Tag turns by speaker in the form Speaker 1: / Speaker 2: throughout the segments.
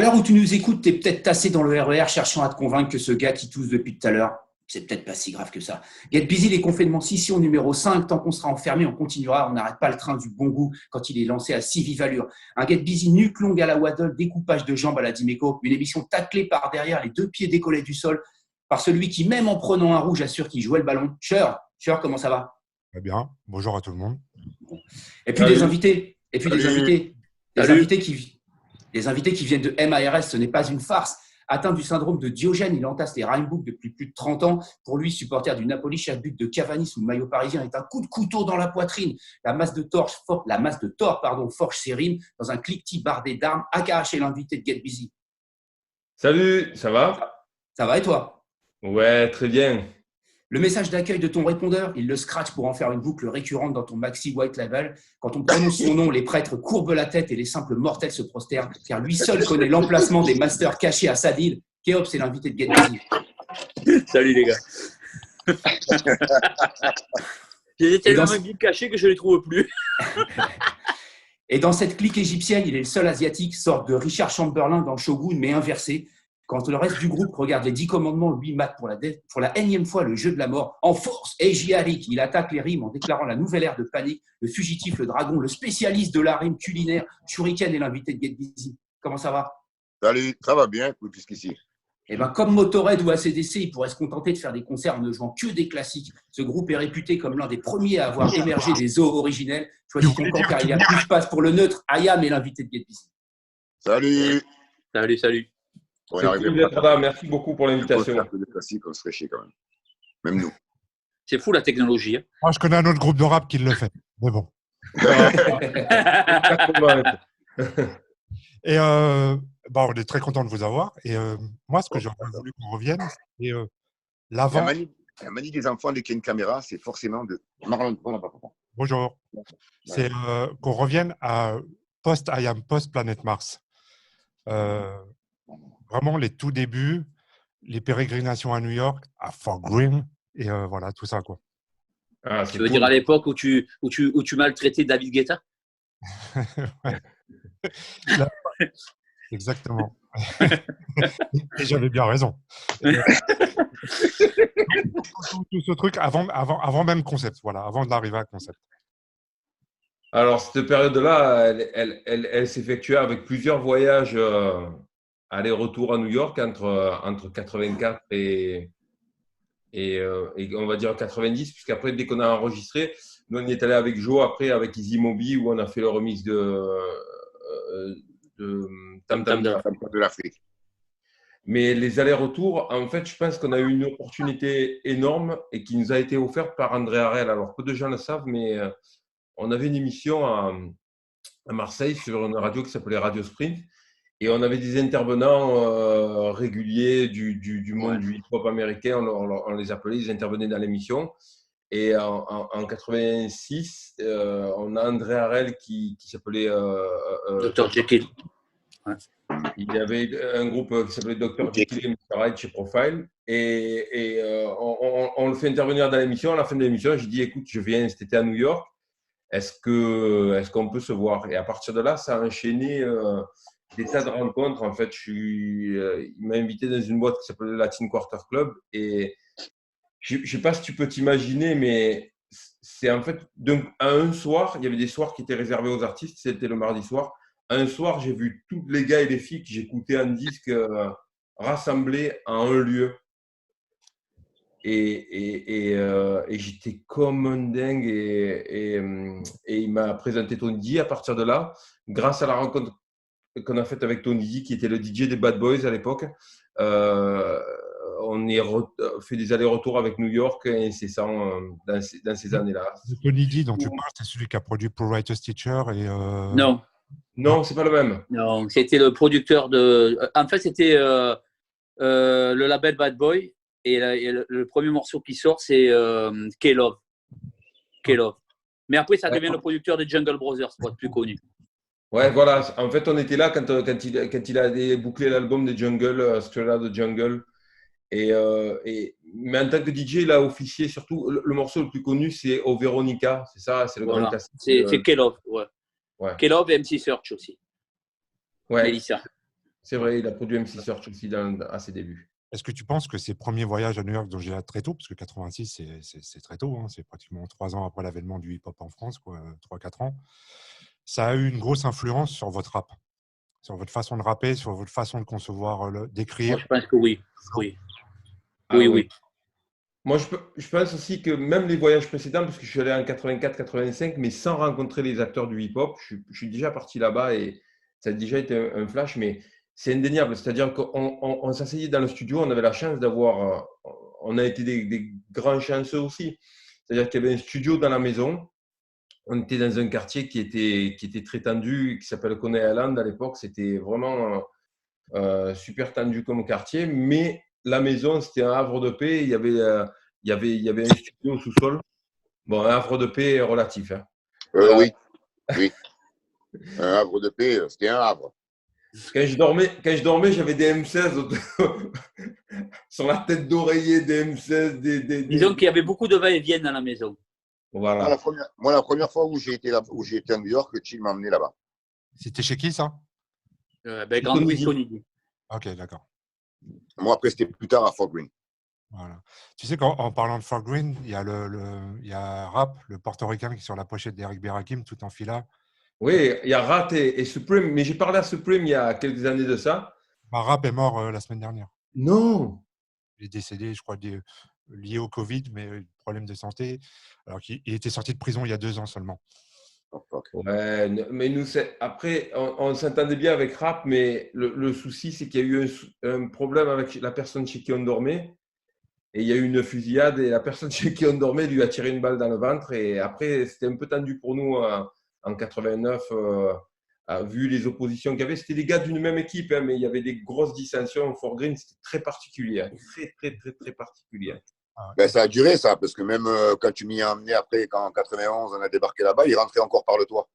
Speaker 1: l'heure où tu nous écoutes, tu es peut-être tassé dans le RER cherchant à te convaincre que ce gars qui tousse depuis tout à l'heure, c'est peut-être pas si grave que ça. Get Busy, les confinements scission numéro 5. Tant qu'on sera enfermé, on continuera. On n'arrête pas le train du bon goût quand il est lancé à si vive allure. Un Get Busy nuque longue à la Waddle, découpage de jambes à la Dimeco. Une émission taclée par derrière, les deux pieds décollés du sol, par celui qui, même en prenant un rouge, assure qu'il jouait le ballon. Cher, comment ça va?
Speaker 2: Très bien. Bonjour à tout le monde.
Speaker 1: Et puis des invités. Et puis des invités.
Speaker 3: Salut.
Speaker 1: Les invités qui viennent de MARS, ce n'est pas une farce. Atteint du syndrome de Diogène, il entasse les Rhinebooks depuis plus de 30 ans. Pour lui, supporter du Napoli, chaque but de Cavani sous le maillot parisien est un coup de couteau dans la poitrine. La masse de Thor forge ses rimes dans un cliquetis bardé d'armes. Akash est l'invité de Get Busy.
Speaker 3: Salut, ça va?
Speaker 1: Ça va et toi?
Speaker 3: Ouais, très bien.
Speaker 1: Le message d'accueil de ton répondeur, il le scratch pour en faire une boucle récurrente dans ton maxi white label. Quand on prononce son nom, les prêtres courbent la tête et les simples mortels se prosternent, car lui seul connaît l'emplacement des masters cachés à Sadil. Kéops, c'est l'invité de Get Busy.
Speaker 4: Salut les gars. J'ai tellement bien caché que je ne les trouve plus.
Speaker 1: Et dans cette clique égyptienne, il est le seul asiatique, sorte de Richard Chamberlain dans Shogun, mais inversé. Quand le reste du groupe regarde les 10 commandements, lui mate pour la énième fois le jeu de la mort. En force, Ejiarik, il attaque les rimes en déclarant la nouvelle ère de panique. Le fugitif, le dragon, le spécialiste de la rime culinaire, Shuriken est l'invité de Get Busy. Comment ça va?
Speaker 5: Salut, ça va bien, écoute, jusqu'ici.
Speaker 1: Eh ben, comme Motorhead ou AC/DC, il pourrait se contenter de faire des concerts en ne jouant que des classiques. Ce groupe est réputé comme l'un des premiers à avoir émergé des eaux originelles. Choisis ton camp car il y a plus de place pour le neutre. Ayam est l'invité de Get Busy.
Speaker 5: Salut.
Speaker 4: Salut.
Speaker 3: C'est cool d'être là. Merci beaucoup pour l'invitation.
Speaker 5: Des classiques, on serait chier quand même. Même nous.
Speaker 4: C'est fou la technologie. Hein.
Speaker 2: Moi, je connais un autre groupe de rap qui le fait. Mais bon. Et on est très content de vous avoir. Et moi, ce que j'aurais voulu qu'on revienne, c'est l'avant.
Speaker 5: La manie des enfants dès qu'il y a une caméra, c'est forcément de.
Speaker 2: Bonjour. C'est qu'on revienne à post-IAM, post-Planète Mars. Vraiment les tout débuts, les pérégrinations à New York, à Fort Greene, et voilà, tout ça, quoi.
Speaker 4: Ah, tu veux dire à l'époque où tu maltraitais David Guetta?
Speaker 2: Ouais. Exactement. Et j'avais bien raison. Tout ce truc avant même concept, voilà, avant d'arriver à concept.
Speaker 3: Alors, cette période-là, elle s'effectuait avec plusieurs voyages aller-retour à New York entre 84 et on va dire 90, puisqu'après, dès qu'on a enregistré, nous, on y est allé avec Joe, après avec Easy Moby, où on a fait le remix de Tam Tam
Speaker 5: de l'Afrique.
Speaker 3: Mais les allers-retours, en fait, je pense qu'on a eu une opportunité énorme et qui nous a été offerte par André Harel. Alors, peu de gens le savent, mais on avait une émission à Marseille sur une radio qui s'appelait Radio Sprint. Et on avait des intervenants réguliers du monde du hip-hop américain. On les appelait, ils intervenaient dans l'émission. Et en 86, on a André Harel qui s'appelait
Speaker 4: Dr. Jekyll.
Speaker 3: Ouais. Il y avait un groupe qui s'appelait Dr. Jekyll et Mr. Hyde chez Profile. Et on le fait intervenir dans l'émission. À la fin de l'émission, j'ai dit, écoute, je viens cet été à New York. Est-ce qu'on peut se voir? Et à partir de là, ça a enchaîné des tas de rencontres. En fait, il m'a invité dans une boîte qui s'appelle le Latin Quarter Club. Et je ne sais pas si tu peux t'imaginer, mais c'est en fait, à un soir, il y avait des soirs qui étaient réservés aux artistes. C'était le mardi soir. Un soir, j'ai vu tous les gars et les filles que j'écoutais en disque rassemblés en un lieu. Et j'étais comme un dingue. Et il m'a présenté Tony D. À partir de là, grâce à la rencontre qu'on a faite avec Tony D, qui était le DJ des Bad Boys à l'époque, on fait des allers-retours avec New York incessants dans ces années-là.
Speaker 2: Tony D dont tu parles, c'est celui qui a produit Pro Writer's Teacher et
Speaker 3: Non, c'est pas le même.
Speaker 4: Non, c'était le producteur de. En fait, c'était le label Bad Boy et le premier morceau qui sort, c'est K-Love. Mais après, ça devient le producteur des Jungle Brothers, pour être plus connu.
Speaker 3: Ouais, voilà. En fait, on était là quand il a bouclé l'album des Jungle, celui-là de Jungle. Mais en tant que DJ, il a officié surtout. Le morceau le plus connu, c'est Oh Veronica. C'est ça, c'est le grand classique.
Speaker 4: C'est K-Love, ouais.
Speaker 3: Ouais.
Speaker 4: K-Love et MC Search aussi.
Speaker 3: Ouais.
Speaker 4: Melissa.
Speaker 3: C'est vrai, il a produit MC Search aussi à ses débuts.
Speaker 2: Est-ce que tu penses que ces premiers voyages à New York, dont j'ai hâte très tôt, parce que 86, c'est très tôt, hein, c'est pratiquement 3 ans après l'avènement du hip-hop en France, 3-4 ans, ça a eu une grosse influence sur votre rap, sur votre façon de rapper, sur votre façon de concevoir,
Speaker 4: Moi,
Speaker 2: d'écrire.
Speaker 4: je pense que oui. Oui.
Speaker 3: Ah
Speaker 4: Oui,
Speaker 3: oui.
Speaker 4: oui.
Speaker 3: Moi, je pense aussi que même les voyages précédents, parce que je suis allé en 84-85, mais sans rencontrer les acteurs du hip-hop, je suis déjà parti là-bas et ça a déjà été un flash, mais c'est indéniable. C'est-à-dire qu'on s'asseyait dans le studio, on avait la chance d'avoir, on a été des grands chanceux aussi. C'est-à-dire qu'il y avait un studio dans la maison. On était dans un quartier qui était très tendu, qui s'appelle Coney Island à l'époque. C'était vraiment super tendu comme quartier, mais la maison, c'était un havre de paix. Il y avait un studio au sous-sol. Bon, un havre de paix relatif. Hein.
Speaker 5: Oui, oui. Un havre de paix, c'était un havre.
Speaker 3: Quand je dormais, j'avais des M16 sur la tête d'oreiller, des M16.
Speaker 4: Disons qu'il y avait beaucoup de va-et-vient dans la maison.
Speaker 3: Voilà.
Speaker 5: Moi, la première fois où j'ai été à New York, Chill m'a emmené là-bas.
Speaker 2: C'était chez qui, ça?
Speaker 4: Grand Louis Sonidi.
Speaker 2: Ok, d'accord.
Speaker 5: Moi, après, c'était plus tard à Fort Greene.
Speaker 2: Voilà. Tu sais qu'en parlant de Fort Greene, il y a il y a Rap, le portoricain qui est sur la pochette d'Eric Berakim, tout en fila.
Speaker 3: Oui, il y a Rat et Supreme, mais j'ai parlé à Supreme il y a quelques années de ça.
Speaker 2: Bah, Rap est mort la semaine dernière.
Speaker 3: Non.
Speaker 2: Il est décédé, je crois, lié au Covid, mais problème de santé. Alors qu'il était sorti de prison il y a 2 ans seulement.
Speaker 5: Oh, fuck.
Speaker 3: Ouais, mais nous, après, on s'entendait bien avec Rap, mais le souci, c'est qu'il y a eu un problème avec la personne chez qui on dormait. Et il y a eu une fusillade et la personne chez qui on dormait lui a tiré une balle dans le ventre. Et après, c'était un peu tendu pour nous en 89, vu les oppositions qu'il y avait. C'était des gars d'une même équipe, hein, mais il y avait des grosses dissensions. Fort Greene, c'était très particulier. Hein, très, très, très, très particulier.
Speaker 5: Ben, ça a duré, ça, parce que même quand tu m'y as emmené après, quand en 91, on a débarqué là-bas, il rentrait encore par le toit.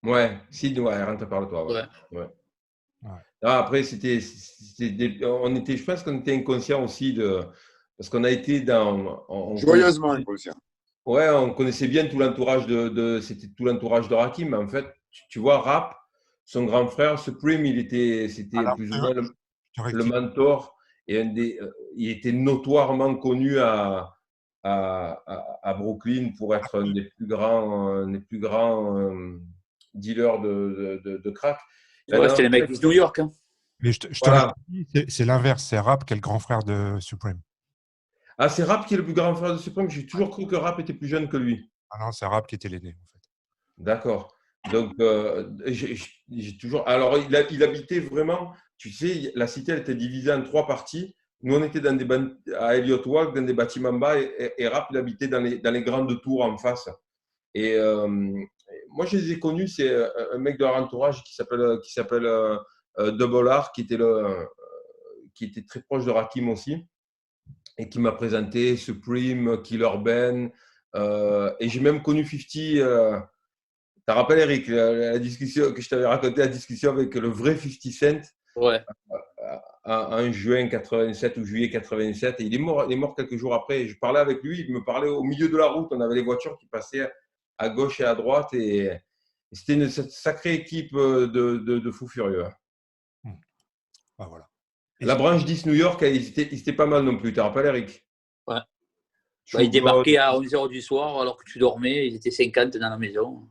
Speaker 3: Ouais, si, ouais, rentre par le toit. Ouais.
Speaker 4: Ouais.
Speaker 3: Ah, après, je pense qu'on était inconscient aussi parce qu'on a été
Speaker 5: Joyeusement inconscient.
Speaker 3: Ouais, on connaissait bien tout l'entourage c'était tout l'entourage de Rakim. Mais en fait, tu vois, Rap, son grand frère, Supreme, c'était
Speaker 2: Alors,
Speaker 3: plus ou moins le
Speaker 2: rectifie.
Speaker 3: mentor et il était notoirement connu à Brooklyn pour être un des plus grands dealers de crack.
Speaker 4: Ouais, c'était les mecs de New York. Hein.
Speaker 2: Mais je te
Speaker 3: Voilà.
Speaker 2: rectifie, c'est l'inverse. C'est Rap qui est le grand frère de Supreme.
Speaker 3: Ah, c'est Rap qui est le plus grand frère de Supreme. J'ai toujours cru que Rap était plus jeune que lui.
Speaker 2: Ah non, c'est Rap qui était l'aîné, en fait.
Speaker 3: D'accord. Donc, j'ai toujours. Alors, il habitait vraiment. Tu sais, la cité, elle était divisée en 3 parties. Nous, on était à Elliott Walk, dans des bâtiments bas, et Rap, il habitait dans les grandes tours en face. Et moi, je les ai connus. C'est un mec de leur entourage qui s'appelle Double R, qui était très proche de Rakim aussi, et qui m'a présenté Supreme, Killer Ben. Et j'ai même connu 50. Tu te rappelles, Eric, la discussion que je t'avais raconté, la discussion avec le vrai 50 Cent
Speaker 4: Ouais.
Speaker 3: en juin 87 ou juillet 87. Et il est mort quelques jours après. Et je parlais avec lui, il me parlait au milieu de la route. On avait les voitures qui passaient à gauche et à droite. Et c'était une sacrée équipe de fous furieux.
Speaker 2: Ah, voilà.
Speaker 3: La branche 10 New York, ils étaient pas mal non plus. Tu te rappelles, Eric?
Speaker 4: Ouais. Bah, ils débarquaient à 11h du soir alors que tu dormais. Ils étaient 50 dans la maison.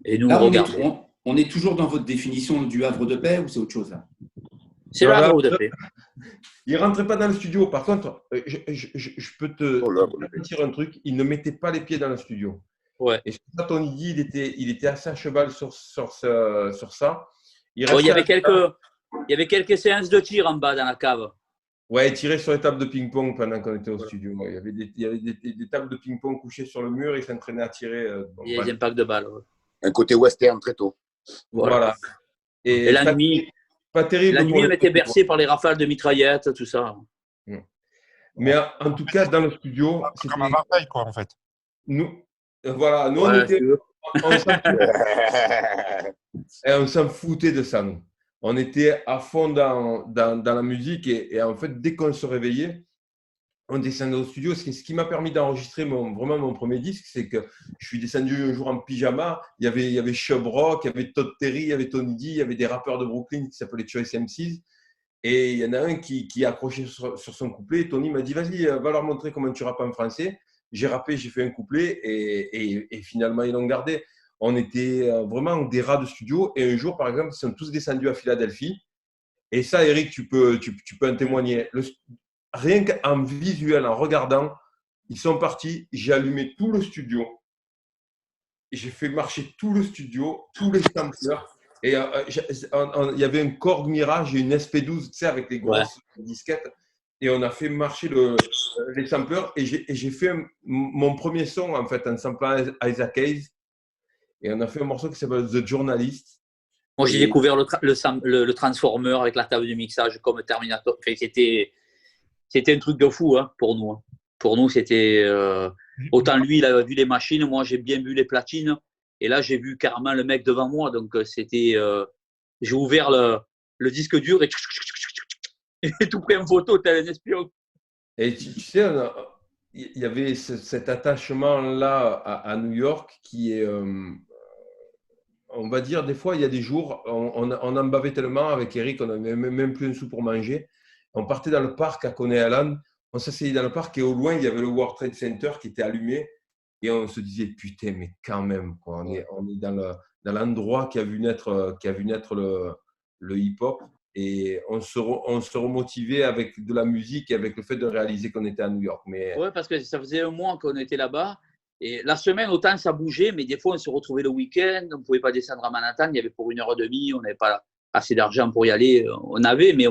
Speaker 4: Et nous,
Speaker 1: Là,
Speaker 4: on regardait.
Speaker 1: on est toujours dans votre définition du havre de paix ou c'est autre chose là?
Speaker 4: C'est là où de paix.
Speaker 3: Il ne rentrait pas dans le studio. Par contre, je peux te dire un truc. Il ne mettait pas les pieds dans le studio.
Speaker 4: Ouais.
Speaker 3: Et ça, Tony dit, il était assez à cheval sur ça.
Speaker 4: Il y avait quelques séances de tir en bas dans la cave.
Speaker 3: Ouais, il tirait sur les tables de ping-pong pendant qu'on était au studio. Il y avait des tables de ping-pong couchées sur le mur et il s'entraînait à tirer.
Speaker 4: Il y a des impacts de balles. Ouais.
Speaker 5: Un côté western très tôt.
Speaker 3: Voilà.
Speaker 4: Et la nuit,
Speaker 3: pas terrible.
Speaker 4: la nuit, on était bercé par les rafales de mitraillettes, tout ça.
Speaker 3: Mais en tout cas, dans le studio,
Speaker 2: C'est comme à Marseille, quoi, en fait.
Speaker 3: Nous, voilà, nous,
Speaker 4: Ouais,
Speaker 3: on s'en foutait de ça, nous. On était à fond dans la musique et en fait, dès qu'on se réveillait, on descendait au studio. Ce qui m'a permis d'enregistrer vraiment mon premier disque, c'est que je suis descendu un jour en pyjama. Il y avait Chub Rock, il y avait Todd Terry, il y avait Tony D, il y avait des rappeurs de Brooklyn qui s'appelaient Choice MCs. Et il y en a un qui accrochait sur son couplet. Tony m'a dit, vas-y, va leur montrer comment tu rappes en français. J'ai rappé, j'ai fait un couplet et finalement, ils l'ont gardé. On était vraiment des rats de studio. Et un jour, par exemple, ils sont tous descendus à Philadelphie. Et ça, Eric, tu peux en témoigner. Rien qu'en visuel, en regardant, ils sont partis. J'ai allumé tout le studio. J'ai fait marcher tout le studio, tous les samplers. Et il y avait un Korg Mirage et une SP12, tu sais, avec les grosses disquettes. Et on a fait marcher les samplers. Et j'ai fait mon premier son, en fait, en samplant Isaac Hayes. Et on a fait un morceau qui s'appelle The Journalist.
Speaker 4: Moi, j'ai découvert le Transformer avec la table de mixage comme Terminator. Enfin, c'était un truc de fou hein, pour nous. Pour nous, c'était… autant lui, il avait vu les machines. Moi, j'ai bien vu les platines. Et là, j'ai vu carrément le mec devant moi. Donc, c'était… j'ai ouvert le disque dur et j'ai tout pris en photo, tel un espion.
Speaker 3: Et tu sais, il y avait cet attachement-là à New York qui est… on va dire, des fois, il y a des jours, on en bavait tellement avec Eric, on n'avait même plus un sou pour manger. On partait dans le parc à Coney Island, on s'asseyait dans le parc et au loin, il y avait le World Trade Center qui était allumé. Et on se disait, putain, mais quand même, quoi, on est dans l'endroit qui a vu naître le hip-hop. Et on se remotivait avec de la musique et avec le fait de réaliser qu'on était à New York.
Speaker 4: Oui, parce que ça faisait un mois qu'on était là-bas. Et la semaine, autant ça bougeait, mais des fois, on se retrouvait le week-end, on ne pouvait pas descendre à Manhattan, il y avait pour 1h30, on n'avait pas assez d'argent pour y aller. On avait, mais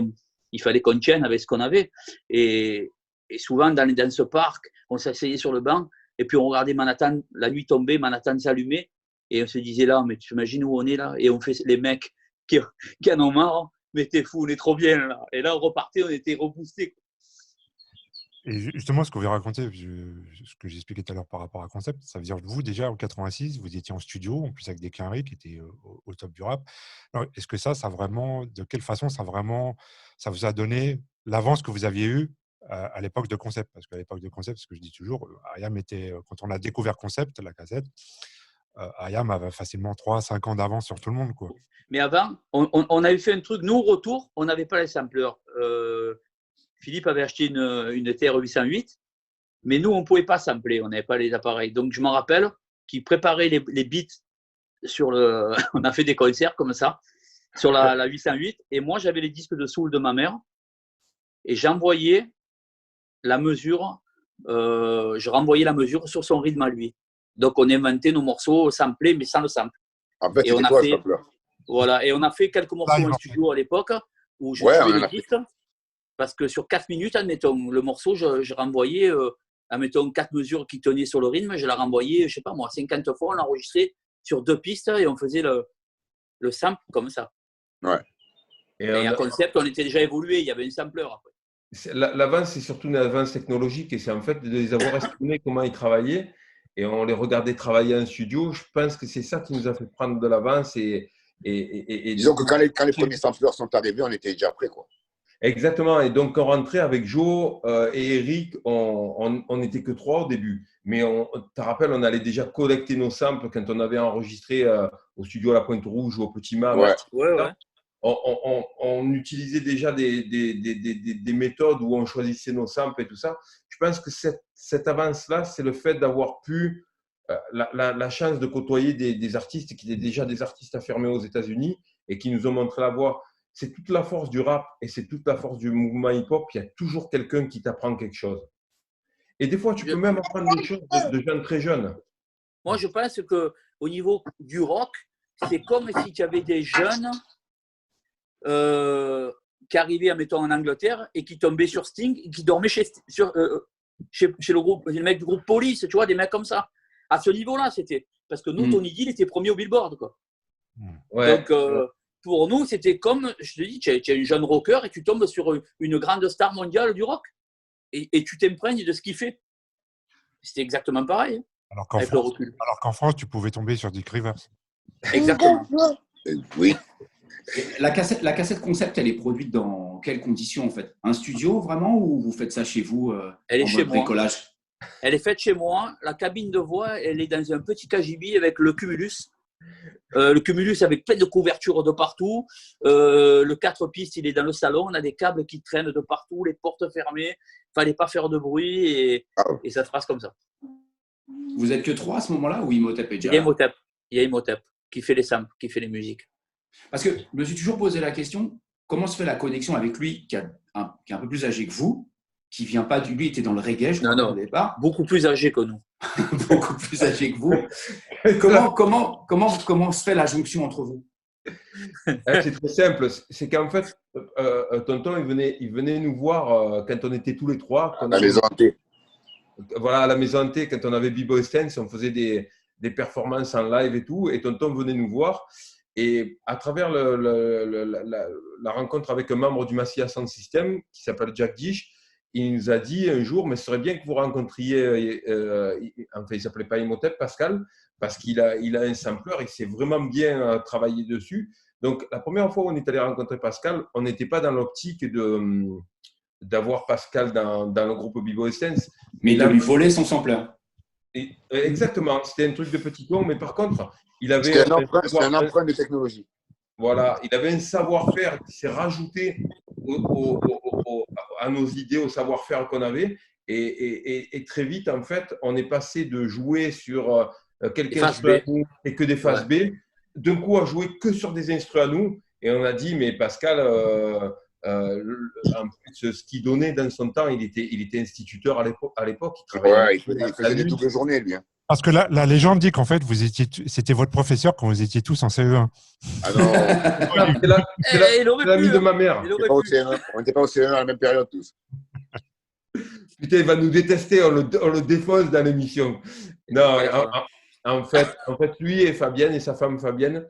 Speaker 4: il fallait qu'on tienne avec ce qu'on avait. Et souvent, dans ce parc, on s'asseyait sur le banc, et puis on regardait Manhattan, la nuit tombait, Manhattan s'allumait, et on se disait là, mais tu imagines où on est là? Et on fait les mecs qui en ont marre, mais t'es fou, on est trop bien là. Et là, on repartait, on était reboostés.
Speaker 2: Et justement, ce que vous avez raconté, ce que j'expliquais tout à l'heure par rapport à Concept, ça veut dire que vous, déjà, en 86, vous étiez en studio, en plus avec des quinries qui étaient au top du rap. Alors, est-ce que ça vraiment, de quelle façon ça vous a donné l'avance que vous aviez eue à l'époque de Concept? Parce qu'à l'époque de Concept, ce que je dis toujours, IAM était, quand on a découvert Concept, la cassette, IAM avait facilement 3-5 ans d'avance sur tout le monde, quoi.
Speaker 4: Mais avant, on avait fait un truc, nous, au retour, on n'avait pas les sampleurs. Philippe avait acheté une TR-808, mais nous, on ne pouvait pas sampler, on n'avait pas les appareils. Donc, je m'en rappelle qu'il préparait les beats sur le… On a fait des concerts comme ça, sur la 808, et moi, j'avais les disques de soul de ma mère, et j'envoyais la mesure, je renvoyais la mesure sur son rythme à lui. Donc, on inventait nos morceaux samplés, mais sans le sample.
Speaker 5: En fait,
Speaker 4: et on a
Speaker 5: toi,
Speaker 4: fait, voilà, et on a fait quelques morceaux en studio à l'époque, où je trouvais les disques. Parce que sur 4 minutes, admettons, le morceau, je renvoyais, admettons, 4 mesures qui tenaient sur le rythme, je la renvoyais, je ne sais pas moi, 50 fois, on l'enregistrait sur 2 pistes et on faisait le sample comme ça.
Speaker 5: Ouais.
Speaker 4: Et à Concept, on était déjà évolué, il y avait un sampler après.
Speaker 3: L'avance, c'est surtout une avance technologique et c'est en fait de les avoir estimés comment ils travaillaient et on les regardait travailler en studio. Je pense que c'est ça qui nous a fait prendre de l'avance.
Speaker 5: Disons que quand les premiers samplers sont arrivés, on était déjà prêts, quoi.
Speaker 3: Exactement. Et donc, on rentrait avec Joe et Eric, on n'était que 3 au début. Mais tu te rappelles, on allait déjà collecter nos samples quand on avait enregistré au studio à la Pointe Rouge ou au Petit Mam.
Speaker 4: Ouais.
Speaker 3: On utilisait déjà des méthodes où on choisissait nos samples et tout ça. Je pense que cette avance-là, c'est le fait d'avoir pu la chance de côtoyer des artistes qui étaient déjà des artistes affirmés aux États-Unis et qui nous ont montré la voie. C'est toute la force du rap et c'est toute la force du mouvement hip-hop. Il y a toujours quelqu'un qui t'apprend quelque chose. Et des fois, tu peux même apprendre des choses de jeunes très jeunes.
Speaker 4: Moi, je pense qu'au niveau du rock, c'est comme si tu avais des jeunes qui arrivaient, admettons, en Angleterre et qui tombaient sur Sting et qui dormaient chez le groupe, les mecs du groupe Police, tu vois, des mecs comme ça. À ce niveau-là, c'était. Parce que nous, Tony D, il était premier au Billboard, quoi.
Speaker 3: Ouais.
Speaker 4: Donc, pour nous, c'était comme, je te dis, tu es un jeune rocker et tu tombes sur une grande star mondiale du rock. Et tu t'imprègnes de ce qu'il fait. C'était exactement pareil.
Speaker 2: Alors qu'en France, tu pouvais tomber sur Dick Rivers.
Speaker 4: Exactement.
Speaker 5: Oui.
Speaker 1: La cassette Concept, elle est produite dans quelles conditions en fait? Un studio vraiment ou vous faites ça chez vous
Speaker 4: Elle est
Speaker 1: en
Speaker 4: chez
Speaker 1: mode
Speaker 4: moi.
Speaker 1: bricolage?
Speaker 4: Elle est faite chez moi. La cabine de voix, elle est dans un petit cagibi avec le Cumulus. Le Cumulus avec plein de couvertures de partout. Le 4 pistes, il est dans le salon. On a des câbles qui traînent de partout, les portes fermées. Il ne fallait pas faire de bruit et ça se passe comme ça.
Speaker 1: Vous êtes que 3 à ce moment-là ou Imhotep est déjà
Speaker 4: Il y a
Speaker 1: là?
Speaker 4: Imhotep. Il y a Imhotep qui fait les samples, qui fait les musiques.
Speaker 1: Parce que je me suis toujours posé la question, comment se fait la connexion avec lui qui est un peu plus âgé que vous, qui vient pas du… Lui était dans le reggae, je crois,
Speaker 4: Non.
Speaker 1: au départ.
Speaker 4: Beaucoup plus âgé que nous.
Speaker 1: Beaucoup plus âgé que vous. Comment se fait la jonction entre vous?
Speaker 3: C'est très simple. C'est qu'en fait, Tonton, il venait nous voir quand on était tous les trois.
Speaker 5: La maison hantée.
Speaker 3: Voilà, à la maison hantée, quand on avait B-Boy Stance, on faisait des performances en live et tout. Et Tonton venait nous voir. Et à travers la rencontre avec un membre du Massilia Sound System qui s'appelle Jack Dish, il nous a dit un jour, mais ce serait bien que vous rencontriez, enfin, il ne s'appelait pas Imhotep, Pascal, parce qu'il a un sampler et qu'il s'est vraiment bien travaillé dessus. Donc, la première fois où on est allé rencontrer Pascal, on n'était pas dans l'optique d'avoir Pascal dans le groupe B-Boy Stance.
Speaker 1: Mais de lui voler son sampler.
Speaker 3: Exactement, c'était un truc de petit con, mais par contre, il avait
Speaker 5: C'est un emprunt de technologie.
Speaker 3: Voilà, il avait un savoir-faire qui s'est rajouté à nos idées, au savoir-faire qu'on avait. Et très vite, en fait, on est passé de jouer sur quelques instruments à nous et que des phases B, d'un coup à jouer que sur des instruments à nous. Et on a dit, mais Pascal, en fait, ce qu'il donnait dans son temps, il était instituteur à l'époque.
Speaker 5: Il faisait des doubles journées, lui. Hein.
Speaker 2: Parce que la légende dit qu'en fait, c'était votre professeur quand vous étiez tous en CE1.
Speaker 5: Ah non,
Speaker 3: c'est l'ami de ma mère.
Speaker 5: on n'était pas au CE1 à la même période tous.
Speaker 3: Putain, il va nous détester, on le défonce dans l'émission. Non, en fait, lui et Fabienne et sa femme Fabienne,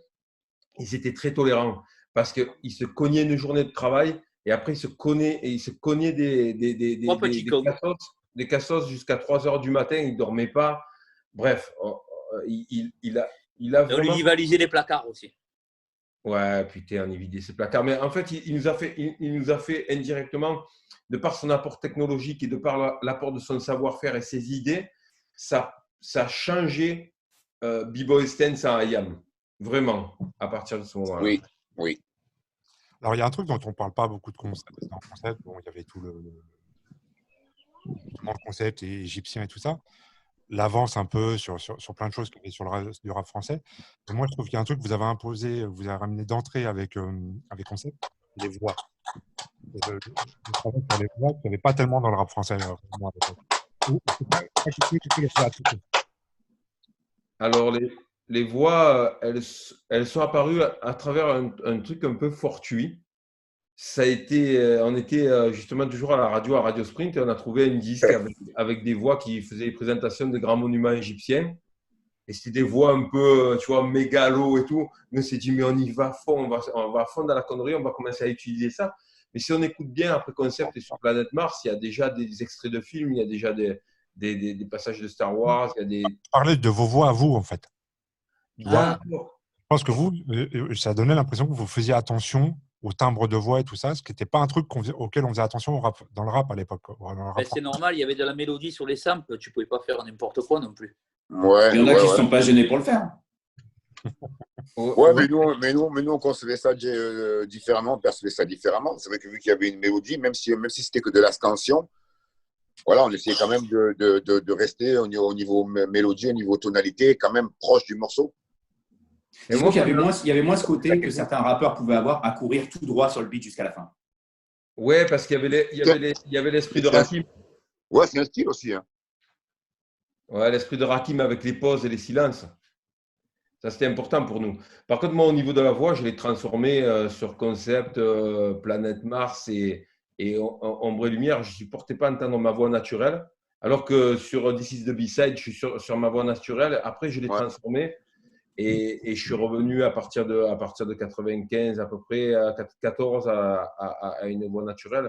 Speaker 3: ils étaient très tolérants parce qu'ils se cognaient une journée de travail et après ils se cognaient des cassos jusqu'à 3 heures du matin, ils ne dormaient pas. Bref, il a
Speaker 4: vraiment… On lui rivalisait les placards aussi.
Speaker 3: Ouais, putain, on y vidait ses placards. Mais en fait, il nous a fait indirectement, de par son apport technologique et de par l'apport de son savoir-faire et ses idées, ça a changé B-Boy Stance en IAM. Vraiment, à partir de ce moment-là.
Speaker 5: Oui.
Speaker 2: Alors, il y a un truc dont on ne parle pas beaucoup de concept. Dans le concept, bon, il y avait tout le concept et égyptien et tout ça. L'avance un peu sur plein de choses qui étaient sur le reste du rap français. Et moi, je trouve qu'il y a un truc que vous avez imposé, vous avez ramené d'entrée avec Concept, les voix. Et le travail sur les voix qu'il n'y avait pas tellement dans le rap français.
Speaker 3: Alors, les voix, elles sont apparues à travers un truc un peu fortuit. Ça a été, on était justement toujours à Radio Sprint et on a trouvé un disque avec des voix qui faisaient les présentations de grands monuments égyptiens. Et c'était des voix un peu, tu vois, mégalo et tout. Nous, on s'est dit, mais on y va à fond, on va à fond dans la connerie, on va commencer à utiliser ça. Mais si on écoute bien après Concept et sur Planète Mars, il y a déjà des extraits de films, il y a déjà des passages de Star Wars. Il y a des…
Speaker 2: Parler de vos voix à vous, en fait.
Speaker 3: Ah.
Speaker 2: Je pense que vous, ça donnait l'impression que vous faisiez attention au timbre de voix et tout ça, ce qui n'était pas un truc auquel on faisait attention dans le rap à l'époque.
Speaker 4: C'est normal, il y avait de la mélodie sur les samples, tu ne pouvais pas faire n'importe quoi non plus.
Speaker 1: Ouais, il y en a qui ne sont pas gênés pour le faire.
Speaker 5: Mais nous, on concevait ça différemment, on percevait ça différemment. C'est vrai que vu qu'il y avait une mélodie, même si c'était que de la scansion, voilà, on essayait quand même de rester au niveau mélodie, au niveau tonalité, quand même proche du morceau.
Speaker 1: Et moi, il y avait moins ce côté que certains rappeurs pouvaient avoir à courir tout droit sur le beat jusqu'à la fin.
Speaker 3: Ouais, parce qu'il y avait l'esprit de Rakim.
Speaker 5: Ouais, c'est un style aussi. Hein.
Speaker 3: Ouais, l'esprit de Rakim avec les pauses et les silences. Ça, c'était important pour nous. Par contre, moi, au niveau de la voix, je l'ai transformé sur Concept, Planète Mars et Ombre et Lumière. Je ne supportais pas entendre ma voix naturelle. Alors que sur This is the B-Side, je suis sur ma voix naturelle. Après, je l'ai transformé. Et je suis revenu à partir de 95 à peu près, à 14 à une voix naturelle.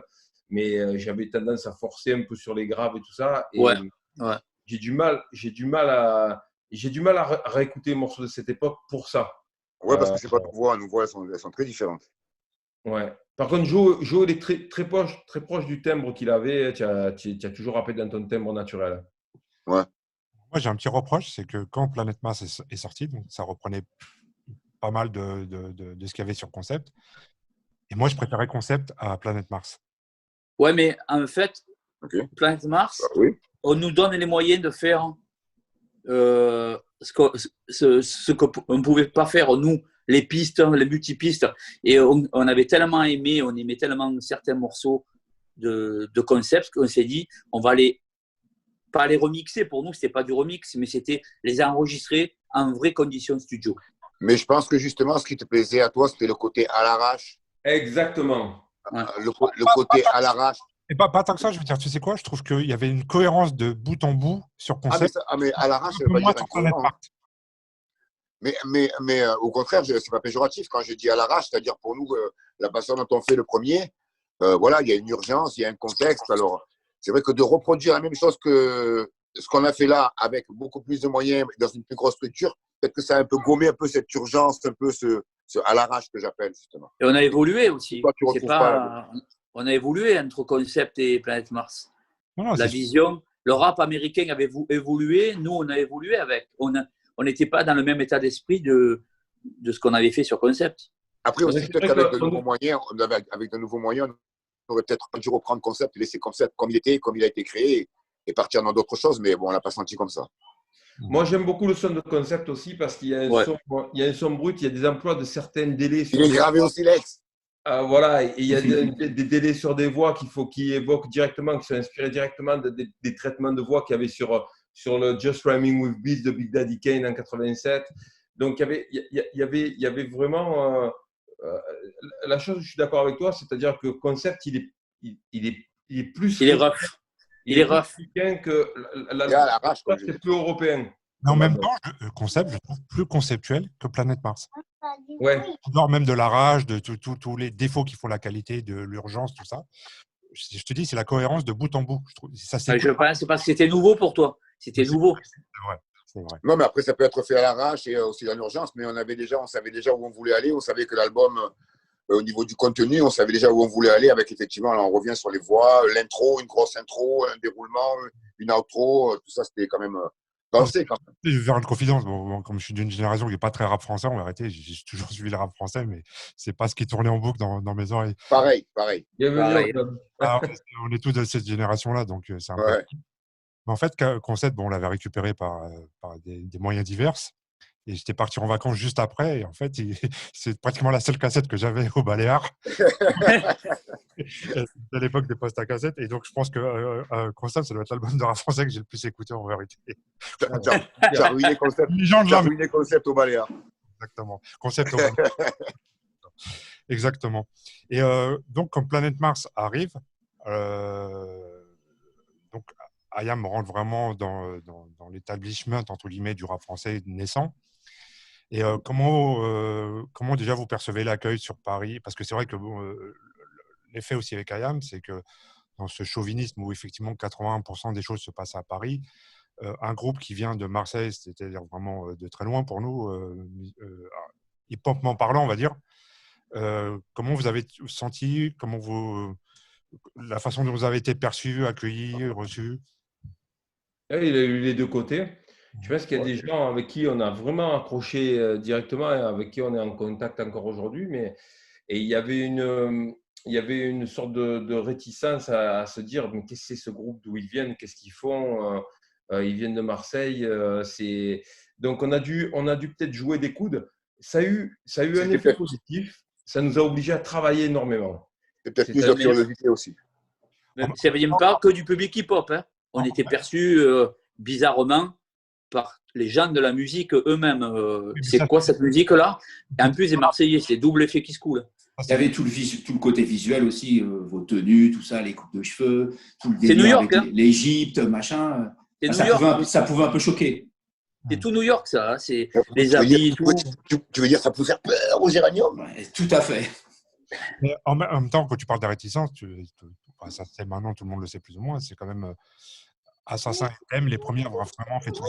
Speaker 3: Mais j'avais tendance à forcer un peu sur les graves et tout ça. Et j'ai du mal à réécouter les morceaux de cette époque pour ça.
Speaker 5: Ouais, parce que c'est pas nos voix. Nos voix, elles sont très différentes.
Speaker 3: Ouais. Par contre, Joe, il est très proche du timbre qu'il avait. Tu as toujours rappelé dans ton timbre naturel.
Speaker 5: Ouais.
Speaker 2: Moi, j'ai un petit reproche, c'est que quand Planète Mars est sorti, donc ça reprenait pas mal de ce qu'il y avait sur Concept. Et moi, je préférais Concept à Planète Mars.
Speaker 4: Ouais, mais en fait,
Speaker 5: Ok.
Speaker 4: Planète Mars,
Speaker 5: Oui.
Speaker 4: on nous donne les moyens de faire ce qu'on ne pouvait pas faire, nous, les pistes, les multipistes. Et on avait tellement aimé, on aimait tellement certains morceaux de Concept qu'on s'est dit, on va pas les remixer. Pour nous, ce n'était pas du remix, mais c'était les enregistrer en vraies conditions studio.
Speaker 5: Mais je pense que justement, ce qui te plaisait à toi, c'était le côté à l'arrache.
Speaker 3: Exactement.
Speaker 4: Ouais.
Speaker 5: Le côté à l'arrache.
Speaker 2: Et pas tant que ça, je veux dire, tu sais quoi, je trouve qu'il y avait une cohérence de bout en bout sur Concept.
Speaker 5: Mais à l'arrache, ça
Speaker 2: Un
Speaker 5: ne
Speaker 2: peu
Speaker 5: veut pas
Speaker 2: moins
Speaker 5: dire
Speaker 2: sur Planète
Speaker 5: incohérent.
Speaker 2: Mars.
Speaker 5: Mais au contraire, c'est pas péjoratif quand je dis à l'arrache, c'est-à-dire pour nous, la façon dont on fait le premier, voilà, il y a une urgence, il y a un contexte. Alors, c'est vrai que de reproduire la même chose que ce qu'on a fait là, avec beaucoup plus de moyens, dans une plus grosse structure, peut-être que ça a un peu gommé un peu cette urgence, un peu ce à l'arrache que j'appelle justement.
Speaker 4: Et on a évolué aussi.
Speaker 5: Toi, tu
Speaker 4: C'est
Speaker 5: retrouves
Speaker 4: pas, on a évolué entre Concept et Planète Mars.
Speaker 2: Non,
Speaker 4: La vision, le rap américain avait évolué, nous on a évolué avec. On n'était pas dans le même état d'esprit de ce qu'on avait fait sur Concept.
Speaker 5: Après aussi,
Speaker 3: C'est
Speaker 5: peut-être
Speaker 3: vrai
Speaker 5: qu'avec
Speaker 3: que-
Speaker 5: de nouveaux moyens, avec de nouveaux moyens, on aurait peut-être dû reprendre Concept, laisser Concept comme il était, comme il a été créé, et partir dans d'autres choses, mais bon, on l'a pas senti comme ça.
Speaker 3: Moi, j'aime beaucoup le son de Concept aussi parce qu'il y a un,
Speaker 4: Ouais.
Speaker 3: il y a un son brut, il y a des emplois de certains délais sur
Speaker 5: Il est
Speaker 3: des
Speaker 5: gravé au silex.
Speaker 3: voilà, et il y a des délais sur des voix qui évoquent directement, qui sont inspirés directement des traitements de voix qu'il y avait sur le Just Rhyming with Beats de Big Daddy Kane en 87. Donc, il y avait vraiment la chose où je suis d'accord avec toi, c'est-à-dire que Concept, il est plus
Speaker 4: Il est rough. Il est
Speaker 3: plus
Speaker 4: rough.
Speaker 3: africain que
Speaker 5: Et à l'arrache, comme je
Speaker 3: c'est
Speaker 5: dis.
Speaker 3: plus européen.
Speaker 2: Mais en même temps, Concept, je trouve plus conceptuel que Planète Mars.
Speaker 3: Ouais.
Speaker 2: En dehors même de la rage, de tous les défauts qui font la qualité, de l'urgence, tout ça. Je te dis, c'est la cohérence de bout en bout. Je trouve, ça, c'est
Speaker 4: Je pense c'est parce que c'était nouveau pour toi. C'était nouveau.
Speaker 2: C'est vrai.
Speaker 5: Non, mais après, ça peut être fait à l'arrache et aussi dans l'urgence, mais on savait déjà où on voulait aller, on savait que l'album, au niveau du contenu, on savait déjà où on voulait aller avec, effectivement, là, on revient sur les voix, l'intro, une grosse intro, un déroulement, une outro, tout ça, c'était quand même pensé quand même.
Speaker 2: Je vais faire une confidence. Bon, comme je suis d'une génération qui n'est pas très rap français, on va arrêter. J'ai toujours suivi le rap français, mais c'est pas ce qui tournait en boucle dans mes oreilles.
Speaker 5: Pareil.
Speaker 3: Bienvenue.
Speaker 2: Alors, on est tous de cette génération-là, donc c'est un peu.
Speaker 5: Ouais.
Speaker 2: Mais en fait, Concept, on l'avait récupéré par des moyens divers. Et j'étais parti en vacances juste après. Et en fait, c'est pratiquement la seule cassette que j'avais au Baléares. À l'époque des postes à cassette. Et donc, je pense que Concept, ça doit être l'album de rap français que j'ai le plus écouté en vérité.
Speaker 5: T'as ruiné Concept.
Speaker 2: Légende
Speaker 5: T'as
Speaker 2: là, mais
Speaker 5: ruiné Concept au Baléares.
Speaker 2: exactement. Concept au Baléares. Exactement. Et donc, quand Planète Mars arrive, donc IAM rentre vraiment dans l'établissement, entre guillemets, du rap français naissant. Et comment déjà vous percevez l'accueil sur Paris? Parce que c'est vrai que l'effet aussi avec IAM, c'est que dans ce chauvinisme où effectivement 80% des choses se passent à Paris, un groupe qui vient de Marseille, c'est-à-dire vraiment de très loin pour nous, hip-hopment parlant, on va dire, comment vous avez senti, la façon dont vous avez été perçu, accueilli, reçu?
Speaker 3: Il a eu les deux côtés. Je pense qu'il y a des gens avec qui on a vraiment accroché directement et avec qui on est en contact encore aujourd'hui. Et il y avait une sorte de réticence à se dire mais qu'est-ce que c'est ce groupe, d'où ils viennent, qu'est-ce qu'ils font, ils viennent de Marseille. Donc on a dû peut-être jouer des coudes. Ça a eu un effet positif. Ça nous a obligés à travailler énormément.
Speaker 5: C'est peut-être plus de curiosité aussi.
Speaker 4: Mais ça ne vient pas que du public hip-hop. Hein. On était perçus bizarrement par les gens de la musique eux-mêmes. C'est quoi cette musique-là? En plus, les Marseillais, c'est double effet qui se coule.
Speaker 1: Il y avait tout le côté visuel aussi, vos tenues, tout ça, les coupes de cheveux, tout le
Speaker 4: C'est New
Speaker 1: délire
Speaker 4: York,
Speaker 1: avec
Speaker 4: hein.
Speaker 1: l'Égypte, machin.
Speaker 4: C'est New
Speaker 1: Ça
Speaker 4: York.
Speaker 1: ça pouvait un peu choquer.
Speaker 4: C'est tout New York, ça. Hein. C'est les habits et tout.
Speaker 5: Tu veux dire ça peut faire peur aux Iraniens?
Speaker 1: Ouais, tout à fait.
Speaker 2: Mais en même temps, quand tu parles de réticence, ça c'est maintenant, tout le monde le sait plus ou moins, c'est quand même Assassin et M, les premiers à avoir vraiment fait tout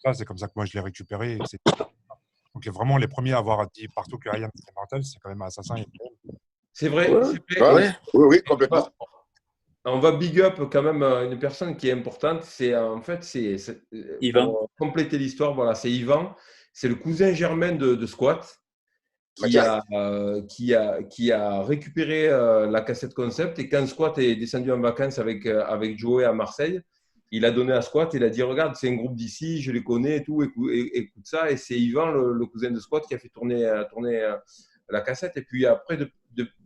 Speaker 2: ça. C'est comme ça que moi je l'ai récupéré. Donc vraiment, les premiers à avoir dit partout que Ryan c'était mortel, c'est quand même Assassin et M.
Speaker 3: C'est vrai.
Speaker 4: Ouais.
Speaker 3: C'est vrai.
Speaker 4: Ouais.
Speaker 5: Oui, complètement.
Speaker 3: On va big up quand même une personne qui est importante. C'est en fait,
Speaker 4: Yvan.
Speaker 3: pour compléter l'histoire, voilà, c'est Yvan. C'est le cousin germain de Squat
Speaker 5: Mathias.
Speaker 3: qui a récupéré la cassette concept. Et quand Squat est descendu en vacances avec Joey à Marseille, il a donné à Squat. Il a dit regarde, c'est un groupe d'ici, je les connais et tout, écoute ça. Et c'est Yvan, le cousin de Squat, qui a fait tourner la cassette. Et puis après,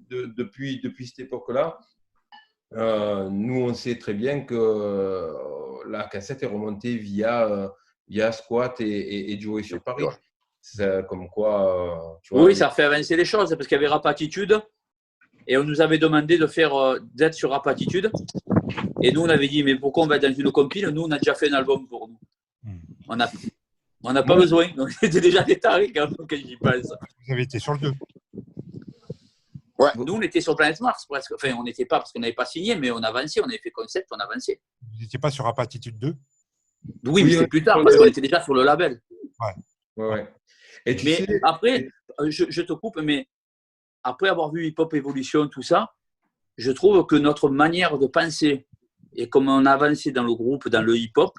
Speaker 3: depuis cette époque-là, nous, on sait très bien que la cassette est remontée via Squat et Joey sur Paris. C'est comme quoi, tu vois.
Speaker 4: Oui, ça a fait avancer les choses parce qu'il y avait Rapatitude et on nous avait demandé d'être sur Rapatitude. Et nous, on avait dit, mais pourquoi on va être dans une compile? Nous, on a déjà fait un album pour nous. On n'a pas besoin. Donc, c'était déjà des tarés quand j'y pense.
Speaker 2: Vous avez été sur le 2.
Speaker 5: Ouais.
Speaker 4: Nous, on était sur Planète Mars presque. Enfin, on n'était pas parce qu'on n'avait pas signé, mais on avançait, on avait fait concept, on avançait.
Speaker 2: Vous n'étiez pas sur Apatitude 2?
Speaker 4: Oui, mais c'était plus tard parce qu'on était déjà sur le label.
Speaker 3: Ouais. Et tu
Speaker 4: Mais
Speaker 3: sais,
Speaker 4: après, je te coupe, mais après avoir vu Hip Hop Evolution, tout ça, je trouve que notre manière de penser et comme on a avancé dans le groupe, dans le hip-hop,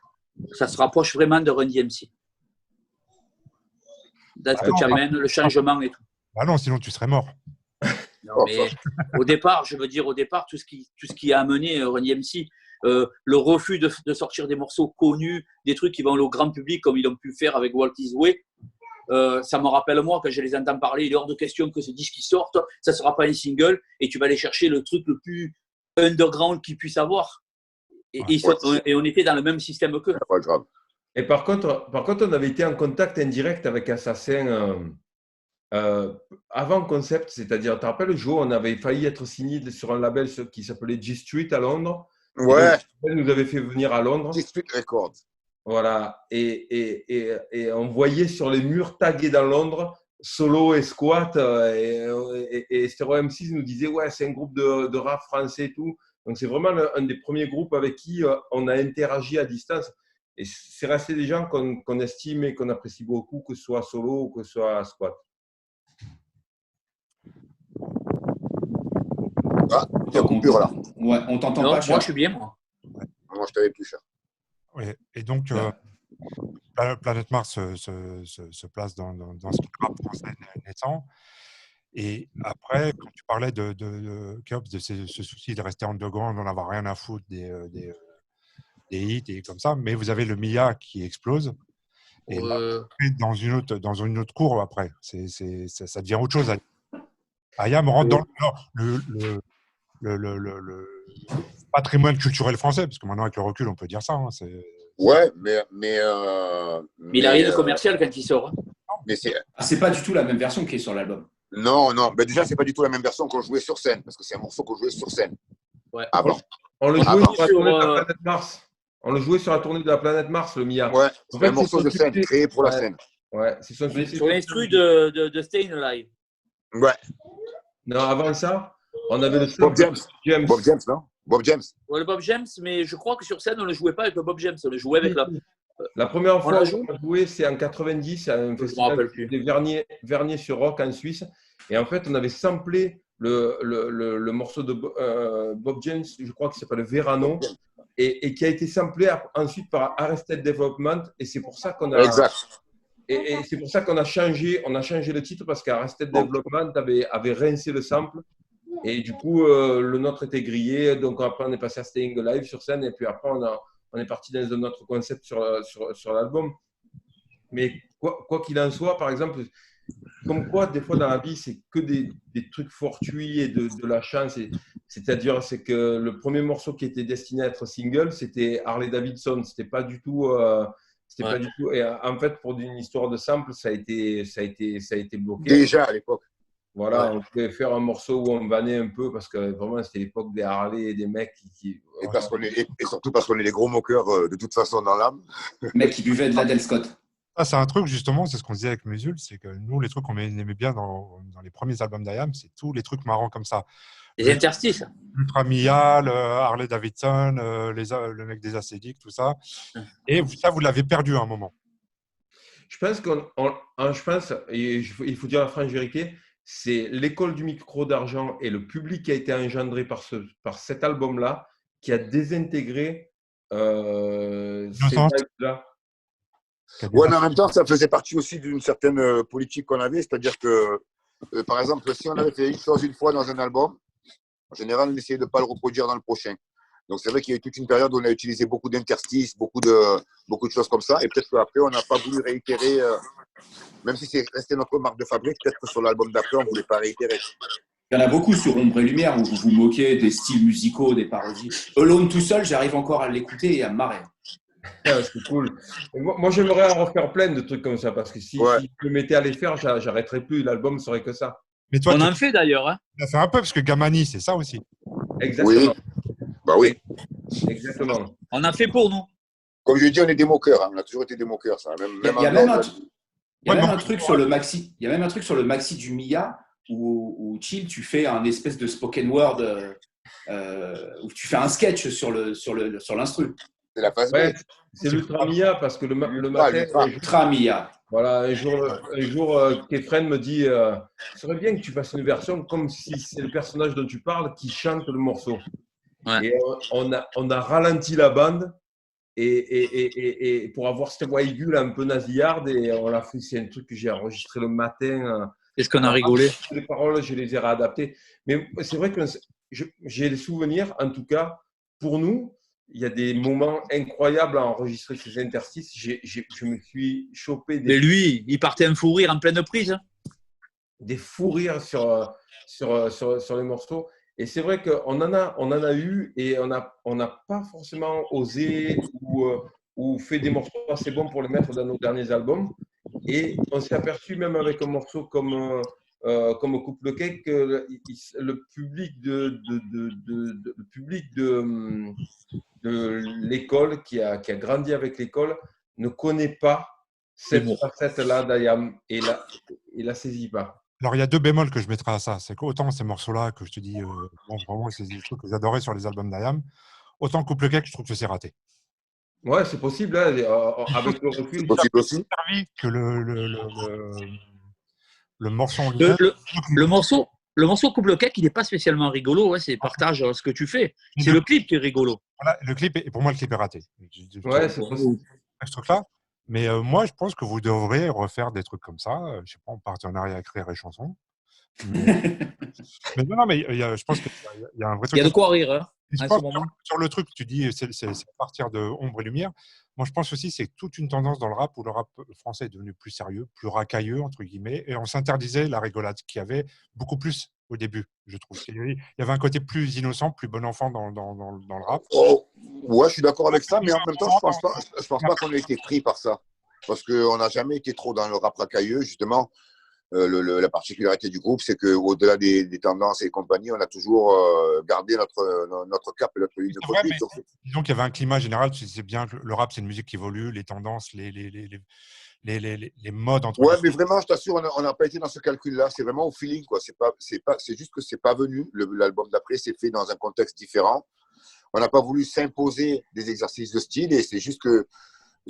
Speaker 4: ça se rapproche vraiment de Run DMC. D'être que tu amènes le changement et tout.
Speaker 2: Ah non, sinon tu serais mort.
Speaker 4: Non, mais au départ, tout ce qui a amené Run DMC, le refus de sortir des morceaux connus, des trucs qui vont au grand public comme ils ont pu faire avec Walk This Way, ça me rappelle moi quand je les entends parler, il est hors de question que ce disque qui sorte, ça ne sera pas un single et tu vas aller chercher le truc le plus underground qu'ils puissent avoir. Et on était dans le même système qu'eux.
Speaker 5: Pas grave.
Speaker 3: et par contre, on avait été en contact indirect avec Assassin avant Concept, c'est-à-dire, tu te rappelles, Joe, on avait failli être signé sur un label qui s'appelait G Street à Londres.
Speaker 5: Ouais.
Speaker 3: Et donc, nous avait fait venir à Londres.
Speaker 5: G Street Records.
Speaker 3: Voilà. Et on voyait sur les murs tagués dans Londres Solo et Squat. Et Stereo M6 nous disait ouais, c'est un groupe de rap français et tout. Donc, c'est vraiment un des premiers groupes avec qui on a interagi à distance. Et c'est resté des gens qu'on estime et qu'on apprécie beaucoup, que ce soit Solo ou que ce soit Squat.
Speaker 5: Ah, il y a coupure là.
Speaker 1: Ouais, on t'entend
Speaker 4: Non,
Speaker 1: pas,
Speaker 4: moi,
Speaker 1: cher.
Speaker 4: je suis bien, moi.
Speaker 5: Moi, je t'avais plus cher.
Speaker 2: Oui. Et donc, Planète Mars se place dans ce qui est rap français naissant. Et après, quand tu parlais de Keops, de ce souci de rester underground, d'en avoir rien à foutre des hits et comme ça, mais vous avez le Mia qui explose. Et là, dans une autre cour après, ça devient autre chose. Ayam rentre dans le patrimoine culturel français, parce que maintenant, avec le recul, on peut dire ça. Hein,
Speaker 5: ouais, mais
Speaker 4: il a rien de commercial quand il sort.
Speaker 5: Mais
Speaker 1: c'est pas du tout la même version qui est sur l'album.
Speaker 5: Non. Mais déjà, c'est pas du tout la même version qu'on jouait sur scène, parce que c'est un morceau qu'on jouait sur scène.
Speaker 4: Ouais.
Speaker 5: Avant.
Speaker 3: On le jouait
Speaker 5: Avant.
Speaker 3: sur la tournée de la planète Mars. On le jouait sur la tournée de la planète Mars, le Mia.
Speaker 5: Ouais,
Speaker 3: En
Speaker 5: c'est un morceau de scène créé pour la scène.
Speaker 3: Ouais, c'est son succès.
Speaker 4: Sur l'instru de Stayin' Alive.
Speaker 5: Ouais.
Speaker 3: Non, avant ça, on avait le
Speaker 5: Bob James.
Speaker 3: James.
Speaker 5: Bob James, non? Bob James.
Speaker 4: Ouais, le Bob James, mais je crois que sur scène, on ne le jouait pas avec le Bob James, on le jouait avec
Speaker 3: La première fois
Speaker 4: l'a
Speaker 3: où on a joué, c'est en 90, à un
Speaker 4: me
Speaker 3: festival
Speaker 4: rappelle plus.
Speaker 3: de Vernier sur Rock en Suisse. Et en fait, on avait samplé le morceau de Bob James, je crois qu'il s'appelle Verano, et qui a été samplé ensuite par Arrested Development. Et c'est pour ça qu'on a.
Speaker 5: Exact.
Speaker 3: Et c'est pour ça qu'on a changé le titre, parce qu'Arrested Development avait rincé le sample. Et du coup, le nôtre était grillé. Donc après, on est passé à Staying Alive sur scène. Et puis après, on est parti dans un autre concept sur l'album. Mais quoi qu'il en soit, par exemple, comme quoi, des fois dans la vie, c'est que des trucs fortuits et de la chance. C'est-à-dire, c'est que le premier morceau qui était destiné à être single, c'était Harley Davidson. C'était pas du tout. Pas du tout. Et en fait, pour une histoire de sample, ça a été bloqué.
Speaker 5: Déjà à l'époque.
Speaker 3: Voilà, on pouvait faire un morceau où on vannait un peu parce que vraiment, c'était l'époque des Harley et des mecs qui
Speaker 5: Et surtout parce qu'on est les gros moqueurs de toute façon dans l'âme.
Speaker 1: Mec qui buvait de la Del Scott.
Speaker 2: Ça, c'est un truc, justement, c'est ce qu'on disait avec Musul, c'est que nous, les trucs qu'on aimait bien dans les premiers albums d'Ayam, c'est tous les trucs marrants comme ça.
Speaker 4: Les interstices.
Speaker 2: Ultra Mia, Harley Davidson, le mec des acédiques, tout ça. Et ça, vous l'avez perdu à un moment.
Speaker 3: Je pense et il faut dire la franche vérité, c'est l'école du micro d'argent et le public qui a été engendré par cet album-là qui a désintégré ces
Speaker 2: Innocence.
Speaker 3: vibes-là.
Speaker 5: Ouais, mais en même temps, ça faisait partie aussi d'une certaine politique qu'on avait. C'est-à-dire que, par exemple, si on avait fait une chose une fois dans un album, en général, on essayait de ne pas le reproduire dans le prochain. Donc, c'est vrai qu'il y a eu toute une période où on a utilisé beaucoup d'interstices, beaucoup de choses comme ça. Et peut-être qu'après, on n'a pas voulu réitérer, même si c'est resté notre marque de fabrique, peut-être que sur l'album d'après, on ne voulait pas réitérer.
Speaker 1: Il y en a beaucoup sur Ombre et Lumière où vous vous moquez des styles musicaux, des parodies. Alone tout seul, j'arrive encore à l'écouter et à me marrer.
Speaker 3: C'est cool. Moi, j'aimerais en refaire plein de trucs comme ça parce que si je me mettais à les faire, j'arrêterais plus. L'album serait que ça.
Speaker 2: Mais toi,
Speaker 4: on en fait d'ailleurs. Hein.
Speaker 2: Tu as fait un peu parce que Gamani, c'est ça aussi.
Speaker 3: Exactement.
Speaker 5: Oui. Bah oui.
Speaker 3: Exactement.
Speaker 4: On a fait pour nous.
Speaker 5: Comme je dis, on est des moqueurs. Hein. On a toujours été des moqueurs. Ça.
Speaker 1: Il y a même un truc sur le maxi. Il y a même un truc sur le maxi du Mia où Chill, tu fais un espèce de spoken word où tu fais un sketch sur l'instru.
Speaker 5: C'est la phase B.
Speaker 3: C'est l'Ultra Mia parce que le matin.
Speaker 1: Ultra Mia.
Speaker 3: Voilà, un jour Kefren me dit ce serait bien que tu fasses une version comme si c'est le personnage dont tu parles qui chante le morceau. Ouais. Et on a ralenti la bande et pour avoir cette voix aiguë un peu nasillarde et on l'a fait. C'est un truc que j'ai enregistré le matin.
Speaker 4: Est-ce qu'on a rigolé?
Speaker 3: Les paroles, je les ai réadaptées. Mais c'est vrai que j'ai des souvenirs, en tout cas, pour nous. Il y a des moments incroyables à enregistrer ces interstices. Je me suis chopé
Speaker 4: Mais lui, il partait un fou rire en pleine prise. Hein.
Speaker 3: Des fous rires sur les morceaux. Et c'est vrai qu'on en a eu et on n'a pas forcément osé ou fait des morceaux assez bons pour les mettre dans nos derniers albums. Et on s'est aperçu même avec un morceau comme Couple Cake que le public de l'école qui a grandi avec l'école ne connaît pas cette facette-là d'Ayam et la saisit pas.
Speaker 2: Alors, il y a 2 bémols que je mettrais à ça. C'est qu'autant ces morceaux-là que je te dis, vraiment, c'est des trucs que j'adorais sur les albums d'Ayam, autant Couple Cake, je trouve que c'est raté.
Speaker 3: Ouais, c'est possible. Hein, avec le recul,
Speaker 5: c'est possible aussi.
Speaker 2: Que le morceau en
Speaker 4: le morceau Couple Cake, il n'est pas spécialement rigolo. Ouais, c'est partage ce que tu fais. C'est le clip qui est rigolo.
Speaker 2: Voilà, pour moi, le clip est raté.
Speaker 3: Ouais, c'est possible.
Speaker 2: Ce truc-là. Mais moi, je pense que vous devrez refaire des trucs comme ça. Je ne sais pas, en partenariat avec Rire et Chanson. Mais non, mais je pense qu'il y a un vrai truc.
Speaker 4: Il y a de quoi rire. Hein,
Speaker 2: sur le truc, tu dis, c'est à partir de Ombre et Lumière. Moi, je pense aussi c'est toute une tendance dans le rap où le rap français est devenu plus sérieux, plus racailleux, entre guillemets, et on s'interdisait la rigolade qu'il y avait beaucoup plus au début, je trouve. Il y avait un côté plus innocent, plus bon enfant dans le rap.
Speaker 5: Oh, ouais, je suis d'accord avec ça, mais en même temps, je pense pas qu'on ait été pris par ça. Parce qu'on n'a jamais été trop dans le rap racailleux, justement. La particularité du groupe, c'est qu'au-delà des tendances et compagnie, on a toujours gardé notre cap et notre ligne de conduite.
Speaker 2: Disons qu'il y avait un climat général, c'est bien que le rap, c'est une musique qui évolue, les tendances, les modes entre.
Speaker 5: Ouais, mais vraiment, je t'assure, on n'a pas été dans ce calcul-là. C'est vraiment au feeling, quoi. C'est juste que c'est pas venu. L'album d'après, c'est fait dans un contexte différent. On n'a pas voulu s'imposer des exercices de style et c'est juste que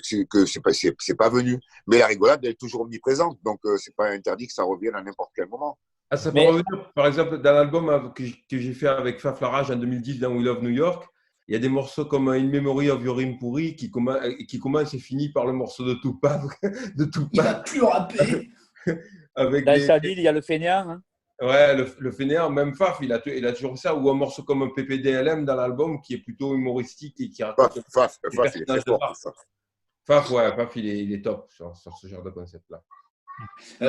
Speaker 5: c'est pas venu. Mais la rigolade, elle est toujours omniprésente. Donc, c'est pas interdit que ça revienne à n'importe quel moment.
Speaker 3: Ah, ça peut revenir, par exemple, dans l'album que j'ai fait avec Faf Larage en 2010 dans We Love New York, il y a des morceaux comme In Memory of Yorim Pourri qui commence et finit par le morceau de Tupac.
Speaker 1: Il va plus rapper.
Speaker 4: Dans sa ville, il y a le fainéant. Hein.
Speaker 3: Ouais, le fainéant, même Faf, il a toujours ça. Ou un morceau comme un PPDLM dans l'album qui est plutôt humoristique et qui raconte.
Speaker 5: Faf, il est très fort pour ça.
Speaker 3: Faf, il est top sur ce genre de concept-là.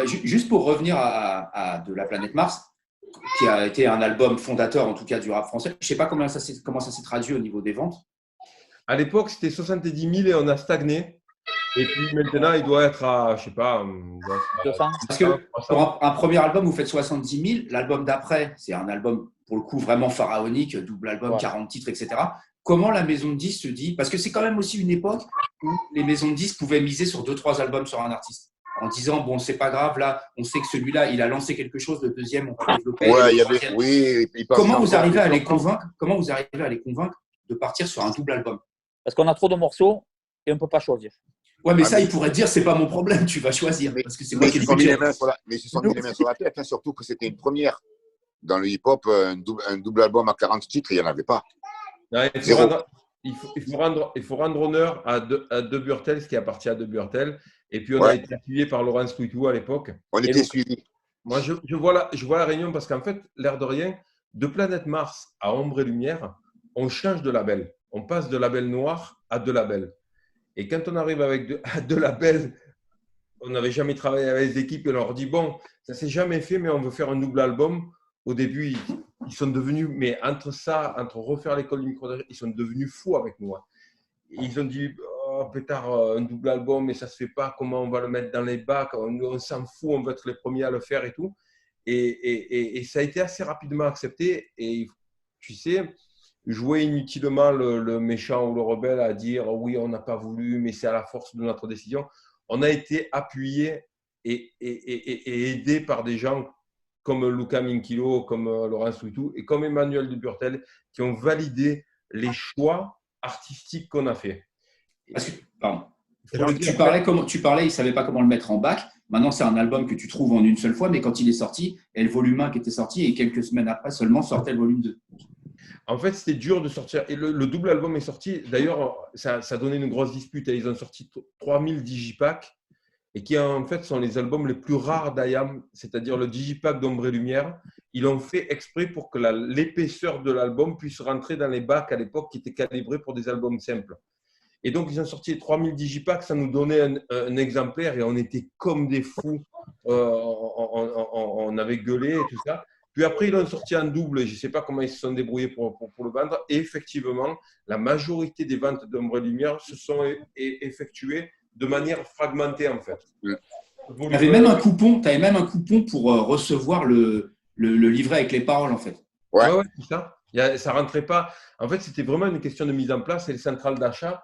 Speaker 1: Juste pour revenir à De la planète Mars, qui a été un album fondateur, en tout cas, du rap français. Je ne sais pas comment ça s'est traduit au niveau des ventes.
Speaker 3: À l'époque, c'était 70 000 et on a stagné. Et puis maintenant, il doit être à, je ne sais pas…
Speaker 4: 200.
Speaker 1: Parce que pour un premier album, vous faites 70 000. L'album d'après, c'est un album, pour le coup, vraiment pharaonique, double album, 40 titres, etc. Comment la maison de disques se dit… Parce que c'est quand même aussi une époque où les maisons de disques pouvaient miser sur 2-3 albums sur un artiste. En disant, bon, c'est pas grave, là, on sait que celui-là, il a lancé quelque chose, le deuxième, on va développer.
Speaker 5: Ouais,
Speaker 1: Comment vous arrivez à les convaincre de partir sur un double album?
Speaker 4: Parce qu'on a trop de morceaux et on ne peut pas choisir.
Speaker 1: Ouais, mais
Speaker 5: Ah,
Speaker 1: ça,
Speaker 5: mais-
Speaker 1: il pourrait dire, c'est pas mon problème, tu vas choisir,
Speaker 5: Mais,
Speaker 1: parce que c'est
Speaker 5: mais
Speaker 1: moi
Speaker 5: ils
Speaker 1: qui ai
Speaker 5: se
Speaker 1: le
Speaker 5: sont mis les
Speaker 1: budget.
Speaker 5: mains sur la, mais ils se sont mis les mains sur la tête, hein, surtout que c'était une première. Dans le hip-hop, un double album à 40 titres, il n'y en avait pas.
Speaker 3: Non,
Speaker 5: Zéro.
Speaker 3: il faut rendre honneur à De Burtel, ce qui appartient à De Burtel. Et puis, on a
Speaker 5: Ouais,
Speaker 3: été appuyé par Laurence Touitou à l'époque.
Speaker 5: on
Speaker 3: Et
Speaker 5: était suivis.
Speaker 3: moi, je vois la réunion parce qu'en fait, l'air de rien, de Planète Mars à Ombre et Lumière, on change de label. On passe de label noir à deux labels. Et quand on arrive avec à deux labels, on n'avait jamais travaillé avec les équipes et on leur dit bon, ça s'est jamais fait, mais on veut faire un double album. Au début, ils sont devenus, mais entre ça, entre refaire l'école du micro, ils sont devenus fous avec nous. Et ils ont dit oh, pétard, un double album, mais ça se fait pas. Comment on va le mettre dans les bacs? On s'en fout, on veut être les premiers à le faire et tout. Et ça a été assez rapidement accepté. Et tu sais, jouer inutilement le méchant ou le rebelle à dire oui, on n'a pas voulu, mais c'est à la force de notre décision. On a été appuyé et aidé par des gens comme Luca Minchilo, comme Laurence Touitou et comme Emmanuel Duburtel qui ont validé les choix artistiques qu'on a fait.
Speaker 1: Parce que, pardon.
Speaker 3: Il faut le
Speaker 1: Tu
Speaker 3: dire.
Speaker 1: parlais, il ne savait pas comment le mettre en bac. Maintenant, c'est un album que tu trouves en une seule fois, mais quand il est sorti, et le volume 1 qui était sorti, et quelques semaines après seulement sortait le volume 2.
Speaker 3: En fait, c'était dur de sortir. Et le double album est sorti. D'ailleurs, ça a donné une grosse dispute. Ils ont sorti 3000 digipacks et qui, en fait, sont les albums les plus rares d'IAM, c'est-à-dire le digipack d'Ombre et Lumière. Ils l'ont fait exprès pour que l'épaisseur de l'album puisse rentrer dans les bacs à l'époque qui étaient calibrés pour des albums simples. Et donc, ils ont sorti les 3000 digipacks. Ça nous donnait un exemplaire et on était comme des fous. On avait gueulé et tout ça. Puis après, ils l'ont sorti en double. Je ne sais pas comment ils se sont débrouillés pour le vendre. Et effectivement, la majorité des ventes d'Ombre et Lumière se sont effectuées de manière fragmentée, en fait.
Speaker 1: Tu avais même un coupon pour recevoir le livret avec les paroles, en fait.
Speaker 5: Ouais.
Speaker 3: Ouais, c'est ça. Ça ne rentrait pas. En fait, c'était vraiment une question de mise en place et les centrales d'achat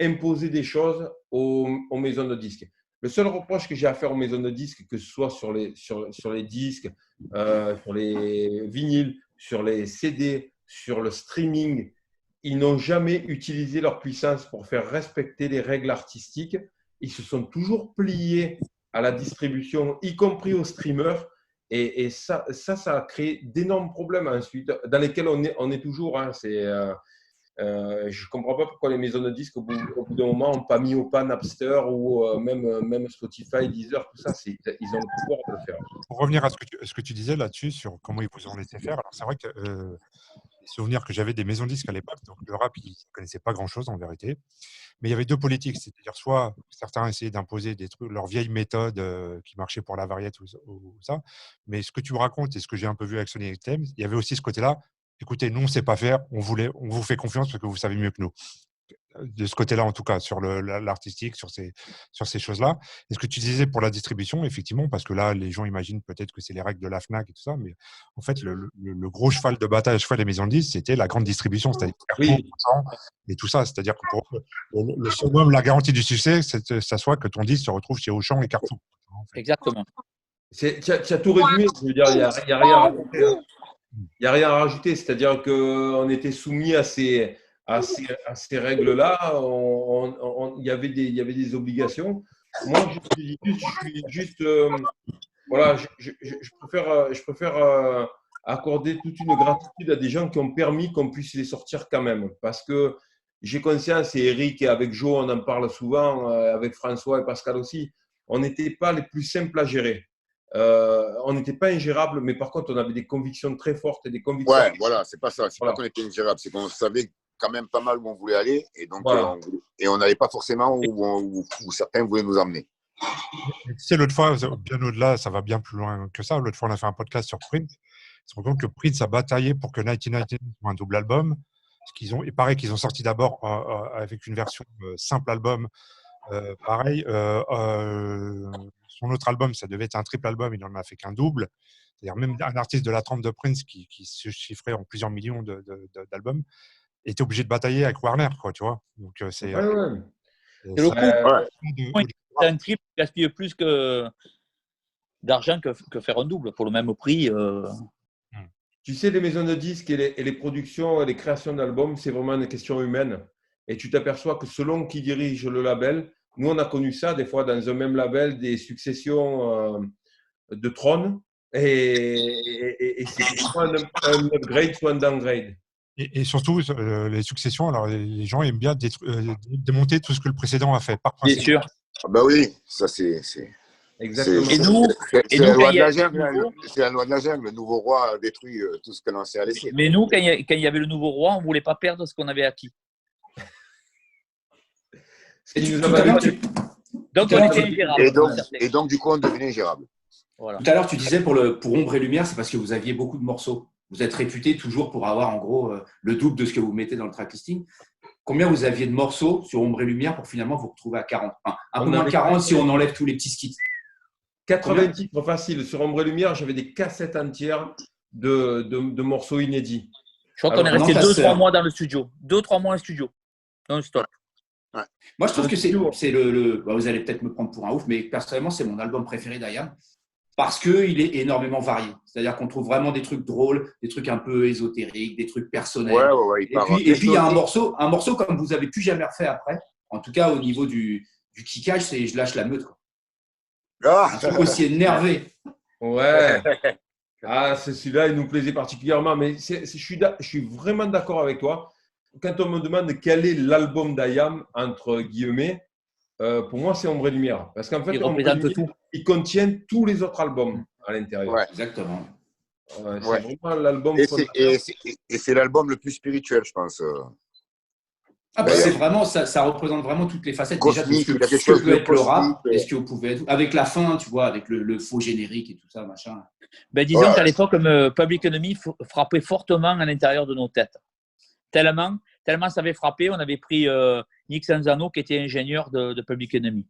Speaker 3: imposaient des choses aux maisons de disques. Le seul reproche que j'ai à faire aux maisons de disques, que ce soit sur les disques, sur les vinyles, sur les CD, sur le streaming, ils n'ont jamais utilisé leur puissance pour faire respecter les règles artistiques. Ils se sont toujours pliés à la distribution, y compris aux streamers. Et ça a créé d'énormes problèmes ensuite, dans lesquels on est toujours. Hein, je ne comprends pas pourquoi les maisons de disques, au bout d'un moment, n'ont pas mis au pas Napster ou même Spotify, Deezer, tout ça. Ils ont le pouvoir de le faire.
Speaker 2: Pour revenir à ce que tu disais là-dessus, sur comment ils vous ont laissé faire, alors c'est vrai que les souvenirs que j'avais des maisons de disques à l'époque, donc le rap, ils ne connaissaient pas grand-chose en vérité. Mais il y avait deux politiques, c'est-à-dire soit certains essayaient d'imposer des trucs, leurs vieilles méthodes qui marchaient pour la variété ou ça. Mais ce que tu me racontes et ce que j'ai un peu vu avec Sony Thames, il y avait aussi ce côté-là. Écoutez, nous, on ne sait pas faire, on vous fait confiance parce que vous savez mieux que nous. De ce côté-là, en tout cas, sur l'artistique, sur ces choses-là. Et ce que tu disais pour la distribution, effectivement, parce que là, les gens imaginent peut-être que c'est les règles de la FNAC et tout ça, mais en fait, le gros cheval de bataille à chaque fois des maisons de disques, c'était la grande distribution, c'est-à-dire
Speaker 3: Oui.
Speaker 2: et tout ça. C'est-à-dire que pour le summum, la garantie du succès, c'est que ça soit que ton disque se retrouve chez Auchan et Carrefour. En fait.
Speaker 4: Exactement.
Speaker 3: Tu as tout résumé. Je veux dire, il n'y a rien à rajouter. Hein. Il n'y a rien à rajouter. C'est-à-dire qu'on était soumis à ces règles-là. Il y avait des obligations. Moi, je suis juste voilà, je préfère accorder toute une gratitude à des gens qui ont permis qu'on puisse les sortir quand même. Parce que j'ai conscience, et Eric et avec Jo, on en parle souvent, avec François et Pascal aussi, on n'était pas les plus simples à gérer. On n'était pas ingérable, mais par contre, on avait des convictions très fortes et des convictions.
Speaker 5: Ouais, voilà, c'est pas ça. C'est
Speaker 3: Voilà.
Speaker 5: pas qu'on était ingérable, c'est qu'on savait quand même pas mal où on voulait aller et donc
Speaker 3: Voilà.
Speaker 5: on n'allait pas forcément où certains voulaient nous emmener.
Speaker 2: Tu sais, l'autre fois, bien au-delà, ça va bien plus loin que ça. L'autre fois, on a fait un podcast sur Prince. On se rend compte que Prince a bataillé pour que 1999 soit un double album. Il paraît qu'ils ont sorti d'abord avec une version simple album. Pareil, son autre album, ça devait être un triple album, il n'en a fait qu'un double. C'est-à-dire même un artiste de la trempe de Prince qui se chiffrait en plusieurs millions d'albums était obligé de batailler avec Warner, quoi, tu vois. Donc c'est
Speaker 3: Ouais, ouais.
Speaker 4: Et le coup,
Speaker 5: Ouais.
Speaker 4: c'est un triple qui gaspille plus d'argent que faire un double pour le même prix.
Speaker 3: Tu sais, les maisons de disques et les productions et les créations d'albums, c'est vraiment une question humaine. Et tu t'aperçois que selon qui dirige le label, Nous, on a connu ça des fois dans un même label, des successions de trônes. Et c'est soit un upgrade, soit un downgrade.
Speaker 2: Et surtout, les successions, alors les gens aiment bien démonter tout ce que le précédent a fait, par
Speaker 4: Bien
Speaker 2: principe.
Speaker 4: sûr.
Speaker 5: Ah bah oui, ça c'est
Speaker 3: Exactement.
Speaker 4: Et nous,
Speaker 5: c'est la loi de la jungle. C'est la loi de la jungle. Le nouveau roi détruit tout ce que l'ancien a laissé.
Speaker 4: mais nous, quand il y avait le nouveau roi, on ne voulait pas perdre ce qu'on avait acquis.
Speaker 3: Ce qui nous a
Speaker 1: Tout à l'heure,
Speaker 3: valu-
Speaker 4: Donc,
Speaker 1: Tout à
Speaker 4: on
Speaker 1: l'heure,
Speaker 4: était ingérable.
Speaker 5: Et donc, du coup, on devenait gérable.
Speaker 4: Voilà.
Speaker 1: Tout à l'heure, tu disais pour Ombre et Lumière, c'est parce que vous aviez beaucoup de morceaux. Vous êtes réputé toujours pour avoir en gros le double de ce que vous mettez dans le track listing. Combien vous aviez de morceaux sur Ombre et Lumière pour finalement vous retrouver à 40 enfin, un peu
Speaker 3: On
Speaker 1: moins de
Speaker 3: avait
Speaker 1: 40 si on enlève tous les petits skits.
Speaker 3: 80 titres faciles. Sur Ombre et Lumière, j'avais des cassettes entières de morceaux inédits.
Speaker 4: Je crois qu'on est
Speaker 3: Alors,
Speaker 4: resté
Speaker 1: non, ta
Speaker 4: 2-3
Speaker 1: sœur.
Speaker 4: mois dans le studio. 2-3 mois dans le studio. Non-stop.
Speaker 1: Moi, je trouve que c'est
Speaker 3: Toujours.
Speaker 1: vous allez peut-être me prendre pour un ouf, mais personnellement, c'est mon album préféré d'IAM parce qu'il est énormément varié. C'est-à-dire qu'on trouve vraiment des trucs drôles, des trucs un peu ésotériques, des trucs personnels.
Speaker 5: Ouais,
Speaker 1: Et puis, il y a un morceau comme vous avez plus jamais refait après. En tout cas, au niveau du kickage, c'est je lâche la meute, quoi. Un truc aussi énervé.
Speaker 3: Ouais. Ah, celui-là, il nous plaisait particulièrement. Mais je suis vraiment d'accord avec toi. Quand on me demande quel est l'album d'IAM, entre guillemets, pour moi, c'est Ombre et Lumière. Parce qu'en fait,
Speaker 4: Il
Speaker 3: Ombre et
Speaker 4: représente
Speaker 3: Lumière,
Speaker 4: tout.
Speaker 3: il contient tous les autres albums à l'intérieur.
Speaker 5: Ouais.
Speaker 1: Exactement.
Speaker 3: C'est
Speaker 5: Ouais.
Speaker 3: vraiment l'album
Speaker 5: Et
Speaker 3: fondateur.
Speaker 5: c'est l'album le plus spirituel, je pense.
Speaker 1: Ah bah,
Speaker 5: D'ailleurs.
Speaker 1: c'est vraiment, ça représente vraiment toutes les facettes déjà de
Speaker 5: Cosmique,
Speaker 1: ce
Speaker 5: il y a quelque
Speaker 1: que
Speaker 5: chose
Speaker 1: peut
Speaker 5: de
Speaker 1: être le rap
Speaker 5: cosmique.
Speaker 1: et ce que vous pouvez être. Avec la fin, tu vois, avec le faux générique et tout ça, machin.
Speaker 4: Ben, disons
Speaker 5: Ouais.
Speaker 4: qu'à l'époque, Public Enemy frappait fortement à l'intérieur de nos têtes. Tellement ça avait frappé, on avait pris Nick Sanzano, qui était ingénieur de Public Enemy.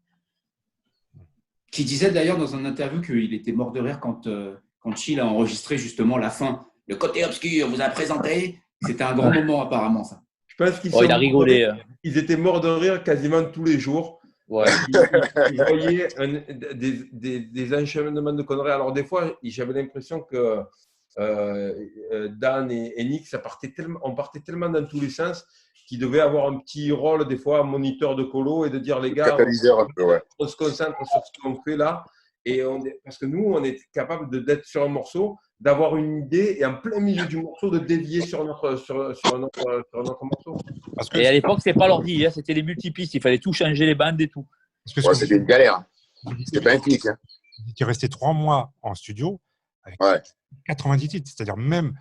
Speaker 1: Qui disait d'ailleurs dans une interview qu'il était mort de rire quand Chill a enregistré justement la fin. Le côté obscur vous a présenté. C'était un grand moment apparemment, ça.
Speaker 3: Je pense qu'ils
Speaker 4: Il a rigolé.
Speaker 3: Ils étaient morts de rire quasiment tous les jours.
Speaker 4: Ouais.
Speaker 3: Ils voyaient des enchaînements de conneries. Alors, des fois, j'avais l'impression que Dan et Nick, on partait tellement dans tous les sens qu'ils devaient avoir un petit rôle, des fois, moniteur de colo et de dire, les gars,
Speaker 5: Catalyseur un peu, ouais.
Speaker 3: on se concentre sur ce qu'on fait là. Parce que nous, on est capable d'être sur un morceau, d'avoir une idée et en plein milieu du morceau, de dévier sur notre morceau.
Speaker 2: Parce que,
Speaker 4: Et à l'époque, c'était pas l'ordi, hein, c'était les multipistes. Il fallait tout changer, les bandes et tout.
Speaker 2: parce que
Speaker 5: Ouais, c'était une galère.
Speaker 2: vous dites
Speaker 5: C'était pas un clic. Hein.
Speaker 2: qu'il restait 3 mois en studio avec
Speaker 5: Ouais.
Speaker 2: 90 titres. C'est-à-dire même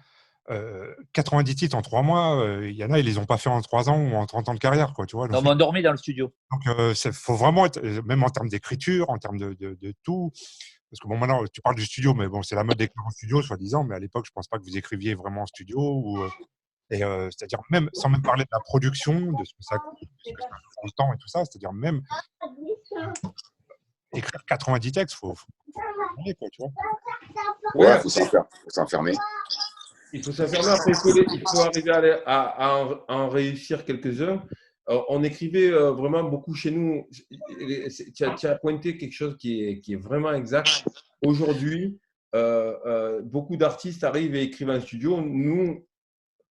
Speaker 2: 90 titres en 3 mois, il y en a, ils les ont pas fait en 3 ans ou en 30 ans de carrière, quoi, tu vois.
Speaker 4: Non, mais on dormait dans le studio.
Speaker 2: Donc, il faut vraiment être, même en termes d'écriture, en termes de tout. Parce que bon, maintenant, tu parles du studio, mais bon, c'est la mode d'écrire en studio, soi-disant. Mais à l'époque, je pense pas que vous écriviez vraiment en studio. C'est-à-dire même, sans même parler de la production, de ce que ça coûte, de ce que ça prend le temps et tout ça. C'est-à-dire même écrire 90 textes, faut quoi, tu vois.
Speaker 5: Ouais, faut s'enfermer.
Speaker 3: Il faut s'enfermer. Après, il faut arriver à en réussir quelques-uns. On écrivait vraiment beaucoup chez nous. Tu as pointé quelque chose qui est vraiment exact. Aujourd'hui, beaucoup d'artistes arrivent et écrivent en studio. Nous,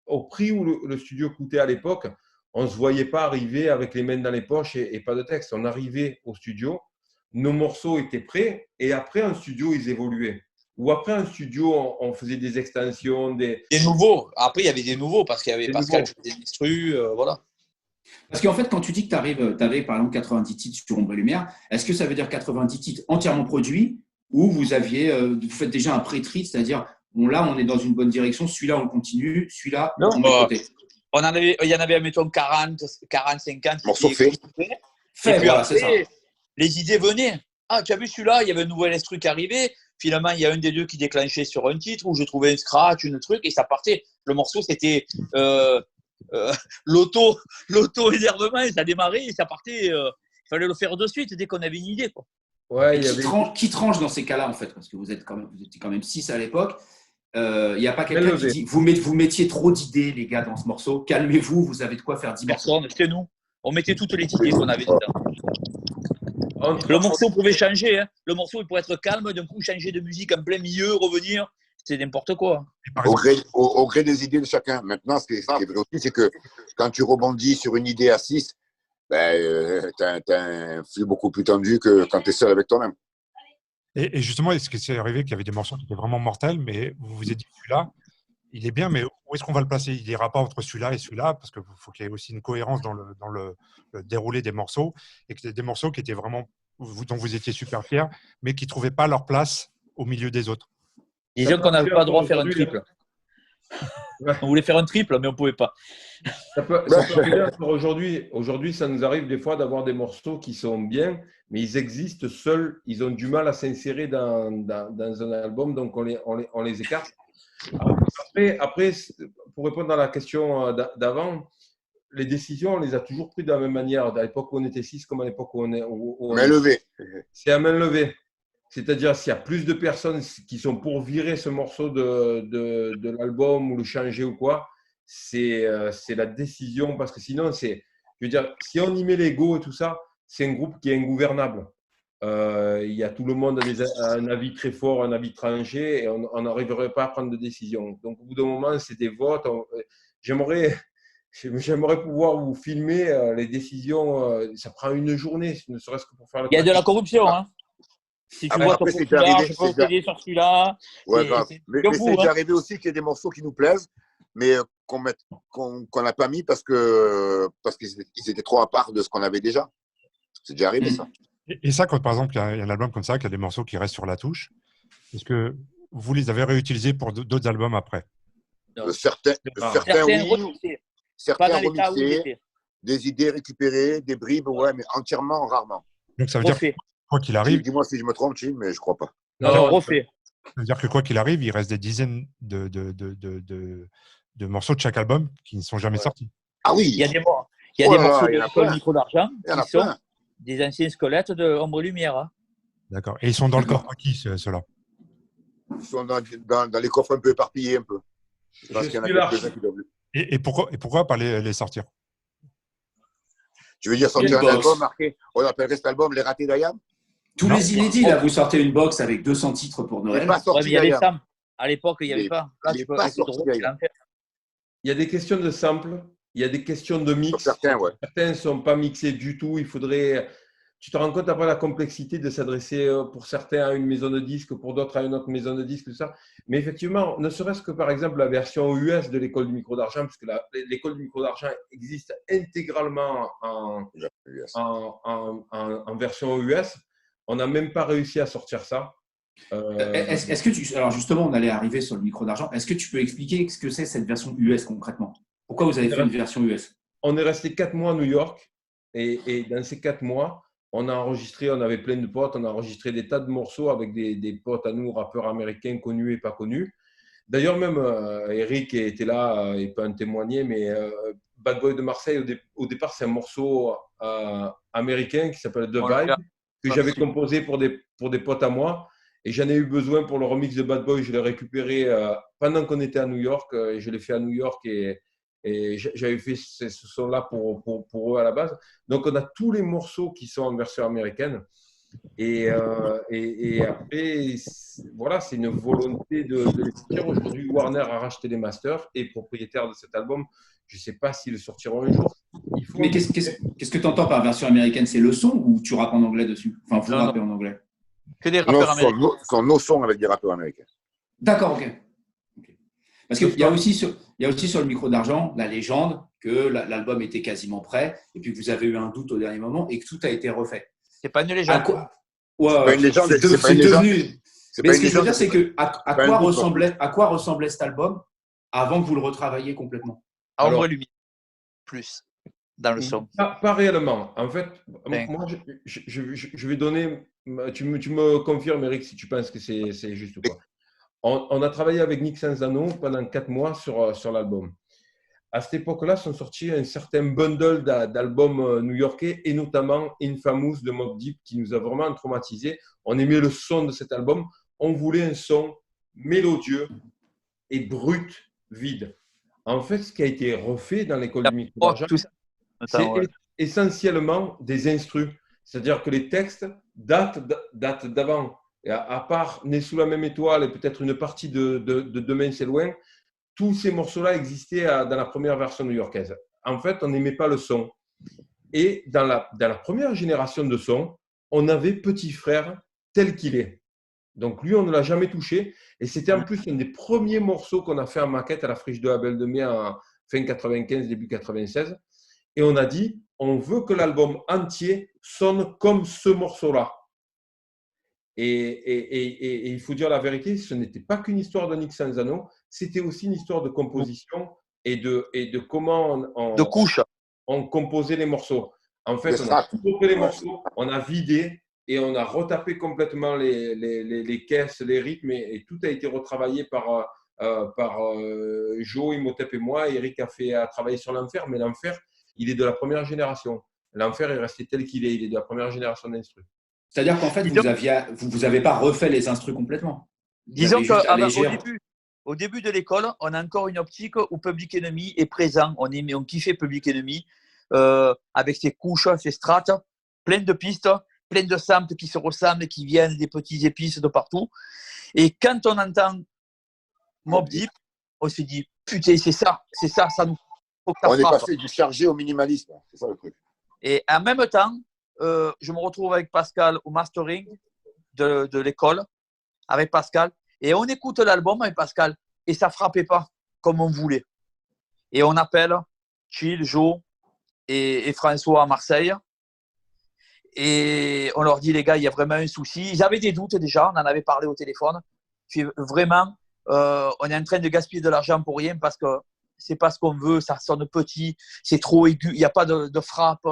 Speaker 3: au prix où le studio coûtait à l'époque, on ne se voyait pas arriver avec les mains dans les poches et pas de texte. On arrivait au studio, nos morceaux étaient prêts et après, en studio, ils évoluaient. Ou après, en studio, on faisait des extensions.
Speaker 6: Des nouveaux. Après, il y avait des nouveaux parce qu'il y avait
Speaker 3: Des
Speaker 6: Pascal
Speaker 3: nouveaux.
Speaker 6: qui faisait l'instru. Voilà.
Speaker 1: Parce qu'en fait, quand tu dis que tu avais par exemple 90 titres sur Ombre et Lumière, est-ce que ça veut dire 90 titres entièrement produits ou vous faites déjà un pré-treat, c'est-à-dire là, on est dans une bonne direction, celui-là, on le continue, celui-là,
Speaker 6: Non,
Speaker 1: on met de côté.
Speaker 6: Il y en avait, mettons, 40, 50.
Speaker 5: Morceau fait.
Speaker 1: Fait,
Speaker 6: Et puis
Speaker 1: voilà, c'est ça.
Speaker 6: après, les idées venaient. Ah, tu as vu celui-là, il y avait un nouvel instru qui arrivait. Finalement, il y a un des deux qui déclenchait sur un titre où je trouvais un scratch, un truc, et ça partait. Le morceau, c'était l'auto-énervement, et ça démarrait, et ça partait. Il fallait le faire de suite dès qu'on avait une idée, quoi.
Speaker 3: Ouais,
Speaker 1: Et qui tranche dans ces cas-là, en fait, parce que vous étiez quand même 6 à l'époque. Il n'y a pas quelqu'un qui dit vous mettiez trop d'idées, les gars, dans ce morceau. Calmez-vous, vous avez de quoi faire 10 morceaux.
Speaker 6: Personne, c'était nous. On mettait toutes les idées qu'on avait dedans.
Speaker 3: Entre-
Speaker 6: Le morceau pouvait changer. Hein. Le morceau, il pouvait être calme, d'un coup, changer de musique en plein milieu, revenir. C'est n'importe quoi.
Speaker 2: Et par
Speaker 5: Au
Speaker 2: exemple,
Speaker 5: gré des idées de chacun. Maintenant, ce qui est vrai aussi, c'est que quand tu rebondis sur une idée à 6, tu as un flux beaucoup plus tendu que quand tu es seul avec toi-même.
Speaker 2: Et justement, est-ce que c'est arrivé qu'il y avait des morceaux qui étaient vraiment mortels, mais vous vous êtes dit, celui-là, il est bien, mais où est-ce qu'on va le placer? Il n'ira pas entre celui-là et celui-là, parce qu'il faut qu'il y ait aussi une cohérence dans le déroulé des morceaux, et que des morceaux qui étaient vraiment, dont vous étiez super fiers, mais qui ne trouvaient pas leur place au milieu des autres.
Speaker 6: Disons qu'on n'avait pas le droit de faire un
Speaker 3: Aujourd'hui,
Speaker 6: triple.
Speaker 3: Ouais.
Speaker 6: On voulait faire un triple, mais on ne pouvait pas.
Speaker 3: Ça peut arriver encore aujourd'hui. Aujourd'hui, ça nous arrive des fois d'avoir des morceaux qui sont bien, mais ils existent seuls. Ils ont du mal à s'insérer dans un album, donc on les écarte. Après, pour répondre à la question d'avant, les décisions, on les a toujours prises de la même manière. À l'époque où on était 6, comme à l'époque où on
Speaker 5: Main levée.
Speaker 3: C'est à main levée. C'est-à-dire, s'il y a plus de personnes qui sont pour virer ce morceau de l'album ou le changer ou quoi, c'est la décision. Parce que sinon, je veux dire, si on y met l'ego et tout ça, c'est un groupe qui est ingouvernable. Il y a tout le monde a un avis très fort, un avis tranché, et on n'arriverait pas à prendre de décision. Donc, au bout d'un moment, c'est des votes. J'aimerais pouvoir vous filmer les décisions. Ça prend une journée, ne serait-ce que pour faire le
Speaker 6: Il y a de la corruption. Hein. Si tu vois ton
Speaker 5: après, c'est
Speaker 6: populaire,
Speaker 5: arrivé,
Speaker 6: je peux t'aider sur celui-là.
Speaker 5: Ouais,
Speaker 6: C'est-
Speaker 5: grave.
Speaker 6: c'est
Speaker 5: Mais
Speaker 6: de
Speaker 5: c'est
Speaker 6: fou,
Speaker 5: déjà
Speaker 6: hein.
Speaker 5: arrivé aussi qu'il y ait des morceaux qui nous plaisent, mais qu'on n'a pas mis parce qu'ils étaient trop à part de ce qu'on avait déjà. C'est déjà arrivé, ça.
Speaker 2: Et ça, quand par exemple, il y a un album comme ça, qui a des morceaux qui restent sur la touche, est-ce que vous les avez réutilisés pour d'autres albums après?
Speaker 6: Non.
Speaker 5: Certains
Speaker 6: Certains
Speaker 5: oui,
Speaker 6: remixés, pas
Speaker 5: certains
Speaker 6: dans l'état où ils
Speaker 5: remixés,
Speaker 6: étaient.
Speaker 5: des idées récupérées, des bribes, ouais, mais entièrement, rarement.
Speaker 2: Donc ça veut dire que
Speaker 6: Refait.
Speaker 2: quoi qu'il arrive,
Speaker 5: Dis-moi si je me trompe, Chine, mais je crois pas.
Speaker 6: Non, refait.
Speaker 2: ça veut dire que quoi qu'il arrive, il reste des dizaines de morceaux de chaque album qui ne sont jamais sortis.
Speaker 5: Ah oui,
Speaker 6: Il y a des morceaux
Speaker 5: il y en
Speaker 6: de
Speaker 5: a
Speaker 6: l'école
Speaker 5: plein.
Speaker 6: Micro d'Argent
Speaker 5: Il y en a
Speaker 6: qui sont
Speaker 5: plein.
Speaker 6: des anciens squelettes de Ombre et Lumière. Hein.
Speaker 2: D'accord. Et ils sont dans le corps qui, ceux-là?
Speaker 5: Ils sont dans les coffres un peu éparpillés, un peu. Je pense qu'il y en a quelques-uns qui doivent.
Speaker 2: Et pourquoi pas les sortir?
Speaker 5: Tu veux dire sortir
Speaker 1: Une
Speaker 5: un
Speaker 1: box.
Speaker 5: album marqué, on appellerait cet album Les Ratés d'Ayam?
Speaker 1: Tous les inédits, là, vous sortez une box avec 200 titres pour
Speaker 5: Il n'est
Speaker 1: Noël.
Speaker 5: pas
Speaker 6: Ouais,
Speaker 5: sorti
Speaker 6: mais il y avait
Speaker 5: d'Ayam.
Speaker 6: Sam. À l'époque, il n'y
Speaker 5: Il
Speaker 6: avait
Speaker 5: est-
Speaker 6: pas. Là,
Speaker 5: il
Speaker 6: tu
Speaker 5: est
Speaker 6: peux
Speaker 5: pas
Speaker 6: avec le
Speaker 5: sorti
Speaker 6: drone, c'est
Speaker 5: d'ailleurs.
Speaker 6: l'enfer.
Speaker 3: Il y a des questions de samples, il y a des questions de mix.
Speaker 5: Sur certains, ouais.
Speaker 3: Certains ne sont pas mixés du tout. Il faudrait. Tu te rends compte après la complexité de s'adresser pour certains à une maison de disques, pour d'autres à une autre maison de disques, tout ça. Mais effectivement, ne serait-ce que par exemple la version US de l'école du micro d'argent, puisque l'école du micro d'argent existe intégralement en version US, on n'a même pas réussi à sortir ça.
Speaker 1: Est-ce que tu. Alors, justement, on allait arriver sur le micro d'argent. Est-ce que tu peux expliquer ce que c'est cette version US concrètement? Pourquoi vous avez fait une version US?
Speaker 3: On est resté 4 mois à New York et dans ces 4 mois, on a enregistré, on avait plein de potes, on a enregistré des tas de morceaux avec des potes à nous, rappeurs américains connus et pas connus. D'ailleurs, même Eric était là, il peut en témoigner, mais Bad Boy de Marseille, au départ, c'est un morceau américain qui s'appelle The Vibe, que j'avais composé pour des potes à moi. Et j'en ai eu besoin pour le remix de Bad Boy. Je l'ai récupéré pendant qu'on était à New York. Et je l'ai fait à New York et j'avais fait ce son-là pour eux à la base. Donc, on a tous les morceaux qui sont en version américaine. Et après, voilà, c'est une volonté de les sortir. Aujourd'hui, Warner a racheté les masters et propriétaire de cet album. Je ne sais pas s'ils le sortiront un jour.
Speaker 1: Mais qu'est-ce que tu entends par version américaine? C'est le son ou tu rappes en anglais dessus? Enfin, vous rappez en anglais.
Speaker 6: Que des
Speaker 5: Non,
Speaker 6: rappeurs américains.
Speaker 5: ce sont nos sons avec des rappeurs américains.
Speaker 1: D'accord, ok. Parce qu'il y a aussi sur le micro d'argent la légende que l'album était quasiment prêt et puis que vous avez eu un doute au dernier moment et que tout a été refait.
Speaker 6: C'est pas une
Speaker 1: À
Speaker 6: légende.
Speaker 1: quoi
Speaker 5: C'est pas une légende,
Speaker 1: c'est
Speaker 5: c'est pas une
Speaker 1: devenu.
Speaker 5: C'est
Speaker 1: Mais
Speaker 5: pas
Speaker 1: ce
Speaker 5: une
Speaker 1: que je veux
Speaker 5: légende,
Speaker 1: dire, c'est que à
Speaker 5: pas un
Speaker 1: quoi
Speaker 5: doute,
Speaker 1: ressemblait cet album avant que vous le retravailliez complètement?
Speaker 6: À Ombre
Speaker 3: Alors-
Speaker 6: et Lumière. Plus. Dans le son.
Speaker 3: Pas réellement. En fait,
Speaker 6: Ben.
Speaker 3: moi, je vais donner. Tu me confirmes, Eric, si tu penses que c'est juste ou pas. On a travaillé avec Nick Sanzano pendant 4 mois sur l'album. À cette époque-là, sont sortis un certain bundle d'albums new-yorkais et notamment Infamous de Mobb Deep qui nous a vraiment traumatisés. On aimait le son de cet album. On voulait un son mélodieux et brut, vide. En fait, ce qui a été refait dans l'école du micro d'argent,
Speaker 6: Tout ça.
Speaker 3: c'est
Speaker 6: Attends, ouais.
Speaker 3: essentiellement des instrus. C'est-à-dire que les textes datent d'avant. Et à part Né sous la même étoile et peut-être une partie de Demain c'est loin, tous ces morceaux-là existaient dans la première version new-yorkaise. En fait, on n'aimait pas le son. Et dans la première génération de son, on avait Petit Frère tel qu'il est. Donc lui, on ne l'a jamais touché. Et c'était en plus un des premiers morceaux qu'on a fait en maquette à la Friche de la Belle de Mai en fin 95, début 96. Et on a dit, on veut que l'album entier sonne comme ce morceau-là. Et il faut dire la vérité, ce n'était pas qu'une histoire de Nick Sanzano, c'était aussi une histoire de composition et de comment
Speaker 6: De couches.
Speaker 3: on composait les morceaux. En fait, on a coupé les morceaux, on a vidé et on a retapé complètement les caisses, les rythmes et tout a été retravaillé par Joe, Imhotep et moi. Eric a travaillé sur l'Enfer, mais l'Enfer, il est de la première génération. L'Enfer est resté tel qu'il est, il est de la première génération d'instru.
Speaker 1: C'est-à-dire qu'en fait, vous avez pas refait les instrus complètement.
Speaker 6: Disons qu'au début de l'école, on a encore une optique où Public Enemy est présent. On kiffait Public Enemy avec ses couches, ses strates, plein de pistes, plein de samples qui se ressemblent, qui viennent des petits épices de partout. Et quand on entend Mobb Deep, on se dit putain, c'est ça, ça nous faut que ça
Speaker 5: on
Speaker 6: frappe.
Speaker 5: est passé du chargé au minimalisme, c'est ça le truc.
Speaker 6: Et en même temps, je me retrouve avec Pascal au mastering de l'école, avec Pascal, et on écoute l'album avec Pascal, et ça ne frappait pas comme on voulait. Et on appelle Chill, Joe et François à Marseille, et on leur dit, les gars, il y a vraiment un souci. Ils avaient des doutes déjà, on en avait parlé au téléphone. Puis vraiment, on est en train de gaspiller de l'argent pour rien parce que c'est pas ce qu'on veut, ça sonne petit, c'est trop aigu, il n'y a pas de frappe.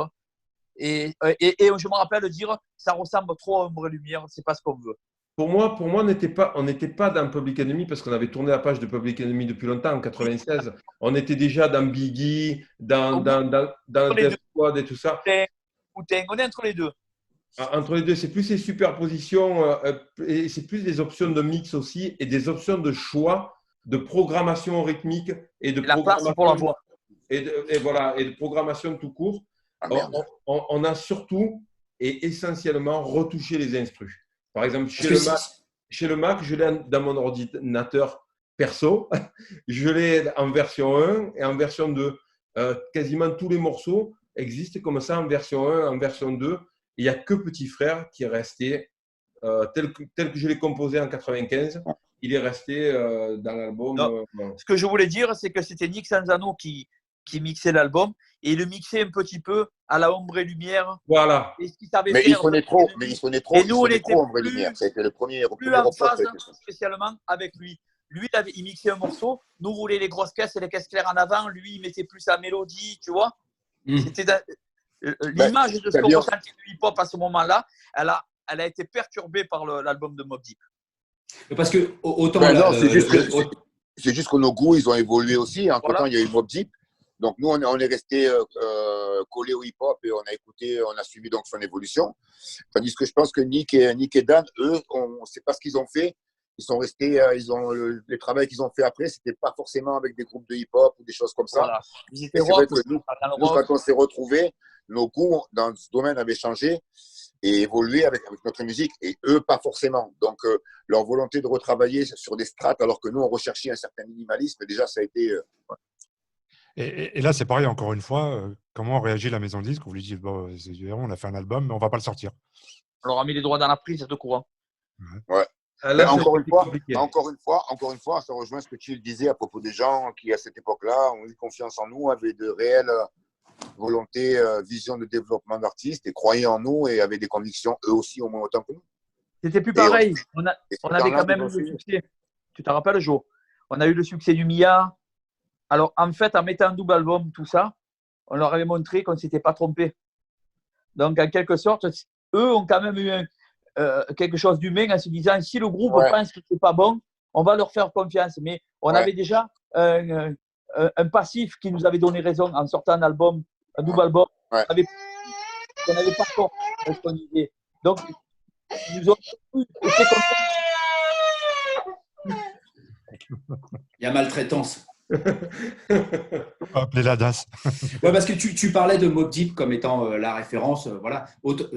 Speaker 6: Et je me rappelle dire, ça ressemble trop à Ombre et Lumière, c'est pas ce qu'on veut.
Speaker 3: Pour moi, on n'était pas dans Public Enemy parce qu'on avait tourné la page de Public Enemy depuis longtemps, en 96. On était déjà dans Biggie, dans Death Squad et tout ça.
Speaker 6: On est entre les deux.
Speaker 3: Entre les deux, c'est plus ces superpositions et c'est plus des options de mix aussi et des options de choix, de programmation rythmique et de
Speaker 6: programmation pour la voix.
Speaker 3: Et de programmation tout court. On a surtout et essentiellement retouché les instrus. Par exemple, chez le Mac, je l'ai dans mon ordinateur perso, je l'ai en version 1 et en version 2. Quasiment tous les morceaux existent comme ça en version 1, en version 2. Il n'y a que Petit Frère qui est resté tel que je l'ai composé en 95. Il est resté dans l'album.
Speaker 6: Ce que je voulais dire, c'est que c'était Nick Sanzano qui mixait l'album et il le mixait un petit peu à la Ombre et Lumière.
Speaker 3: Voilà.
Speaker 6: Et ce qu'il savait
Speaker 5: mais
Speaker 6: faire,
Speaker 5: il sonnait trop.
Speaker 6: Et nous, on était
Speaker 5: Ombre et Lumière. C'était le premier
Speaker 6: en phase spécialement avec lui. Lui, il mixait un morceau. Nous, on voulait les grosses caisses et les caisses claires en avant. Lui, il mettait plus sa mélodie, tu vois. C'était l'image de ce qu'on ressentait du hip-hop à ce moment-là. Elle a été perturbée par l'album de Mobb Deep.
Speaker 1: Parce que autant.
Speaker 5: C'est juste que nos goûts, ils ont évolué aussi. Entre-temps, il y a eu Mobb Deep. Donc, nous, on est resté collés au hip-hop et on a suivi donc son évolution. Tandis que je pense que Nick et Dan, eux, on ne sait pas ce qu'ils ont fait. Ils sont restés, les travaux qu'ils ont fait après, c'était pas forcément avec des groupes de hip-hop ou des choses comme ça.
Speaker 6: Voilà.
Speaker 5: C'est vrai que nous, quand on s'est retrouvés, nos goûts dans ce domaine avaient changé et évolué avec notre musique, et eux, pas forcément. Donc, leur volonté de retravailler sur des strates, alors que nous, on recherchait un certain minimalisme, déjà, ça a été…
Speaker 2: Et là, c'est pareil, encore une fois, comment réagit la maison de disque? Vous lui dites, bon, on a fait un album, mais on ne va pas le sortir.
Speaker 6: On leur a mis les droits dans la prise, c'est au courant.
Speaker 5: Ouais. Là, encore une fois, ça rejoint ce que tu disais à propos des gens qui, à cette époque-là, ont eu confiance en nous, avaient de réelles volontés, vision de développement d'artistes et croyaient en nous et avaient des convictions, eux aussi, au moins autant que nous.
Speaker 6: C'était plus pareil. On avait quand même eu le succès. Tu te rappelles, Jo? On a eu le succès du Mia. Alors, en fait, en mettant un double album, tout ça, on leur avait montré qu'on ne s'était pas trompé. Donc, en quelque sorte, eux ont quand même eu quelque chose d'humain en se disant, si le groupe pense que ce n'est pas bon, on va leur faire confiance. Mais on avait déjà un passif qui nous avait donné raison en sortant un album, un double album. On n'avait pas tort de ce qu'on disait. Donc, ils nous ont fait confiance.
Speaker 1: Il y a maltraitance.
Speaker 2: Appelez la DAS.
Speaker 1: Ouais, parce que tu parlais de Mobb Deep comme étant la référence. Voilà.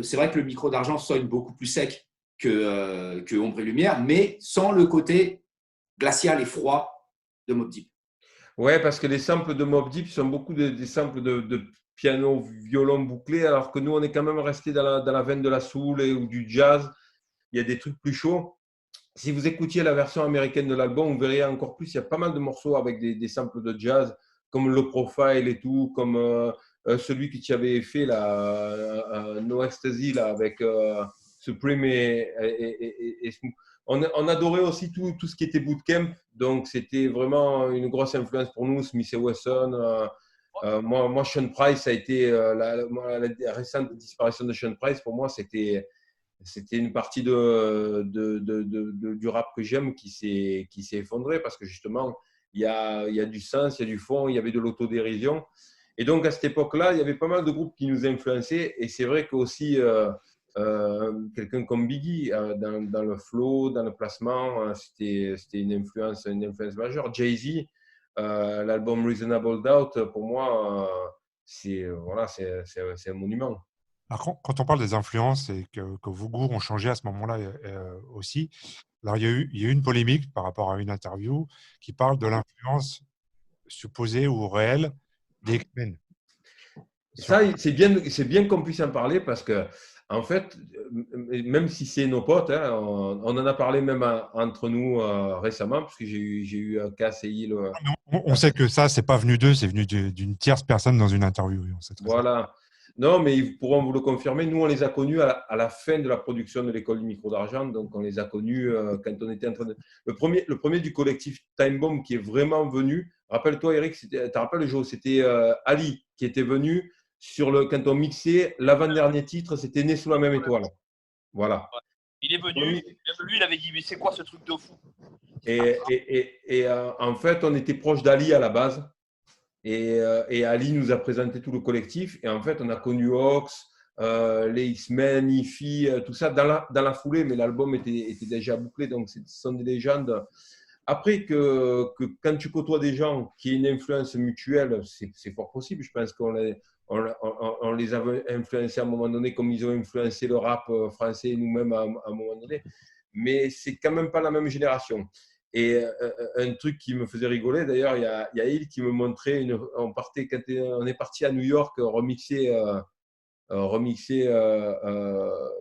Speaker 1: C'est vrai que le micro d'argent sonne beaucoup plus sec que Ombre et Lumière, mais sans le côté glacial et froid de Mobb Deep.
Speaker 3: Ouais, parce que les samples de Mobb Deep sont beaucoup des samples de piano, violon bouclé, alors que nous, on est quand même resté dans la veine de la soul ou du jazz. Il y a des trucs plus chauds. Si vous écoutiez la version américaine de l'album, vous verriez encore plus, il y a pas mal de morceaux avec des samples de jazz, comme Low Profile et tout, comme celui que tu avais fait, là, No Ecstasy, là, avec Supreme et Smooth. On adorait aussi tout ce qui était bootcamp, donc c'était vraiment une grosse influence pour nous, Smith & Wesson. Moi, Sean Price a été la récente disparition de Sean Price, pour moi, c'était une partie du rap que j'aime qui s'est effondrée parce que justement, il y a du sens, il y a du fond, il y avait de l'autodérision. Et donc, à cette époque-là, il y avait pas mal de groupes qui nous influençaient. Et c'est vrai qu'aussi, quelqu'un comme Biggie, dans le flow, dans le placement, c'était une influence majeure. Jay-Z, l'album Reasonable Doubt, pour moi, c'est un monument.
Speaker 2: Alors, quand on parle des influences et que vos goûts ont changé à ce moment-là aussi, alors il y a eu une polémique par rapport à une interview qui parle de l'influence supposée ou réelle des X-Men.
Speaker 3: Ça, c'est bien qu'on puisse en parler parce que, en fait, même si c'est nos potes, hein, on en a parlé même entre nous récemment, parce que j'ai eu un cas CI.
Speaker 2: On sait que ça, c'est pas venu d'eux, c'est venu d'une tierce personne dans une interview.
Speaker 3: Voilà. Non, mais ils pourront vous le confirmer. Nous, on les a connus à la fin de la production de l'école du micro d'argent. Donc, on les a connus quand on était en train de… Le premier du collectif Time Bomb qui est vraiment venu. Rappelle-toi, Eric, tu te rappelles le jour, c'était Ali qui était venu quand on mixait l'avant-dernier titre, c'était Né sous la même étoile. Voilà.
Speaker 6: Il est venu, même lui, il avait dit, mais c'est quoi ce truc de fou?
Speaker 3: Et en fait, on était proche d'Ali à la base. Et Ali nous a présenté tout le collectif. Et en fait, on a connu Ox, les X-Men, Ify, tout ça dans la foulée. Mais l'album était déjà bouclé. Donc, ce sont des légendes. Après, que quand tu côtoies des gens qui ont une influence mutuelle, c'est fort possible. Je pense qu'on les a influencés à un moment donné comme ils ont influencé le rap français nous-mêmes à un moment donné. Mais c'est quand même pas la même génération. Et un truc qui me faisait rigoler, d'ailleurs, il y a Il qui me montrait, quand on est parti à New York remixer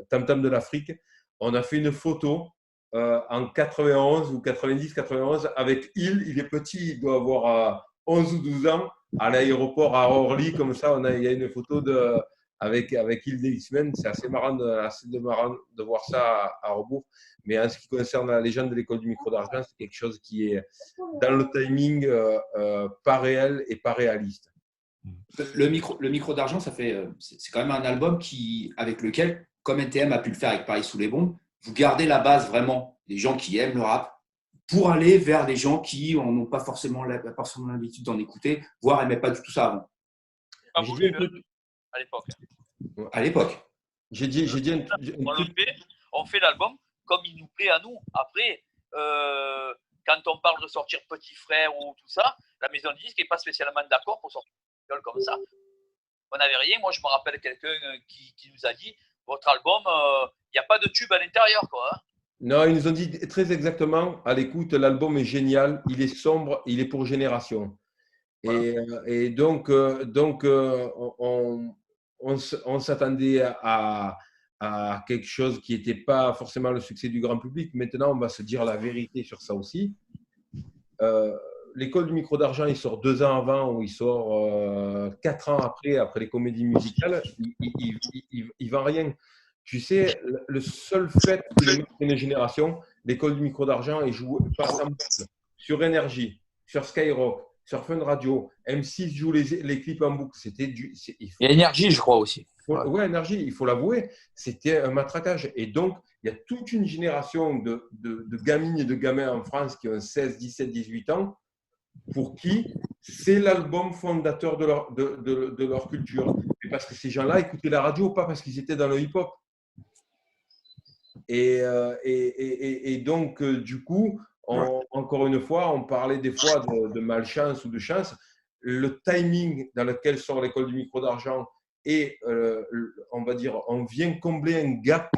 Speaker 3: Tam Tam de l'Afrique. On a fait une photo en 91 ou 90-91 avec il est petit, il doit avoir 11 ou 12 ans, à l'aéroport à Orly, comme ça, il y a une photo avec Il des X-Men. C'est assez marrant de voir ça à rebours. Mais en ce qui concerne la légende de l'école du micro d'argent, c'est quelque chose qui est dans le timing pas réel et pas réaliste.
Speaker 1: Le micro d'argent, c'est quand même un album avec lequel, comme NTM a pu le faire avec Paris sous les bombes, vous gardez la base vraiment des gens qui aiment le rap pour aller vers des gens qui n'ont pas forcément l'habitude d'en écouter, voire n'aimaient pas du tout ça avant.
Speaker 6: Pas voulu, à l'époque.
Speaker 1: À l'époque.
Speaker 3: J'ai dit
Speaker 6: on fait l'album comme il nous plaît à nous. Après, quand on parle de sortir Petit Frère ou tout ça, la maison de disque n'est pas spécialement d'accord pour sortir une gueule comme ça. On n'avait rien. Moi, je me rappelle quelqu'un qui nous a dit votre album, il n'y a pas de tube à l'intérieur, quoi. Hein.
Speaker 3: Non, ils nous ont dit très exactement à l'écoute, l'album est génial, il est sombre, il est pour génération. Voilà. Et donc on s'attendait à quelque chose qui n'était pas forcément le succès du grand public. Maintenant, on va se dire la vérité sur ça aussi. L'école du micro d'argent, il sort 2 ans avant ou il sort 4 ans après les comédies musicales. Il vend rien. Tu sais, le seul fait de une génération, l'école du micro d'argent est jouée sur Énergie, sur Skyrock, sur Fun Radio. M6 joue les clips en boucle.
Speaker 6: Il y a Énergie, je crois aussi.
Speaker 3: Oui, Énergie, il faut l'avouer, c'était un matraquage. Et donc, il y a toute une génération de gamines et de gamins en France qui ont 16, 17, 18 ans, pour qui c'est l'album fondateur de leur culture. Et parce que ces gens-là écoutaient la radio, pas parce qu'ils étaient dans le hip-hop. Et donc, du coup, encore une fois, on parlait des fois de malchance ou de chance. Le timing dans lequel sort l'école du micro d'argent et, on va dire, on vient combler un gap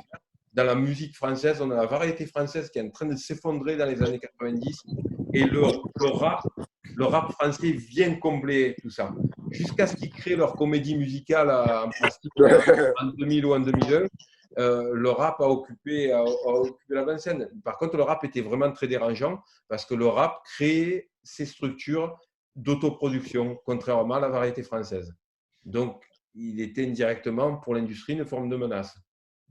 Speaker 3: dans la musique française. On a la variété française qui est en train de s'effondrer dans les années 90 et le rap français vient combler tout ça. jusqu'à ce qu'ils créent leur comédie musicale en plastique en 2000 ou en 2001. Le rap a occupé l'avant-scène. Par contre, le rap était vraiment très dérangeant parce que le rap créait ces structures d'autoproduction, contrairement à la variété française. Donc, il était indirectement pour l'industrie une forme de menace.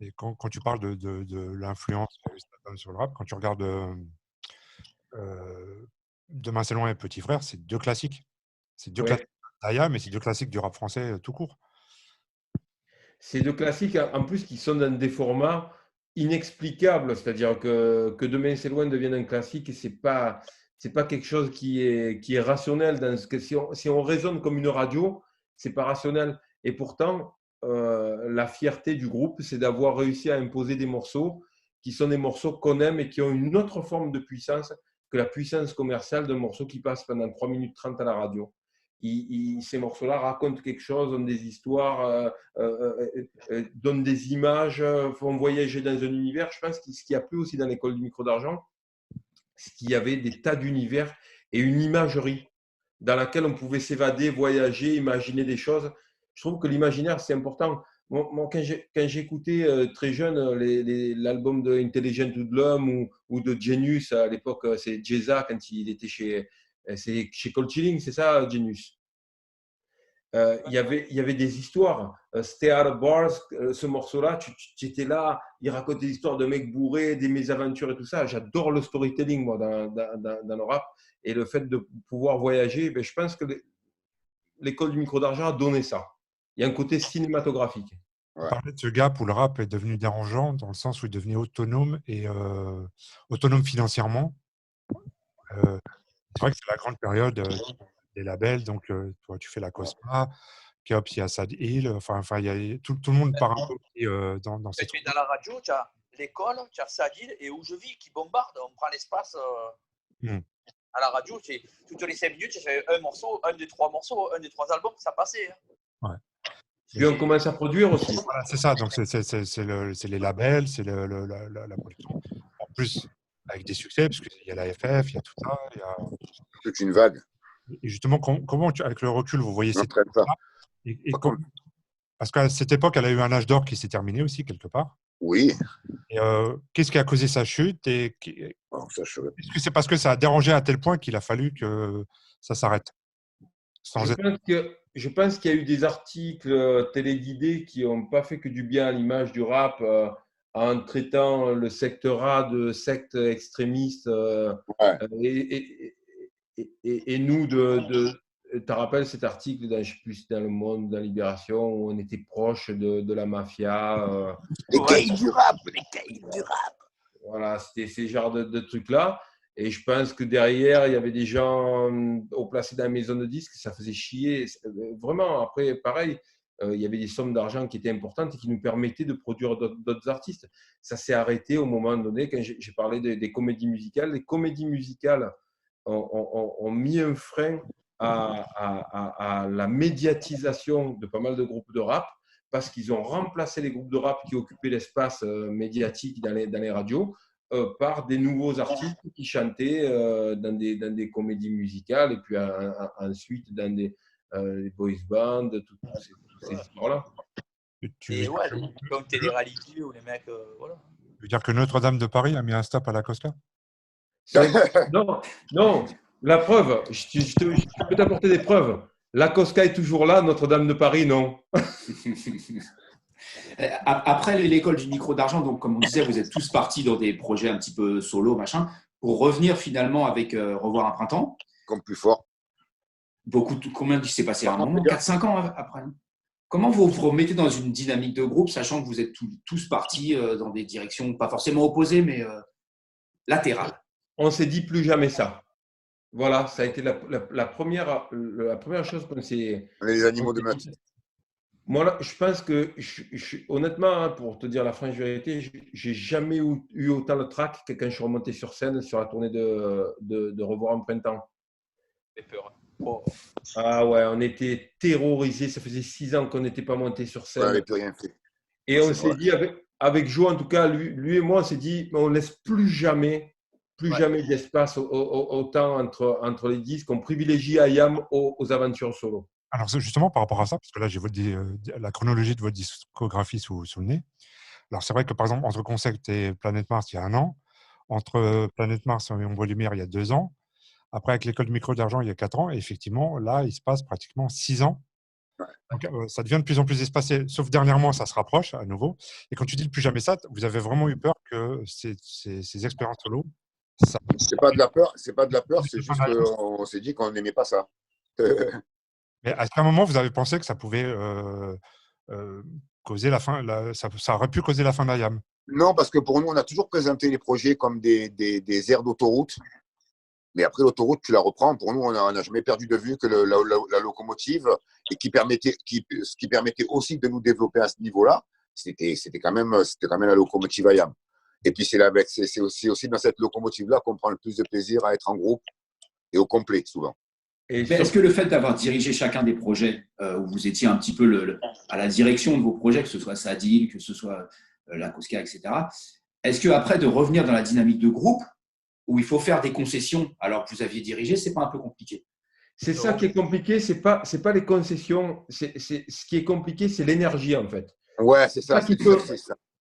Speaker 2: Et quand tu parles de l'influence sur le rap, quand tu regardes Demain c'est loin et Petit Frère, c'est deux classiques. C'est deux classiques d'Aya, mais c'est deux classiques du rap français tout court.
Speaker 3: C'est deux classiques, en plus, qui sont dans des formats inexplicables. C'est-à-dire que Demain c'est loin devienne un classique et c'est pas quelque chose qui est rationnel. Dans ce que, si on raisonne comme une radio, c'est pas rationnel. Et pourtant, la fierté du groupe, c'est d'avoir réussi à imposer des morceaux qui sont des morceaux qu'on aime et qui ont une autre forme de puissance que la puissance commerciale d'un morceau qui passe pendant 3 minutes 30 à la radio. Ces morceaux-là racontent quelque chose, ont des histoires, donnent des images, font voyager dans un univers. Je pense que ce qu'il y a plus aussi dans l'école du micro d'argent, c'est qu'il y avait des tas d'univers et une imagerie dans laquelle on pouvait s'évader, voyager, imaginer des choses. Je trouve que l'imaginaire, c'est important. Moi, quand j'écoutais très jeune l'album de Intelligent Hoodlum ou de Genius, à l'époque, c'est Jeza, quand il était chez Cold Chilling, c'est ça, Genius. Il y avait des histoires. Stay Out of Bars, ce morceau-là, tu étais là, il raconte des histoires de mecs bourrés, des mésaventures et tout ça. J'adore le storytelling, moi, dans le rap. Et le fait de pouvoir voyager, je pense que l'école du micro d'argent a donné ça. Il y a un côté cinématographique.
Speaker 2: On parlait de ce gap où le rap est devenu dérangeant dans le sens où il devenait autonome et autonome financièrement. C'est vrai que c'est la grande période des labels. Donc, toi, tu fais la Cosma, Keops, il y a Sad Hill. Enfin, il y a, tout le monde part un peu dans cette.
Speaker 6: Dans la radio, tu as l'école, tu as Sad Hill et Où je vis qui bombarde. On prend l'espace. À la radio, toutes les 5 minutes, j'ai un morceau, un des 3 morceaux, un des 3 albums, ça passait.
Speaker 2: Ouais.
Speaker 3: Puis on commence à produire aussi.
Speaker 2: Voilà, c'est ça. Donc, c'est les labels, c'est la production. En plus, avec des succès, parce qu'il y a la FF, il y a tout ça. Il y a
Speaker 5: toute une vague.
Speaker 2: Et justement, comment avec le recul, vous voyez cette
Speaker 5: époque-là
Speaker 2: parce qu'à cette époque, elle a eu un âge d'or qui s'est terminé aussi, quelque part.
Speaker 5: Oui.
Speaker 2: Et qu'est-ce qui a causé sa chute est-ce que c'est parce que ça a dérangé à tel point qu'il a fallu que ça s'arrête
Speaker 3: Je pense qu'il y a eu des articles téléguidés qui n'ont pas fait que du bien à l'image du rap en traitant le secteur A de secte extrémiste. Et nous, tu te rappelles cet article dans, je sais plus, dans Le Monde, dans Libération, où on était proche de la mafia.
Speaker 5: Les caïds du rap.
Speaker 3: Voilà, c'était ces genres de trucs-là. Et je pense que derrière, il y avait des gens au placé dans la maison de disques, ça faisait chier. Vraiment, après, pareil, il y avait des sommes d'argent qui étaient importantes et qui nous permettaient de produire d'autres artistes. Ça s'est arrêté au moment donné, quand j'ai parlé des comédies musicales. Les comédies musicales ont mis un frein à la médiatisation de pas mal de groupes de rap parce qu'ils ont remplacé les groupes de rap qui occupaient l'espace médiatique dans les radios par des nouveaux artistes qui chantaient dans des comédies musicales et puis ensuite dans des boys bands, toutes ces histoires-là.
Speaker 6: Et ouais, comme télé-réalité où les mecs, voilà.
Speaker 2: Tu veux dire que Notre-Dame de Paris a mis un stop à la Cosca?
Speaker 3: Non, la preuve, je peux t'apporter des preuves. La Cosca est toujours là, Notre-Dame de Paris, non.
Speaker 1: Après l'école du micro d'argent, donc comme on disait, vous êtes tous partis dans des projets un petit peu solo, machin, pour revenir finalement avec Revoir un printemps.
Speaker 5: Comme plus fort.
Speaker 1: Combien s'est passé un moment 4-5 ans après. Comment vous vous remettez dans une dynamique de groupe, sachant que vous êtes tous partis dans des directions pas forcément opposées, mais latérales?
Speaker 3: On s'est dit plus jamais ça. Voilà, ça a été la première chose qu'on s'est.
Speaker 5: Les animaux de meute.
Speaker 3: Moi, là, je pense que, honnêtement, pour te dire la franche vérité, j'ai jamais eu autant de trac que quand je suis remonté sur scène sur la tournée de Revoir un printemps.
Speaker 6: J'ai peur. Oh.
Speaker 3: Ah ouais, on était terrorisés. Ça faisait 6 ans qu'on n'était pas monté sur scène.
Speaker 5: On n'avait plus rien fait.
Speaker 3: Et on s'est dit, avec Joe, en tout cas, lui et moi, on s'est dit, on ne laisse plus jamais d'espace autant entre les disques. On privilégie IAM aux aventures solo.
Speaker 2: Alors, justement, par rapport à ça, parce que là, j'ai la chronologie de votre discographie sous le nez. Alors, c'est vrai que, par exemple, entre Concept et Planète Mars, il y a 1 an. Entre Planète Mars et Ombre Lumière, il y a 2 ans. Après, avec l'école de micro d'argent, il y a 4 ans. Et effectivement, là, il se passe pratiquement 6 ans. Donc, ça devient de plus en plus espacé. Sauf dernièrement, ça se rapproche à nouveau. Et quand tu dis le plus jamais ça, vous avez vraiment eu peur que ces expériences solo, ça…
Speaker 5: C'est pas de la peur, c'est juste qu'on s'est dit qu'on n'aimait pas ça.
Speaker 2: Mais à quel moment vous avez pensé que ça pouvait causer la fin, ça aurait pu causer la fin d'IAM?
Speaker 5: Non, parce que pour nous, on a toujours présenté les projets comme des aires d'autoroute. Mais après, l'autoroute, tu la reprends. Pour nous, on n'a jamais perdu de vue que la locomotive, et ce qui permettait aussi de nous développer à ce niveau-là, c'était quand même la locomotive IAM. Et puis, c'est aussi dans cette locomotive-là qu'on prend le plus de plaisir à être en groupe et au complet, souvent.
Speaker 1: Est-ce que le fait d'avoir dirigé chacun des projets, où vous étiez un petit peu à la direction de vos projets, que ce soit Sadil, que ce soit la Cosca, etc., est-ce qu'après de revenir dans la dynamique de groupe, où il faut faire des concessions alors que vous aviez dirigé, c'est pas un peu compliqué?
Speaker 3: C'est ça qui est compliqué, c'est pas les concessions. Ce qui est compliqué, c'est l'énergie, en fait.
Speaker 5: Ouais, c'est ça.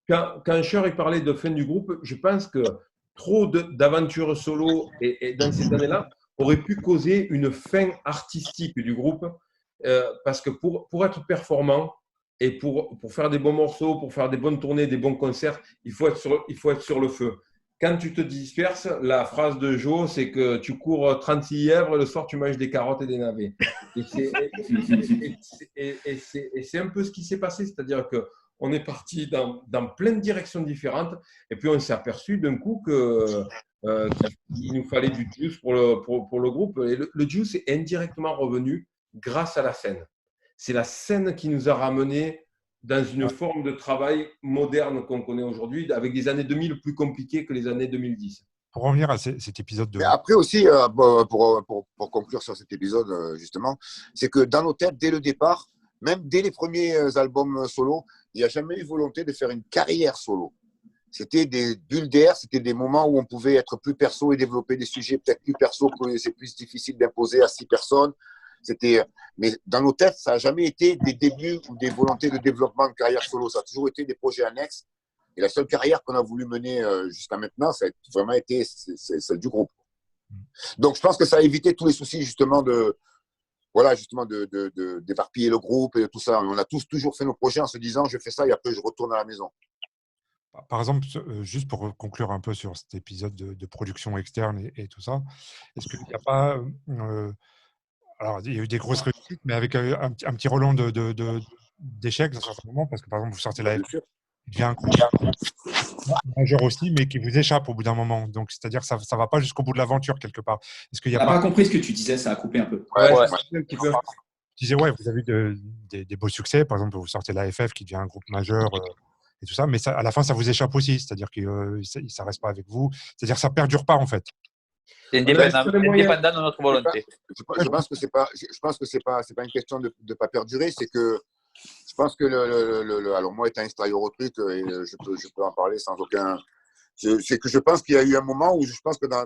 Speaker 3: Quand Cher parlait de fin du groupe, je pense que trop d'aventures solo et dans ces années-là aurait pu causer une fin artistique du groupe, parce que pour être performant et pour faire des bons morceaux, pour faire des bonnes tournées, des bons concerts, il faut être sur le feu. Quand tu te disperses, la phrase de Joe, c'est que tu cours 36 lièvres et le soir, tu manges des carottes et des navets. Et c'est un peu ce qui s'est passé. C'est-à-dire qu'on est parti dans plein de directions différentes et puis on s'est aperçu d'un coup qu'il nous fallait du juice pour le groupe. Et le juice est indirectement revenu grâce à la scène. C'est la scène qui nous a ramenés dans une forme de travail moderne qu'on connaît aujourd'hui, avec des années 2000 plus compliquées que les années 2010.
Speaker 2: Pour revenir à cet épisode de…
Speaker 5: Mais après aussi, pour conclure sur cet épisode, justement, c'est que dans nos têtes, dès le départ, même dès les premiers albums solo, il n'y a jamais eu volonté de faire une carrière solo. C'était des bulles d'air, c'était des moments où on pouvait être plus perso et développer des sujets peut-être plus perso, que c'est plus difficile d'imposer à 6 personnes. Mais dans nos têtes, ça n'a jamais été des débuts ou des volontés de développement de carrière solo. Ça a toujours été des projets annexes. Et la seule carrière qu'on a voulu mener jusqu'à maintenant, ça a vraiment été celle du groupe. Donc, je pense que ça a évité tous les soucis, justement, d'éparpiller le groupe et tout ça. On a tous toujours fait nos projets en se disant, je fais ça et après, je retourne à la maison.
Speaker 2: Par exemple, juste pour conclure un peu sur cet épisode de production externe et tout ça, est-ce qu'il n'y a pas… alors, il y a eu des grosses réussites, mais avec un petit Roland d'échecs à un certain moment, parce que par exemple, vous sortez la FF, il devient un groupe majeur aussi, mais qui vous échappe au bout d'un moment. Donc, c'est-à-dire que ça ne va pas jusqu'au bout de l'aventure, quelque part. Est-ce qu'il y a
Speaker 1: pas compris ce que tu disais, ça a coupé un peu.
Speaker 3: Ouais.
Speaker 2: Je disais, vous avez des beaux succès. Par exemple, vous sortez la FF, qui devient un groupe majeur et tout ça, mais à la fin, ça vous échappe aussi. C'est-à-dire que ça ne reste pas avec vous. C'est-à-dire que ça ne perdure pas, en fait.
Speaker 6: C'est indépendant de notre volonté.
Speaker 5: Je pense que c'est pas une question de ne pas perdurer, c'est que je pense que alors moi étant extérieur au truc, et je peux en parler sans aucun. C'est que je pense qu'il y a eu un moment où je pense que dans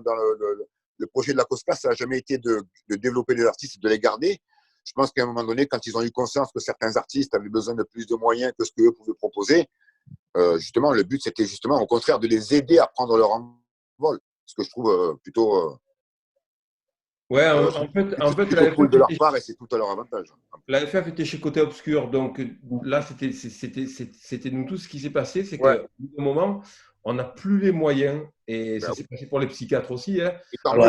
Speaker 5: le projet de la Cosca, ça n'a jamais été de développer les artistes, de les garder. Je pense qu'à un moment donné, quand ils ont eu conscience que certains artistes avaient besoin de plus de moyens que ce qu'eux pouvaient proposer, justement, le but c'était justement au contraire de les aider à prendre leur envol. Ce que je trouve plutôt.
Speaker 3: Ouais, en fait,
Speaker 5: la FF de leur part et c'est tout à leur avantage.
Speaker 3: La FF était chez Côté Obscur, donc là, c'était nous tous ce qui s'est passé, c'est qu'à un moment, on n'a plus les moyens, et ça s'est passé pour les psychiatres aussi. Hein.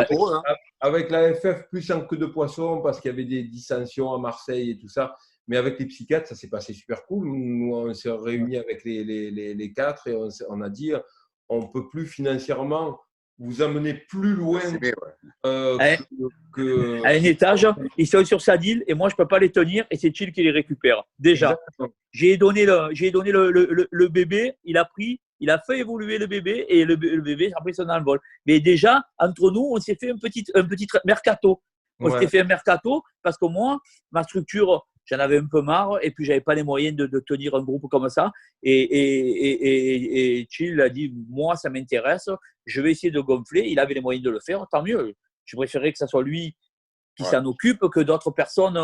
Speaker 5: Pour eux, hein.
Speaker 3: Avec la FF, plus en queue de poisson, parce qu'il y avait des dissensions à Marseille et tout ça. Mais avec les psychiatres, ça s'est passé super cool. Nous, on s'est réunis avec les 4 et on a dit on ne peut plus financièrement vous amener plus loin
Speaker 6: à un étage. Ils sont sur Sadil et moi, je ne peux pas les tenir et c'est Chill qui les récupère. Déjà, j'ai donné le bébé, il a pris, il a fait évoluer le bébé et le bébé a pris son envol. Mais déjà, entre nous, on s'est fait un petit mercato. On s'était fait un mercato parce que moi, ma structure, j'en avais un peu marre et puis j'avais pas les moyens de tenir un groupe comme ça. Et Chill a dit, moi, ça m'intéresse, je vais essayer de gonfler. Il avait les moyens de le faire, tant mieux. Je préférais que ça soit lui qui s'en occupe que d'autres personnes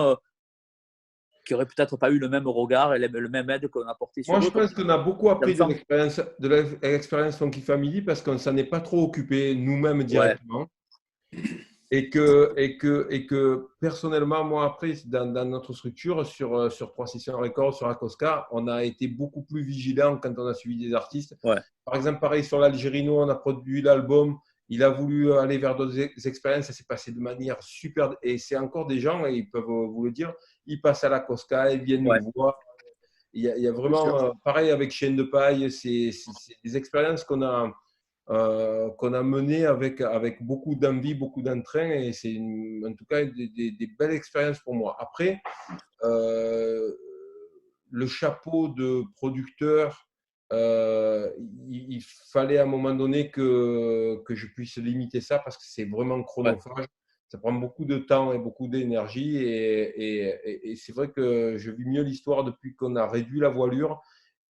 Speaker 6: qui n'auraient peut-être pas eu le même regard et le même aide qu'on a porté sur
Speaker 3: Moi,
Speaker 6: eux.
Speaker 3: je pense qu'on a beaucoup appris de l'expérience Funky Family parce qu'on ne s'en est pas trop occupé nous-mêmes directement. Et que personnellement, moi, après, dans notre structure, sur 3-6 Records, sur Acoska, on a été beaucoup plus vigilant quand on a suivi des artistes. Par exemple, pareil, sur l'Algérino, on a produit l'album. Il a voulu aller vers d'autres expériences. Ça s'est passé de manière super. Et c'est encore des gens, et ils peuvent vous le dire, ils passent à la Cosca, ils viennent nous voir. Il y a vraiment, pareil avec Chaîne de Paille, c'est des expériences qu'on a menées avec beaucoup d'envie, beaucoup d'entrain. Et c'est en tout cas des belles expériences pour moi. Après, le chapeau de producteur, il fallait à un moment donné que je puisse limiter ça parce que c'est vraiment chronophage. Ça prend beaucoup de temps et beaucoup d'énergie. Et c'est vrai que je vis mieux l'histoire depuis qu'on a réduit la voilure.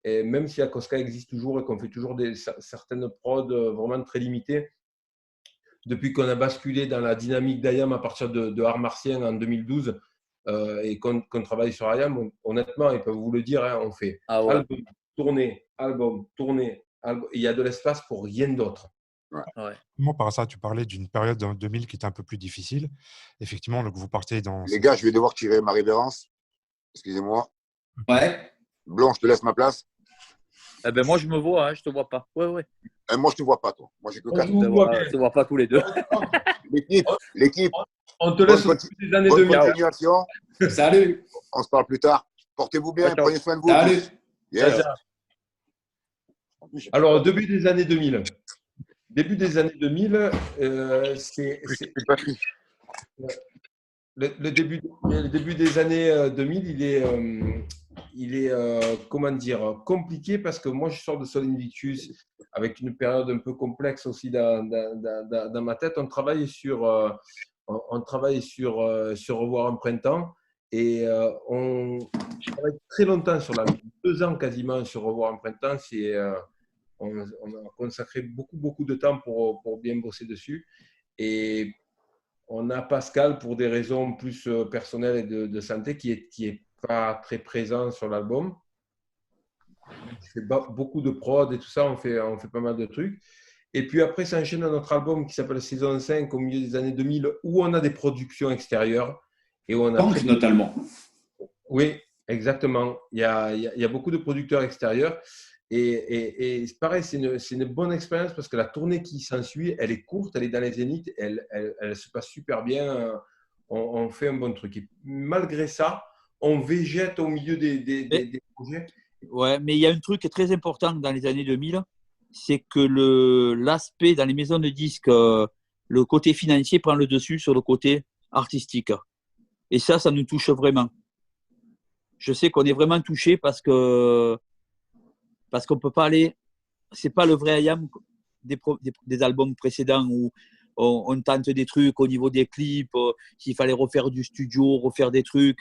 Speaker 3: Et même si Acoska existe toujours et qu'on fait toujours certaines prods vraiment très limitées, depuis qu'on a basculé dans la dynamique d'IAM à partir de Art Martien en 2012 et qu'on travaille sur IAM, honnêtement, ils peuvent vous le dire, hein, on fait album, tournée, album, tournée, album. Il y a de l'espace pour rien d'autre.
Speaker 2: Moi, par ça, tu parlais d'une période en 2000 qui était un peu plus difficile. Effectivement, donc vous partez dans…
Speaker 5: Les gars, je vais devoir tirer ma révérence. Excusez-moi.
Speaker 1: Ouais.
Speaker 5: Blanc, je te laisse ma place.
Speaker 6: Eh ben, moi, je me vois, hein, je te vois pas. Ouais.
Speaker 5: Moi, je te vois pas, toi. Moi, j'ai que 4
Speaker 6: Je te vois pas tous les deux.
Speaker 5: L'équipe.
Speaker 3: On te laisse des années 2000.
Speaker 5: Continuation.
Speaker 1: Salut.
Speaker 5: On se parle plus tard. Portez-vous bien.
Speaker 6: Ciao.
Speaker 5: Prenez soin de vous.
Speaker 1: Salut.
Speaker 5: Yes.
Speaker 3: Alors, début des années 2000. Début des années 2000, le début des années 2000, il est comment dire, compliqué parce que moi, je sors de Sol Invictus avec une période un peu complexe aussi dans ma tête. On travaille sur Revoir un printemps et on travaille très longtemps sur 2 ans quasiment sur Revoir un printemps. On a consacré beaucoup de temps pour bien bosser dessus. Et on a Pascal, pour des raisons plus personnelles et de santé, qui est pas très présent sur l'album. On fait beaucoup de prod et tout ça, on fait pas mal de trucs. Et puis après, s'enchaîne notre album qui s'appelle Saison 5 au milieu des années 2000, où on a des productions extérieures. Et on a
Speaker 1: Punk, notamment.
Speaker 3: Oui, exactement. Il y a beaucoup de producteurs extérieurs. Et c'est pareil, c'est une bonne expérience parce que la tournée qui s'ensuit, elle est courte, elle est dans les zéniths, elle se passe super bien. On fait un bon truc. Et malgré ça, on végète au milieu des projets.
Speaker 6: Ouais, mais il y a un truc qui est très important dans les années 2000, c'est que l'aspect dans les maisons de disques, le côté financier prend le dessus sur le côté artistique. Et ça nous touche vraiment. Je sais qu'on est vraiment touché parce qu'on peut pas aller. C'est pas le vrai IAM des albums précédents où on tente des trucs au niveau des clips, s'il fallait refaire du studio, refaire des trucs,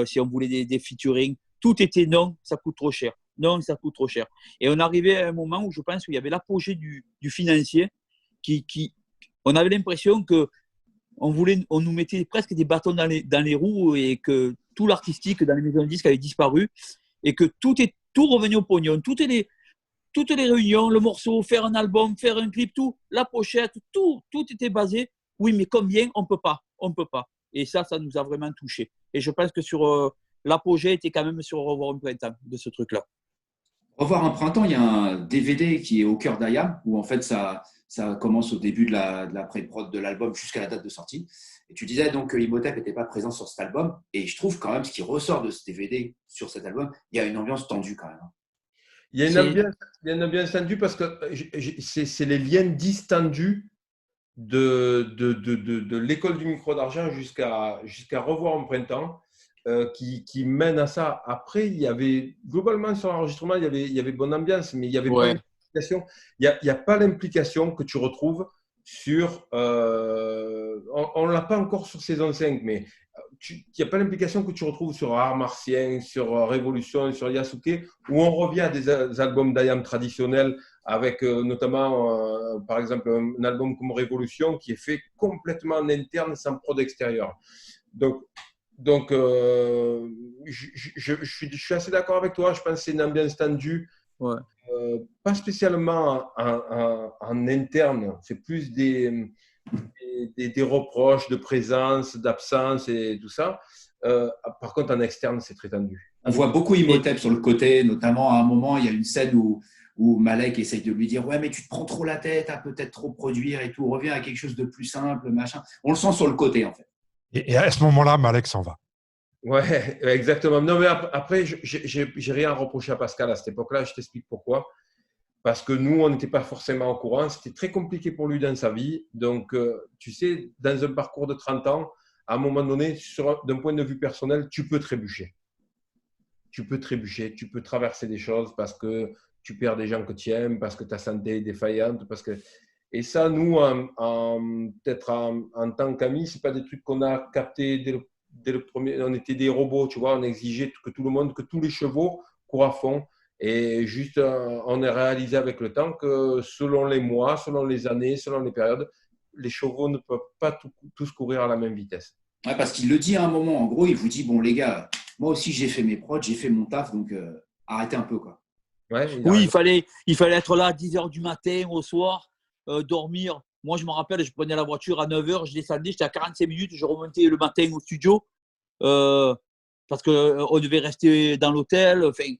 Speaker 6: si on voulait des featuring. Tout était non, ça coûte trop cher. Non, ça coûte trop cher. Et on arrivait à un moment où je pense qu'il y avait l'apogée du financier on avait l'impression que on nous mettait presque des bâtons dans les roues et que tout l'artistique dans les maisons de disques avait disparu et que tout revenait au pognon. Toutes les réunions, le morceau, faire un album, faire un clip, tout, la pochette, tout était basé. Oui, mais combien? On peut pas. Et ça nous a vraiment touchés. Et je pense que sur l'apogée était quand même sur Revoir un printemps de ce truc-là.
Speaker 1: Revoir un printemps, il y a un DVD qui est au cœur d'IAM, où en fait ça commence au début de la pré-prod de l'album jusqu'à la date de sortie. Et tu disais donc que Imhotep n'était pas présent sur cet album. Et je trouve quand même ce qui ressort de ce DVD sur cet album, il y a une ambiance tendue quand même.
Speaker 3: Il y a une ambiance tendue parce que c'est les liens distendus de l'école du micro d'argent jusqu'à Revoir un printemps. Qui mène à ça. Après, il y avait globalement sur l'enregistrement, il y avait bonne ambiance, mais il n'y avait pas l'implication. Il n'y a pas l'implication que tu retrouves sur. On ne l'a pas encore sur saison 5, mais il n'y a pas l'implication que tu retrouves sur Art Martien, sur Révolution, sur Yasuke, où on revient à des albums d'IAM traditionnels avec notamment, par exemple, un album comme Révolution qui est fait complètement en interne sans prod extérieur. Donc, Donc, je suis assez d'accord avec toi. Je pense que c'est une ambiance tendue.
Speaker 6: Ouais.
Speaker 3: Pas spécialement en interne. C'est plus des reproches de présence, d'absence et tout ça. Par contre, en externe, c'est très tendu.
Speaker 1: On voit beaucoup Imhotep sur le côté, notamment à un moment, il y a une scène où Malek essaye de lui dire « Ouais, mais tu te prends trop la tête à peut-être trop produire et tout, reviens à quelque chose de plus simple, machin. » On le sent sur le côté, en fait.
Speaker 2: Et à ce moment-là, Malek s'en va.
Speaker 3: Ouais, exactement. Non, mais après, j'ai rien à reprocher à Pascal à cette époque-là. Je t'explique pourquoi. Parce que nous, on n'était pas forcément au courant. C'était très compliqué pour lui dans sa vie. Donc, tu sais, dans un parcours de 30 ans, à un moment donné, d'un point de vue personnel, tu peux trébucher. Tu peux trébucher, tu peux traverser des choses parce que tu perds des gens que tu aimes, parce que ta santé est défaillante. Et ça, nous, peut-être en tant qu'amis, ce n'est pas des trucs qu'on a captés dès le premier. On était des robots, tu vois. On exigeait que tout le monde, que tous les chevaux courent à fond. Et juste, on a réalisé avec le temps que selon les mois, selon les années, selon les périodes, les chevaux ne peuvent pas tous courir à la même vitesse.
Speaker 1: Ouais, parce qu'il le dit à un moment, en gros, il vous dit « Bon, les gars, moi aussi, j'ai fait mes prods, j'ai fait mon taf, donc arrêtez un peu, quoi. »
Speaker 3: Ouais,
Speaker 6: Oui, il fallait être là à 10 h du matin, au soir, dormir. Moi, je me rappelle, je prenais la voiture à 9 h, je descendais, j'étais à 45 minutes, je remontais le matin au studio parce qu'on devait rester dans l'hôtel. Enfin,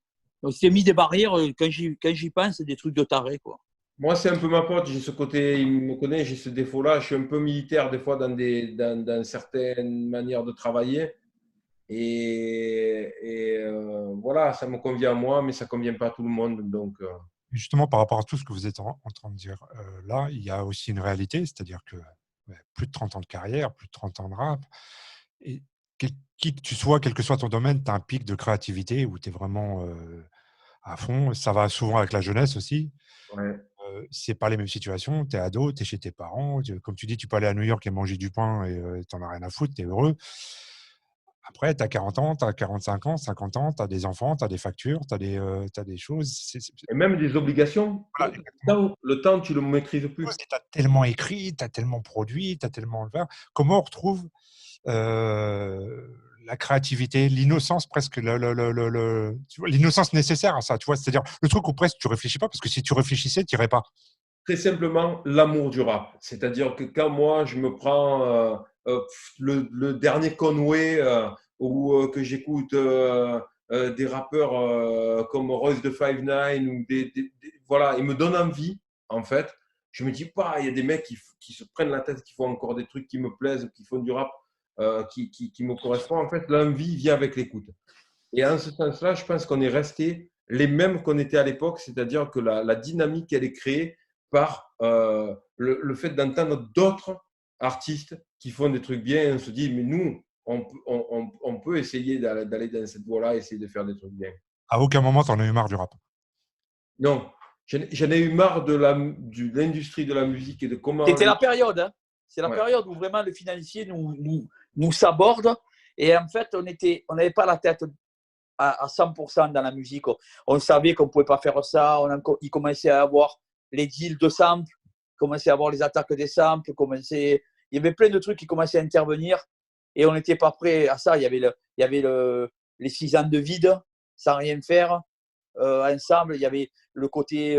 Speaker 6: on s'est mis des barrières. Quand j'y pense, c'est des trucs de taré, quoi.
Speaker 3: Moi, c'est un peu ma pote. J'ai ce côté, il me connaît, j'ai ce défaut-là. Je suis un peu militaire des fois dans certaines manières de travailler. Voilà, ça me convient à moi, mais ça ne convient pas à tout le monde. Donc,
Speaker 2: Justement, par rapport à tout ce que vous êtes en train de dire là, il y a aussi une réalité, c'est-à-dire que plus de 30 ans de carrière, plus de 30 ans de rap, et qui que tu sois, quel que soit ton domaine, tu as un pic de créativité où tu es vraiment à fond. Ça va souvent avec la jeunesse aussi.
Speaker 3: ouais.
Speaker 2: C'est pas les mêmes situations. Tu es ado, tu es chez tes parents. Comme tu dis, tu peux aller à New York et manger du pain et tu n'en as rien à foutre, tu es heureux. Après, tu as 40 ans, tu as 45 ans, 50 ans, tu as des enfants, tu as des factures, tu as des choses.
Speaker 3: Et même des obligations.
Speaker 2: Voilà, exactement.
Speaker 3: Le temps, tu ne le maîtrises plus.
Speaker 2: Tu as tellement écrit, tu as tellement produit, tu as tellement fait. Comment on retrouve la créativité, l'innocence presque, tu vois, l'innocence nécessaire à ça, tu vois, c'est-à-dire le truc où presque tu réfléchis pas, parce que si tu réfléchissais, tu n'irais pas.
Speaker 3: Très simplement, l'amour du rap. C'est-à-dire que quand moi, je me prends le dernier Conway ou que j'écoute des rappeurs comme Royce de 5ix9ine, ou voilà, ils me donnent envie, en fait. Je me dis, bah, il y a des mecs qui se prennent la tête, qui font encore des trucs qui me plaisent, qui font du rap qui me correspond. En fait, l'envie vient avec l'écoute. Et en ce sens-là, je pense qu'on est resté les mêmes qu'on était à l'époque, c'est-à-dire que la dynamique, elle est créée par le fait d'entendre d'autres artistes qui font des trucs bien. Et on se dit, mais nous, on peut essayer d'aller dans cette voie-là, essayer de faire des trucs bien.
Speaker 2: À aucun moment, tu en as eu marre du rap.
Speaker 3: Non, j'en ai eu marre de l'industrie de la musique et de comment…
Speaker 6: C'était la période. Hein. C'est la
Speaker 3: Ouais.
Speaker 6: période où vraiment le financier nous saborde. Et en fait, on n'avait pas la tête à 100% dans la musique. On savait qu'on ne pouvait pas faire ça. Il commençait à avoir les deals de samples, il commençait à avoir les attaques des samples, il y avait plein de trucs qui commençaient à intervenir et on n'était pas prêt à ça. Il y avait les 6 ans de vide sans rien faire ensemble. Il y avait le côté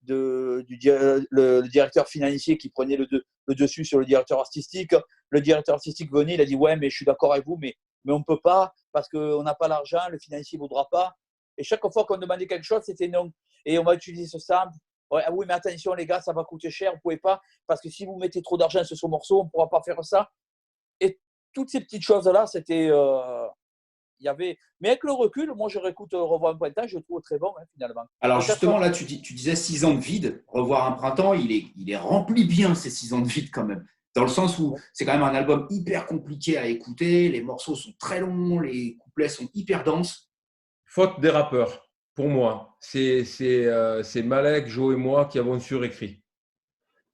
Speaker 6: le directeur financier qui prenait le dessus sur le directeur artistique. Le directeur artistique venait, il a dit « Ouais, mais je suis d'accord avec vous, mais on ne peut pas parce qu'on n'a pas l'argent, le financier ne voudra pas. » Et chaque fois qu'on demandait quelque chose, c'était non. Et on va utiliser ce sample. Ouais, ah oui, mais attention les gars, ça va coûter cher, vous ne pouvez pas, parce que si vous mettez trop d'argent sur ce morceau, on ne pourra pas faire ça. Et toutes ces petites choses-là, c'était… Mais avec le recul, moi je réécoute Revoir un printemps, je le trouve très bon finalement.
Speaker 1: Alors justement, là, tu disais 6 ans de vide. Revoir un printemps, il est rempli bien ces 6 ans de vide quand même. Dans le sens où c'est quand même un album hyper compliqué à écouter, les morceaux sont très longs, les couplets sont hyper denses.
Speaker 3: Faute des rappeurs, pour moi. C'est Malek, Joe et moi qui avons surécrit.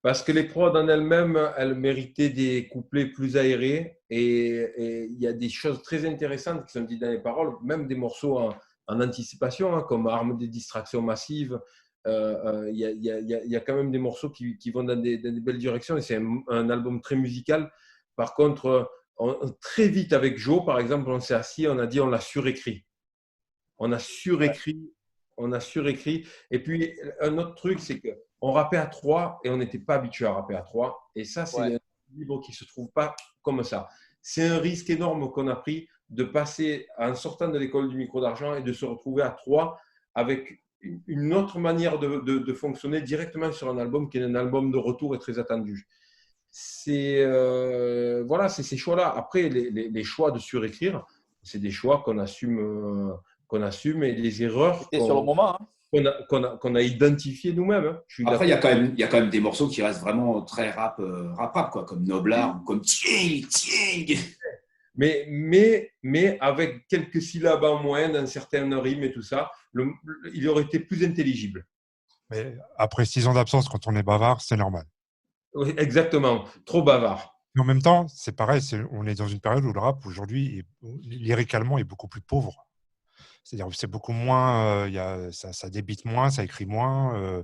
Speaker 3: Parce que les prods en elles-mêmes, elles méritaient des couplets plus aérés. Et il y a des choses très intéressantes qui sont dites dans les paroles, même des morceaux en anticipation, hein, comme Arme des distractions massives. Il y a quand même des morceaux qui vont dans des belles directions. Et c'est un album très musical. Par contre, très vite avec Joe, par exemple, on s'est assis, on a dit on l'a surécrit. On a surécrit. Et puis, un autre truc, c'est qu'on rappait à 3 et on n'était pas habitué à rapper à 3. Et ça, c'est un équilibre qui ne se trouve pas comme ça. C'est un risque énorme qu'on a pris de passer en sortant de l'école du micro d'argent et de se retrouver à 3 avec une autre manière de fonctionner directement sur un album qui est un album de retour et très attendu. Voilà, c'est ces choix-là. Après, les choix de surécrire, c'est des choix qu'on assume et des erreurs
Speaker 6: sur le moment, hein.
Speaker 3: qu'on a identifiées nous-mêmes. Hein.
Speaker 1: Après, il y a quand même des morceaux qui restent vraiment très rap, quoi, comme Noblar ou comme Tieng, Tieng.
Speaker 3: Mais avec quelques syllabes en moins dans certaines rimes et tout ça, il aurait été plus intelligible.
Speaker 2: Mais après 6 ans d'absence, quand on est bavard, c'est normal.
Speaker 3: Oui, exactement, trop bavard.
Speaker 2: Mais en même temps, c'est pareil, on est dans une période où le rap, aujourd'hui, lyricalement, est beaucoup plus pauvre. C'est-à-dire que c'est beaucoup moins, ça débite moins, ça écrit moins.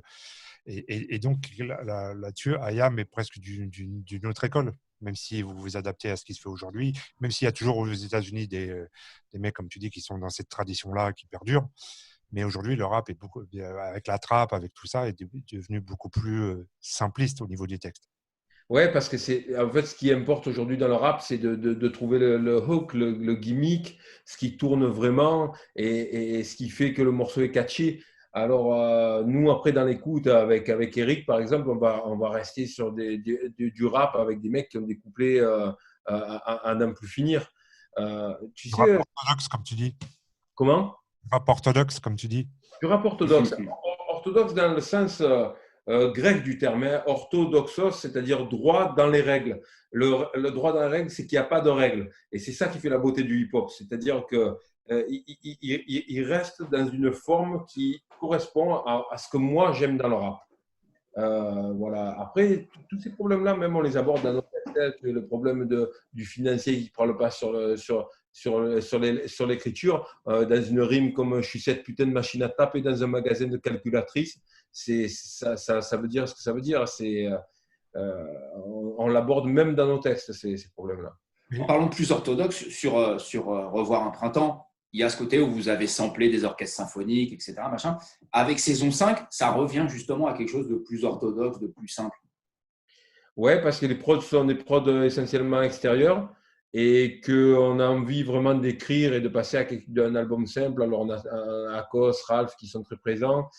Speaker 2: Et donc, là-dessus, IAM est presque d'une autre école, même si vous vous adaptez à ce qui se fait aujourd'hui, même s'il y a toujours aux États-Unis des mecs, comme tu dis, qui sont dans cette tradition-là, qui perdurent. Mais aujourd'hui, le rap, avec la trappe, avec tout ça, est devenu beaucoup plus simpliste au niveau des textes.
Speaker 3: Ouais, parce que en fait ce qui importe aujourd'hui dans le rap, c'est de trouver le hook, le gimmick, ce qui tourne vraiment et ce qui fait que le morceau est catchy. Alors nous après dans l'écoute avec Eric par exemple, on va rester sur du rap avec des mecs qui ont des couplets à n'en plus finir. Tu sais
Speaker 2: Rap orthodoxe, comme tu dis.
Speaker 3: comment?
Speaker 2: Rap orthodoxe, comme tu dis.
Speaker 3: Du rap orthodoxe. Orthodoxe dans le sens grec du terme, hein, orthodoxos, c'est-à-dire droit dans les règles. Le droit dans les règles, c'est qu'il n'y a pas de règles. Et c'est ça qui fait la beauté du hip-hop. C'est-à-dire qu'il reste dans une forme qui correspond à ce que moi j'aime dans le rap. Voilà. Après, tous ces problèmes-là, même on les aborde dans notre texte, le problème du financier qui prend le pas sur l'écriture, dans une rime comme je suis cette putain de machine à taper dans un magasin de calculatrice, ça veut dire ce que ça veut dire. On l'aborde même dans nos textes, ces problèmes-là.
Speaker 1: En parlant plus orthodoxe, sur Revoir un printemps, il y a ce côté où vous avez samplé des orchestres symphoniques, etc. Machin. Avec saison 5, ça revient justement à quelque chose de plus orthodoxe, de plus simple.
Speaker 3: Ouais, parce que les prods sont des prods essentiellement extérieurs et qu'on a envie vraiment d'écrire et de passer à un album simple. Alors, on a Akos, Ralph qui sont très présents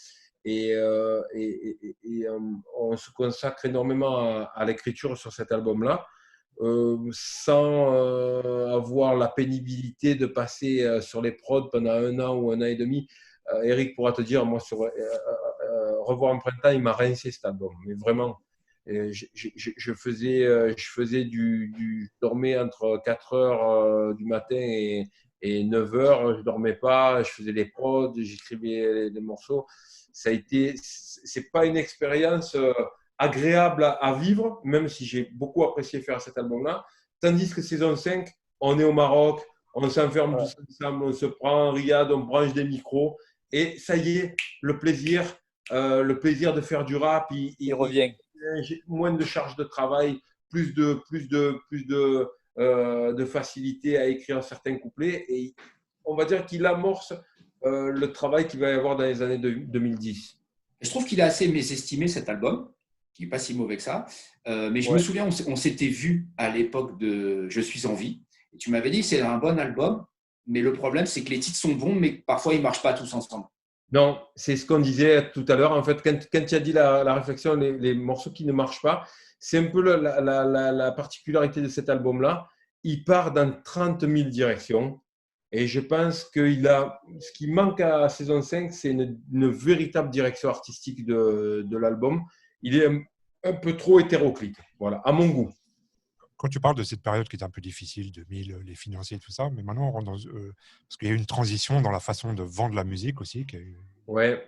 Speaker 3: et on se consacre énormément à l'écriture sur cet album-là. Sans avoir la pénibilité de passer sur les prods pendant 1 an ou 1 an et demi. Eric pourra te dire, moi, sur Revoir un printemps, il m'a rincé cet album, mais vraiment. Je dormais entre 4 heures du matin et 9 heures, je dormais pas, je faisais les prods, j'écrivais les morceaux. C'est pas une expérience agréable à vivre, même si j'ai beaucoup apprécié faire cet album-là. Tandis que saison 5, on est au Maroc, on s'enferme tous ensemble, on se prend un riad, on branche des micros, et ça y est, le plaisir de faire du rap,
Speaker 6: il revient.
Speaker 3: J'ai moins de charge de travail, plus de facilité à écrire certains couplets, et on va dire qu'il amorce le travail qu'il va y avoir dans les années 2010.
Speaker 1: Je trouve qu'il est assez mésestimé cet album, qui n'est pas si mauvais que ça. Mais je me souviens, on s'était vu à l'époque de Je suis en vie. Et tu m'avais dit que c'est un bon album, mais le problème, c'est que les titres sont bons, mais parfois, ils ne marchent pas tous ensemble.
Speaker 3: Non, c'est ce qu'on disait tout à l'heure. En fait, quand tu as dit la réflexion, les morceaux qui ne marchent pas, c'est un peu la particularité de cet album-là. Il part dans 30 000 directions. Et je pense que ce qui manque à saison 5, c'est une véritable direction artistique de l'album. Il est un peu trop hétéroclite, voilà, à mon goût.
Speaker 2: Quand tu parles de cette période qui était un peu difficile, 2000, les financiers et tout ça, mais maintenant on rentre parce qu'il y a eu une transition dans la façon de vendre la musique aussi.
Speaker 3: Ouais.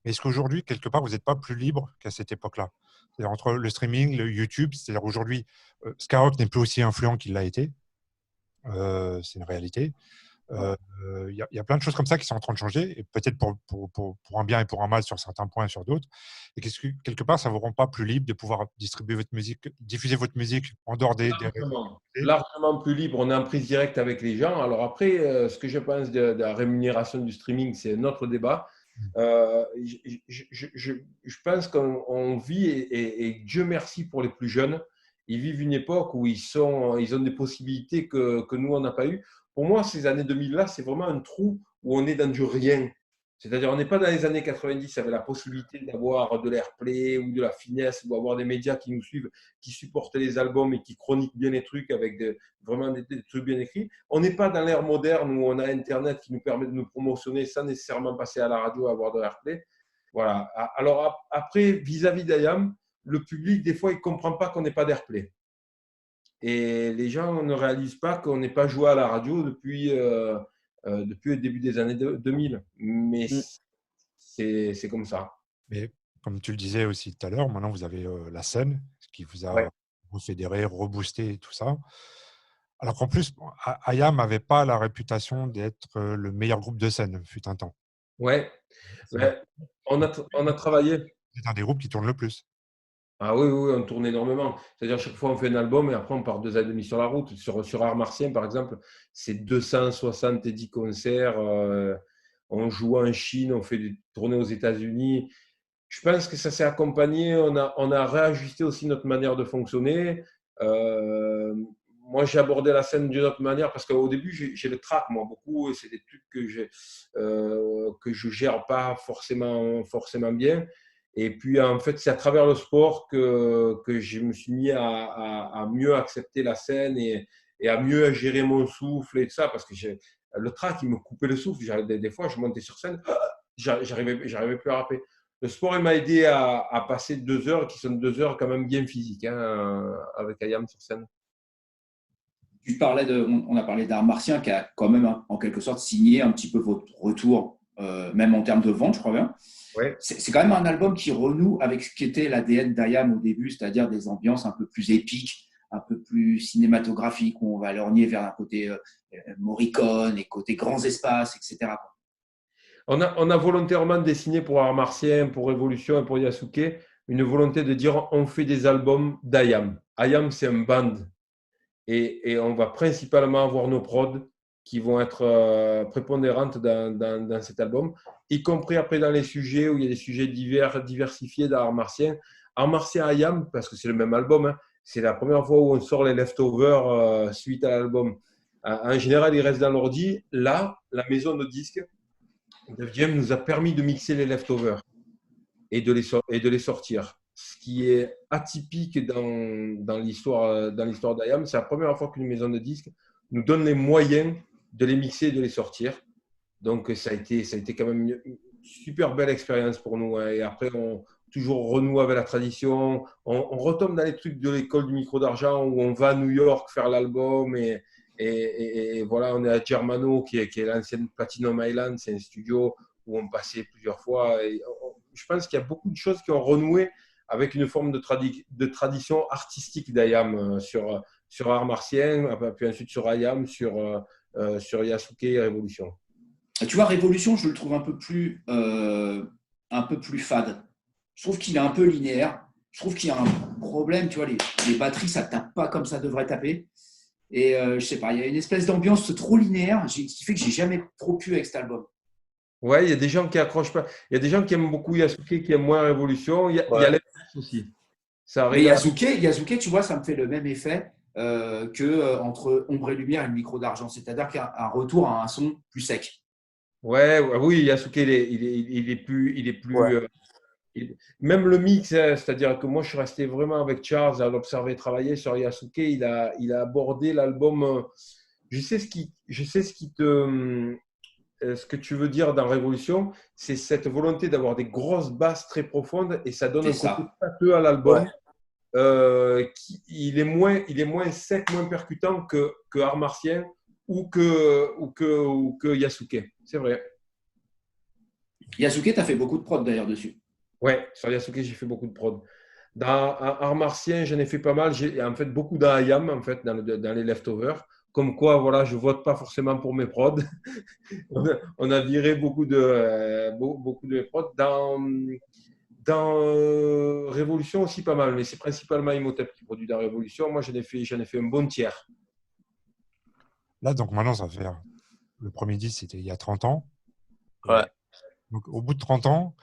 Speaker 2: Mais est-ce qu'aujourd'hui, quelque part, vous n'êtes pas plus libre qu'à cette époque-là? C'est-à-dire entre le streaming, le YouTube, c'est-à-dire aujourd'hui, Skyrock n'est plus aussi influent qu'il l'a été. C'est une réalité. Il y a plein de choses comme ça qui sont en train de changer, et peut-être pour un bien et pour un mal sur certains points et sur d'autres. Et quelque part, ça ne vous rend pas plus libre de pouvoir distribuer votre musique, diffuser votre musique en dehors des réseaux?
Speaker 3: Largement plus libre, on est en prise directe avec les gens. Alors après, ce que je pense de la rémunération du streaming, c'est un autre débat. Je pense qu'on vit, et Dieu merci pour les plus jeunes, ils vivent une époque où ils ont des possibilités que nous, on n'a pas eues. Pour moi, ces années 2000-là, c'est vraiment un trou où on est dans du rien. C'est-à-dire, on n'est pas dans les années 90 avec la possibilité d'avoir de l'airplay ou de la finesse, ou avoir des médias qui nous suivent, qui supportent les albums et qui chroniquent bien les trucs avec vraiment des trucs bien écrits. On n'est pas dans l'ère moderne où on a Internet qui nous permet de nous promotionner sans nécessairement passer à la radio, avoir de l'airplay. Voilà. Alors après, vis-à-vis d'IAM, le public, des fois, il ne comprend pas qu'on n'ait pas d'airplay. Et les gens ne réalisent pas qu'on n'est pas joué à la radio depuis le début des années 2000. Mais c'est comme ça.
Speaker 2: Mais comme tu le disais aussi tout à l'heure, maintenant vous avez la scène, ce qui vous a fédéré, reboosté, tout ça. Alors qu'en plus, IAM n'avait pas la réputation d'être le meilleur groupe de scène, fut un temps.
Speaker 3: Ouais. On a travaillé.
Speaker 2: C'est un des groupes qui tourne le plus.
Speaker 3: Ah oui, on tourne énormément. C'est-à-dire, chaque fois, on fait un album et après, on part 2 ans et demi sur la route. Sur Art Martien, par exemple, c'est 270 concerts. On joue en Chine, on fait des tournées aux États-Unis. Je pense que ça s'est accompagné. On a réajusté aussi notre manière de fonctionner. Moi, j'ai abordé la scène d'une autre manière parce qu'au début, j'ai le trac, moi, beaucoup. Et c'est des trucs que je gère pas forcément bien. Et puis, en fait, c'est à travers le sport que je me suis mis à mieux accepter la scène et à mieux gérer mon souffle et tout ça. Parce que le trac, il me coupait le souffle. Des fois, je montais sur scène, j'arrivais plus à rapper. Le sport, il m'a aidé à passer 2 heures, qui sont 2 heures quand même bien physiques, avec IAM sur scène.
Speaker 1: On a parlé d'Art Martien qui a quand même, en quelque sorte, signé un petit peu votre retour, même en termes de vente, je crois bien.
Speaker 3: Ouais.
Speaker 1: C'est quand même un album qui renoue avec ce qu'était l'ADN d'IAM au début, c'est-à-dire des ambiances un peu plus épiques, un peu plus cinématographiques, où on va lorgner vers un côté Morricone et côté grands espaces, etc.
Speaker 3: On a volontairement dessiné pour Art Martien, pour Révolution et pour Yasuke, une volonté de dire on fait des albums d'IAM. IAM, c'est un band. Et on va principalement avoir nos prods qui vont être prépondérantes dans cet album, y compris après dans les sujets où il y a des sujets diversifiés d'Art Martien. Art Martien IAM, parce que c'est le même album, c'est la première fois où on sort les leftovers suite à l'album. En général, ils restent dans l'ordi. Là, la maison de disques Def Jam nous a permis de mixer les leftovers et de les sortir. Ce qui est atypique dans l'histoire d'IAM, c'est la première fois qu'une maison de disques nous donne les moyens de les mixer et de les sortir. Donc, ça a été quand même une super belle expérience pour nous. Et après, on toujours renoue avec la tradition. On retombe dans les trucs de l'école du micro d'argent où on va à New York faire l'album et voilà, on est à Germano, qui est l'ancienne Platinum Island. C'est un studio où on passait plusieurs fois. Et je pense qu'il y a beaucoup de choses qui ont renoué avec une forme de tradition artistique d'IAM sur Art Martien, puis ensuite sur IAM, sur Yasuke et Révolution.
Speaker 1: Tu vois, Révolution, je le trouve un peu plus fade. Je trouve qu'il est un peu linéaire. Je trouve qu'il y a un problème. Tu vois, les batteries, ça ne tape pas comme ça devrait taper. Et je sais pas, il y a une espèce d'ambiance trop linéaire qui fait que j'ai jamais trop pu avec cet album.
Speaker 3: Ouais, il y a des gens qui accrochent pas. Il y a des gens qui aiment beaucoup Yasuke, qui aiment moins Révolution. Il y a l'inverse aussi.
Speaker 1: Mais Yasuke, tu vois, ça me fait le même effet qu'entre Ombre et Lumière et le micro d'argent. C'est-à-dire qu'il y a un retour à un son plus sec.
Speaker 3: Oui, Yasuke, il est plus. Même le mix, c'est-à-dire que moi, je suis resté vraiment avec Charles à l'observer travailler sur Yasuke. Il a abordé l'album. Je sais ce que tu veux dire dans Révolution, c'est cette volonté d'avoir des grosses basses très profondes et ça donne un côté pâteux à l'album. Ouais. Il est moins sec, moins percutant que Art Martien ou que Yasuke. C'est vrai.
Speaker 1: Yasuke, tu as fait beaucoup de prod d'ailleurs dessus.
Speaker 3: Ouais, sur Yasuke, j'ai fait beaucoup de prod. Dans Art Martien, j'en ai fait pas mal. J'ai en fait beaucoup d'IAM en fait, dans les leftovers. comme quoi, voilà, je vote pas forcément pour mes prods. On a viré beaucoup de mes prods. Dans Révolution aussi pas mal, mais c'est principalement Imhotep qui produit dans Révolution. Moi, j'en ai fait un bon tiers.
Speaker 2: Là, donc maintenant, ça fait le premier disque, c'était il y a 30 ans.
Speaker 6: Ouais.
Speaker 2: Donc, au bout de 30 ans,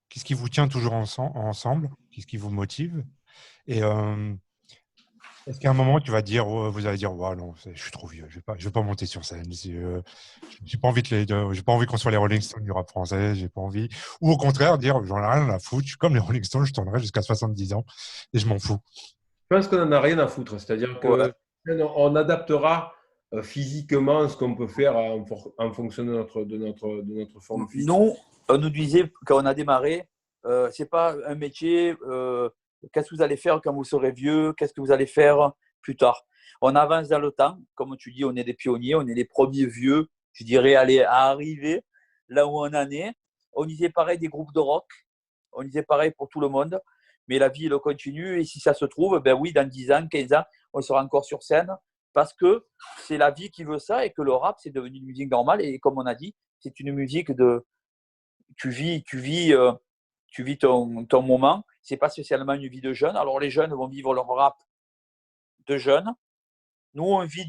Speaker 2: qu'est-ce qui vous tient toujours ensemble? Qu'est-ce qui vous motive? Et est-ce qu'à un moment, vous allez dire, ouais, non, je suis trop vieux, je vais pas monter sur scène. J'ai pas envie j'ai pas envie qu'on soit les Rolling Stones du rap français, j'ai pas envie. Ou au contraire, dire, j'en ai rien à foutre, je suis comme les Rolling Stones, je tournerai jusqu'à 70 ans et je m'en fous.
Speaker 3: Je pense qu'on n'en a rien à foutre. C'est-à-dire qu'on adaptera physiquement ce qu'on peut faire en fonction de notre forme physique.
Speaker 6: Nous, on nous disait, quand on a démarré, c'est pas un métier, qu'est-ce que vous allez faire quand vous serez vieux, qu'est-ce que vous allez faire plus tard. On avance dans le temps, comme tu dis, on est des pionniers, on est les premiers vieux, je dirais, à arriver là où on en est. On disait pareil des groupes de rock, on disait pareil pour tout le monde, mais la vie, elle continue, et si ça se trouve, ben oui, dans 10 ans, 15 ans, on sera encore sur scène, parce que c'est la vie qui veut ça, et que le rap, c'est devenu une musique normale, et comme on a dit, c'est une musique de… Tu vis ton moment. C'est pas spécialement une vie de jeune. Alors les jeunes vont vivre leur rap de jeunes. Nous, on vit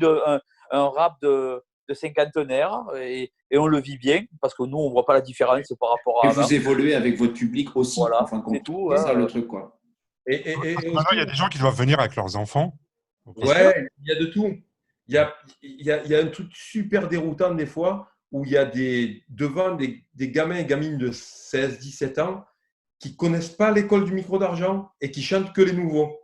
Speaker 6: un rap de cinquantenaire et on le vit bien parce que nous, on voit pas la différence par rapport à
Speaker 1: Et
Speaker 6: avant.
Speaker 1: vous évoluez avec votre public aussi,
Speaker 6: Voilà,
Speaker 1: en fin de compte.
Speaker 6: c'est tout.
Speaker 1: C'est ça le truc, quoi.
Speaker 3: Et
Speaker 2: Maintenant, il y a des gens qui doivent venir avec leurs enfants.
Speaker 3: ouais, il y a de tout. Il y a un truc super déroutant des fois où il y a devant des gamins et gamines de 16, 17 ans qui connaissent pas l'école du micro d'argent et qui chantent que les nouveaux.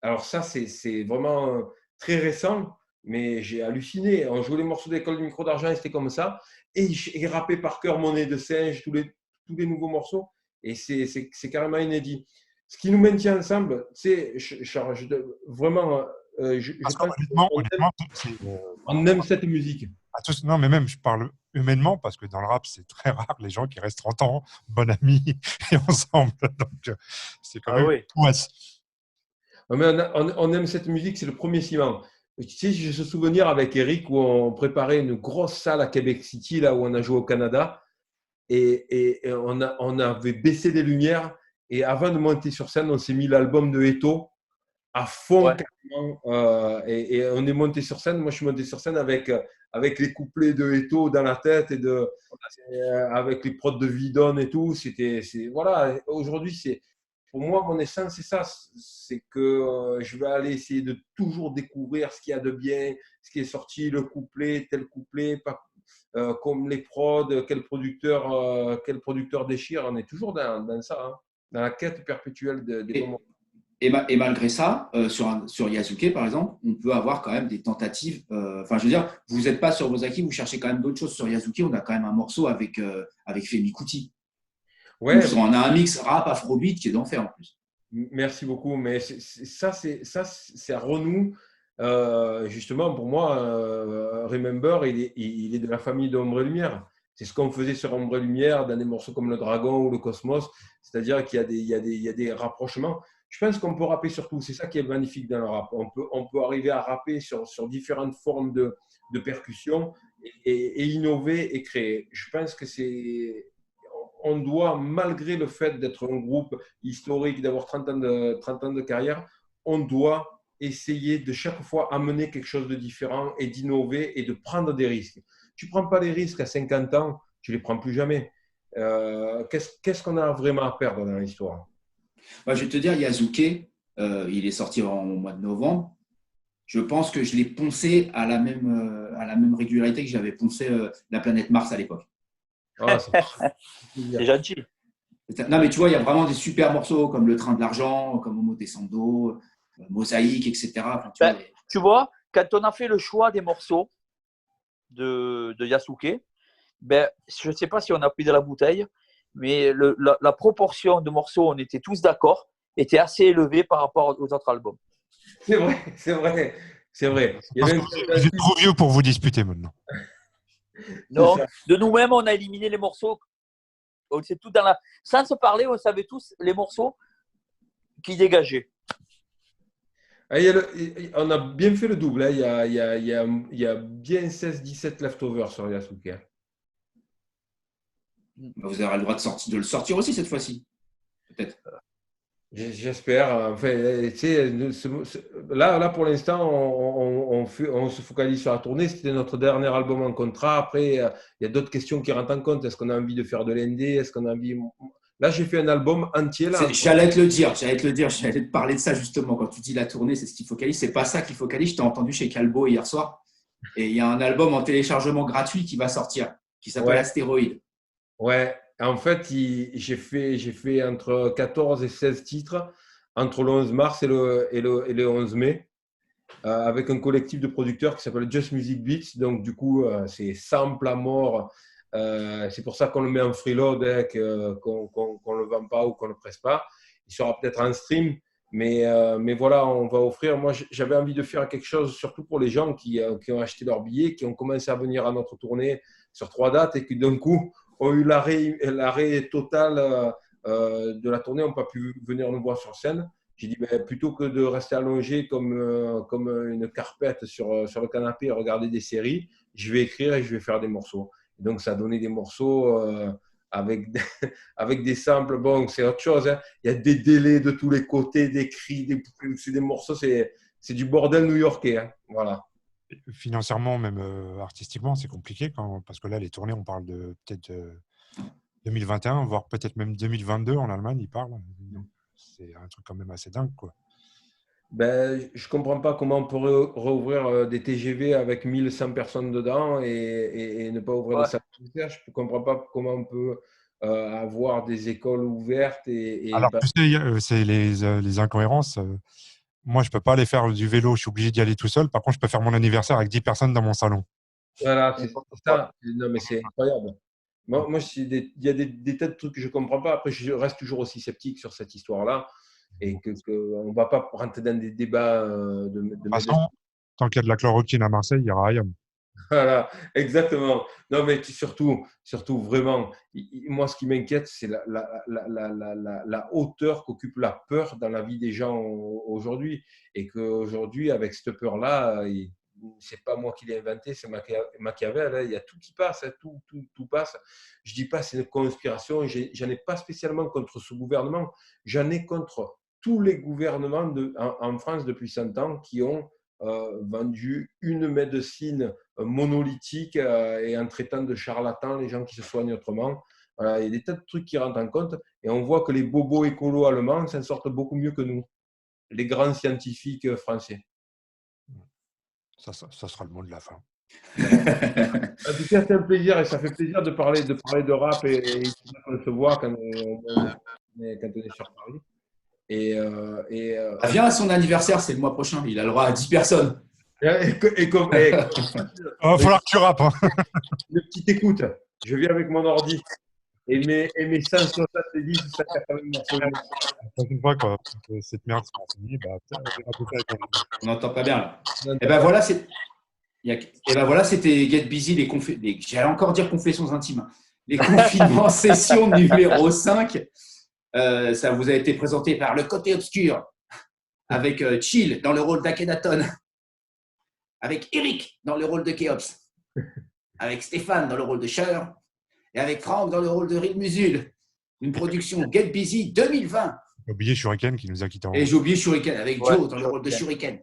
Speaker 3: Alors ça, c'est vraiment très récent, mais j'ai halluciné. On jouait les morceaux d'école du micro d'argent et c'était comme ça. Et j'ai rappé par cœur Monnaie de singe, tous les nouveaux morceaux. Et c'est carrément inédit. Ce qui nous maintient ensemble, c'est vraiment…
Speaker 2: Parce qu'honnêtement,
Speaker 3: on aime cette musique.
Speaker 2: Non, mais même, je parle humainement, parce que dans le rap, c'est très rare les gens qui restent 30 ans, bon amis, et ensemble. Donc, c'est quand même
Speaker 6: oui.
Speaker 2: ouais.
Speaker 3: Mais on aime cette musique, c'est le premier ciment. Tu sais, j'ai ce souvenir avec Eric où on préparait une grosse salle à Québec City, là où on a joué au Canada, et on avait baissé les lumières, et avant de monter sur scène, on s'est mis l'album de Eto à fond,
Speaker 6: Ouais.
Speaker 3: et on est monté sur scène. Moi, je suis monté sur scène avec les couplets de Eto dans la tête avec les prods de Vidon et tout. Voilà. Aujourd'hui, pour moi, mon essence, c'est ça. C'est que je vais aller essayer de toujours découvrir ce qu'il y a de bien, ce qui est sorti, le couplet, tel couplet, comme les prods, quel producteur déchire. On est toujours dans ça, hein, dans la quête perpétuelle des moments.
Speaker 1: Et malgré ça, sur Yasuke, par exemple, on peut avoir quand même des tentatives. Enfin, je veux dire, vous n'êtes pas sur vos acquis, vous cherchez quand même d'autres choses. Sur Yasuke, on a quand même un morceau avec Femi Kuti.
Speaker 3: Ouais,
Speaker 1: on a un mix rap afrobeat qui est d'enfer en plus.
Speaker 3: Merci beaucoup. Mais ça, c'est à Renou. Justement, pour moi, Remember, il est de la famille d'Ombre et Lumière. C'est ce qu'on faisait sur Ombre et Lumière dans des morceaux comme Le Dragon ou Le Cosmos. C'est-à-dire qu'il y a des rapprochements. Je pense qu'on peut rapper sur tout. C'est ça qui est magnifique dans le rap. On peut arriver à rapper sur différentes formes de percussion et innover et créer. Je pense que on doit, malgré le fait d'être un groupe historique, d'avoir 30 ans de carrière, on doit essayer de chaque fois amener quelque chose de différent et d'innover et de prendre des risques. Tu ne prends pas les risques à 50 ans, tu ne les prends plus jamais. Qu'est-ce qu'on a vraiment à perdre dans l'histoire?
Speaker 1: Je vais te dire, Yasuke, il est sorti au mois de novembre. Je pense que je l'ai poncé à la même régularité que j'avais poncé la planète Mars à l'époque.
Speaker 3: Ah,
Speaker 6: c'est gentil.
Speaker 1: Non, mais tu vois, il y a vraiment des super morceaux comme Le Train de l'Argent, comme Homo Descendo, Mosaïque, etc. Enfin,
Speaker 6: tu vois, quand on a fait le choix des morceaux de Yasuke, je ne sais pas si on a pris de la bouteille, mais la proportion de morceaux, on était tous d'accord, était assez élevée par rapport aux autres albums.
Speaker 3: C'est vrai.
Speaker 2: Vous êtes trop vieux pour vous disputer maintenant.
Speaker 6: Donc, de nous-mêmes, on a éliminé les morceaux. On sait tout sans se parler, on savait tous les morceaux qui dégageaient.
Speaker 3: On a bien fait le double. Hein. Il y a bien 16-17 leftovers sur Yasuke. Hein.
Speaker 1: Vous aurez le droit de le sortir aussi cette fois-ci. Peut-être.
Speaker 3: J'espère. Enfin, tu sais, là, pour l'instant, on se focalise sur la tournée. C'était notre dernier album en contrat. Après, il y a d'autres questions qui rentrent en compte. Est-ce qu'on a envie de faire de l'indé? Est-ce qu'on a envie… Là, j'ai fait un album entier.
Speaker 1: J'allais te parler de ça justement. Quand tu dis la tournée, c'est ce qui focalise. C'est pas ça qui focalise. Je t'ai entendu chez Calbo hier soir. Et il y a un album en téléchargement gratuit qui va sortir, qui s'appelle Astéroïde.
Speaker 3: Ouais. En fait, j'ai fait entre 14 et 16 titres entre le 11 mars et le 11 mai avec un collectif de producteurs qui s'appelle Just Music Beats. Donc, du coup, c'est sample à mort. C'est pour ça qu'on le met en freeload, hein, qu'on ne le vend pas ou qu'on ne le presse pas. Il sera peut-être en stream, mais voilà, on va offrir. Moi, j'avais envie de faire quelque chose, surtout pour les gens qui ont acheté leurs billets, qui ont commencé à venir à notre tournée sur 3 dates et qui, d'un coup, ont eu l'arrêt total de la tournée, n'ont pas pu venir nous voir sur scène. J'ai dit, plutôt que de rester allongé comme une carpette sur le canapé et regarder des séries, je vais écrire et je vais faire des morceaux. Et donc, ça a donné des morceaux avec des samples. Bon, c'est autre chose. Hein. Il y a des délais de tous les côtés, des cris, c'est des morceaux. C'est du bordel new-yorkais. Hein. Voilà.
Speaker 2: Financièrement, même artistiquement, c'est compliqué parce que là, les tournées, on parle de peut-être 2021, voire peut-être même 2022 en Allemagne, ils parlent. Donc, c'est un truc quand même assez dingue, quoi.
Speaker 3: Je ne comprends pas comment on pourrait rouvrir des TGV avec 1100 personnes dedans et ne pas ouvrir des salles de concert. Je ne comprends pas comment on peut avoir des écoles ouvertes.
Speaker 2: Alors, tu sais, c'est les incohérences. Moi, je ne peux pas aller faire du vélo, je suis obligé d'y aller tout seul. Par contre, je peux faire mon anniversaire avec 10 personnes dans mon salon.
Speaker 3: Voilà, c'est ça. Non, mais c'est incroyable. Moi il y a des tas de trucs que je ne comprends pas. Après, je reste toujours aussi sceptique sur cette histoire-là et qu'on ne va pas rentrer dans des débats de toute
Speaker 2: façon, tant qu'il y a de la chloroquine à Marseille, il y aura rien.
Speaker 3: Voilà, exactement. Non, mais surtout vraiment, moi, ce qui m'inquiète, c'est la hauteur qu'occupe la peur dans la vie des gens aujourd'hui. Et qu'aujourd'hui, avec cette peur-là, c'est pas moi qui l'ai inventé, c'est Machiavel. Hein, il y a tout qui passe, hein, tout passe. Je dis pas c'est une conspiration, j'en ai pas spécialement contre ce gouvernement, j'en ai contre tous les gouvernements en France depuis 100 ans qui ont vendu une médecine monolithique et en traitant de charlatans les gens qui se soignent autrement. Voilà, il y a des tas de trucs qui rentrent en compte et on voit que les bobos écolos allemands s'en sortent beaucoup mieux que nous, les grands scientifiques français.
Speaker 2: Ça sera le mot de la fin.
Speaker 3: En tout cas, c'est un plaisir et ça fait plaisir de parler de rap et de se voir quand on est sur Paris.
Speaker 1: Viens à son anniversaire, c'est le mois prochain. Il a le droit à 10 personnes.
Speaker 3: Il
Speaker 2: va falloir que tu rappes. Hein.
Speaker 3: Une petite écoute. Je viens avec mon ordi. Et mes 160 disques, ça fait quand même
Speaker 2: la prochaine fois, quand cette merde sera finie,
Speaker 1: on n'entend pas bien là. Et ben voilà, c'était Get Busy, j'allais encore dire confessions intimes. Les confinements session numéro 5. Ça vous a été présenté par Le Côté Obscur, avec Chill dans le rôle d'Akhenaton, avec Eric dans le rôle de Kéops, avec Stéphane dans le rôle de Cher, et avec Franck dans le rôle de Ril Musul. Une production Get Busy 2020.
Speaker 2: J'ai oublié Shuriken qui nous a quittés.
Speaker 1: Et j'ai oublié Shuriken, avec Joe dans le rôle de Shuriken.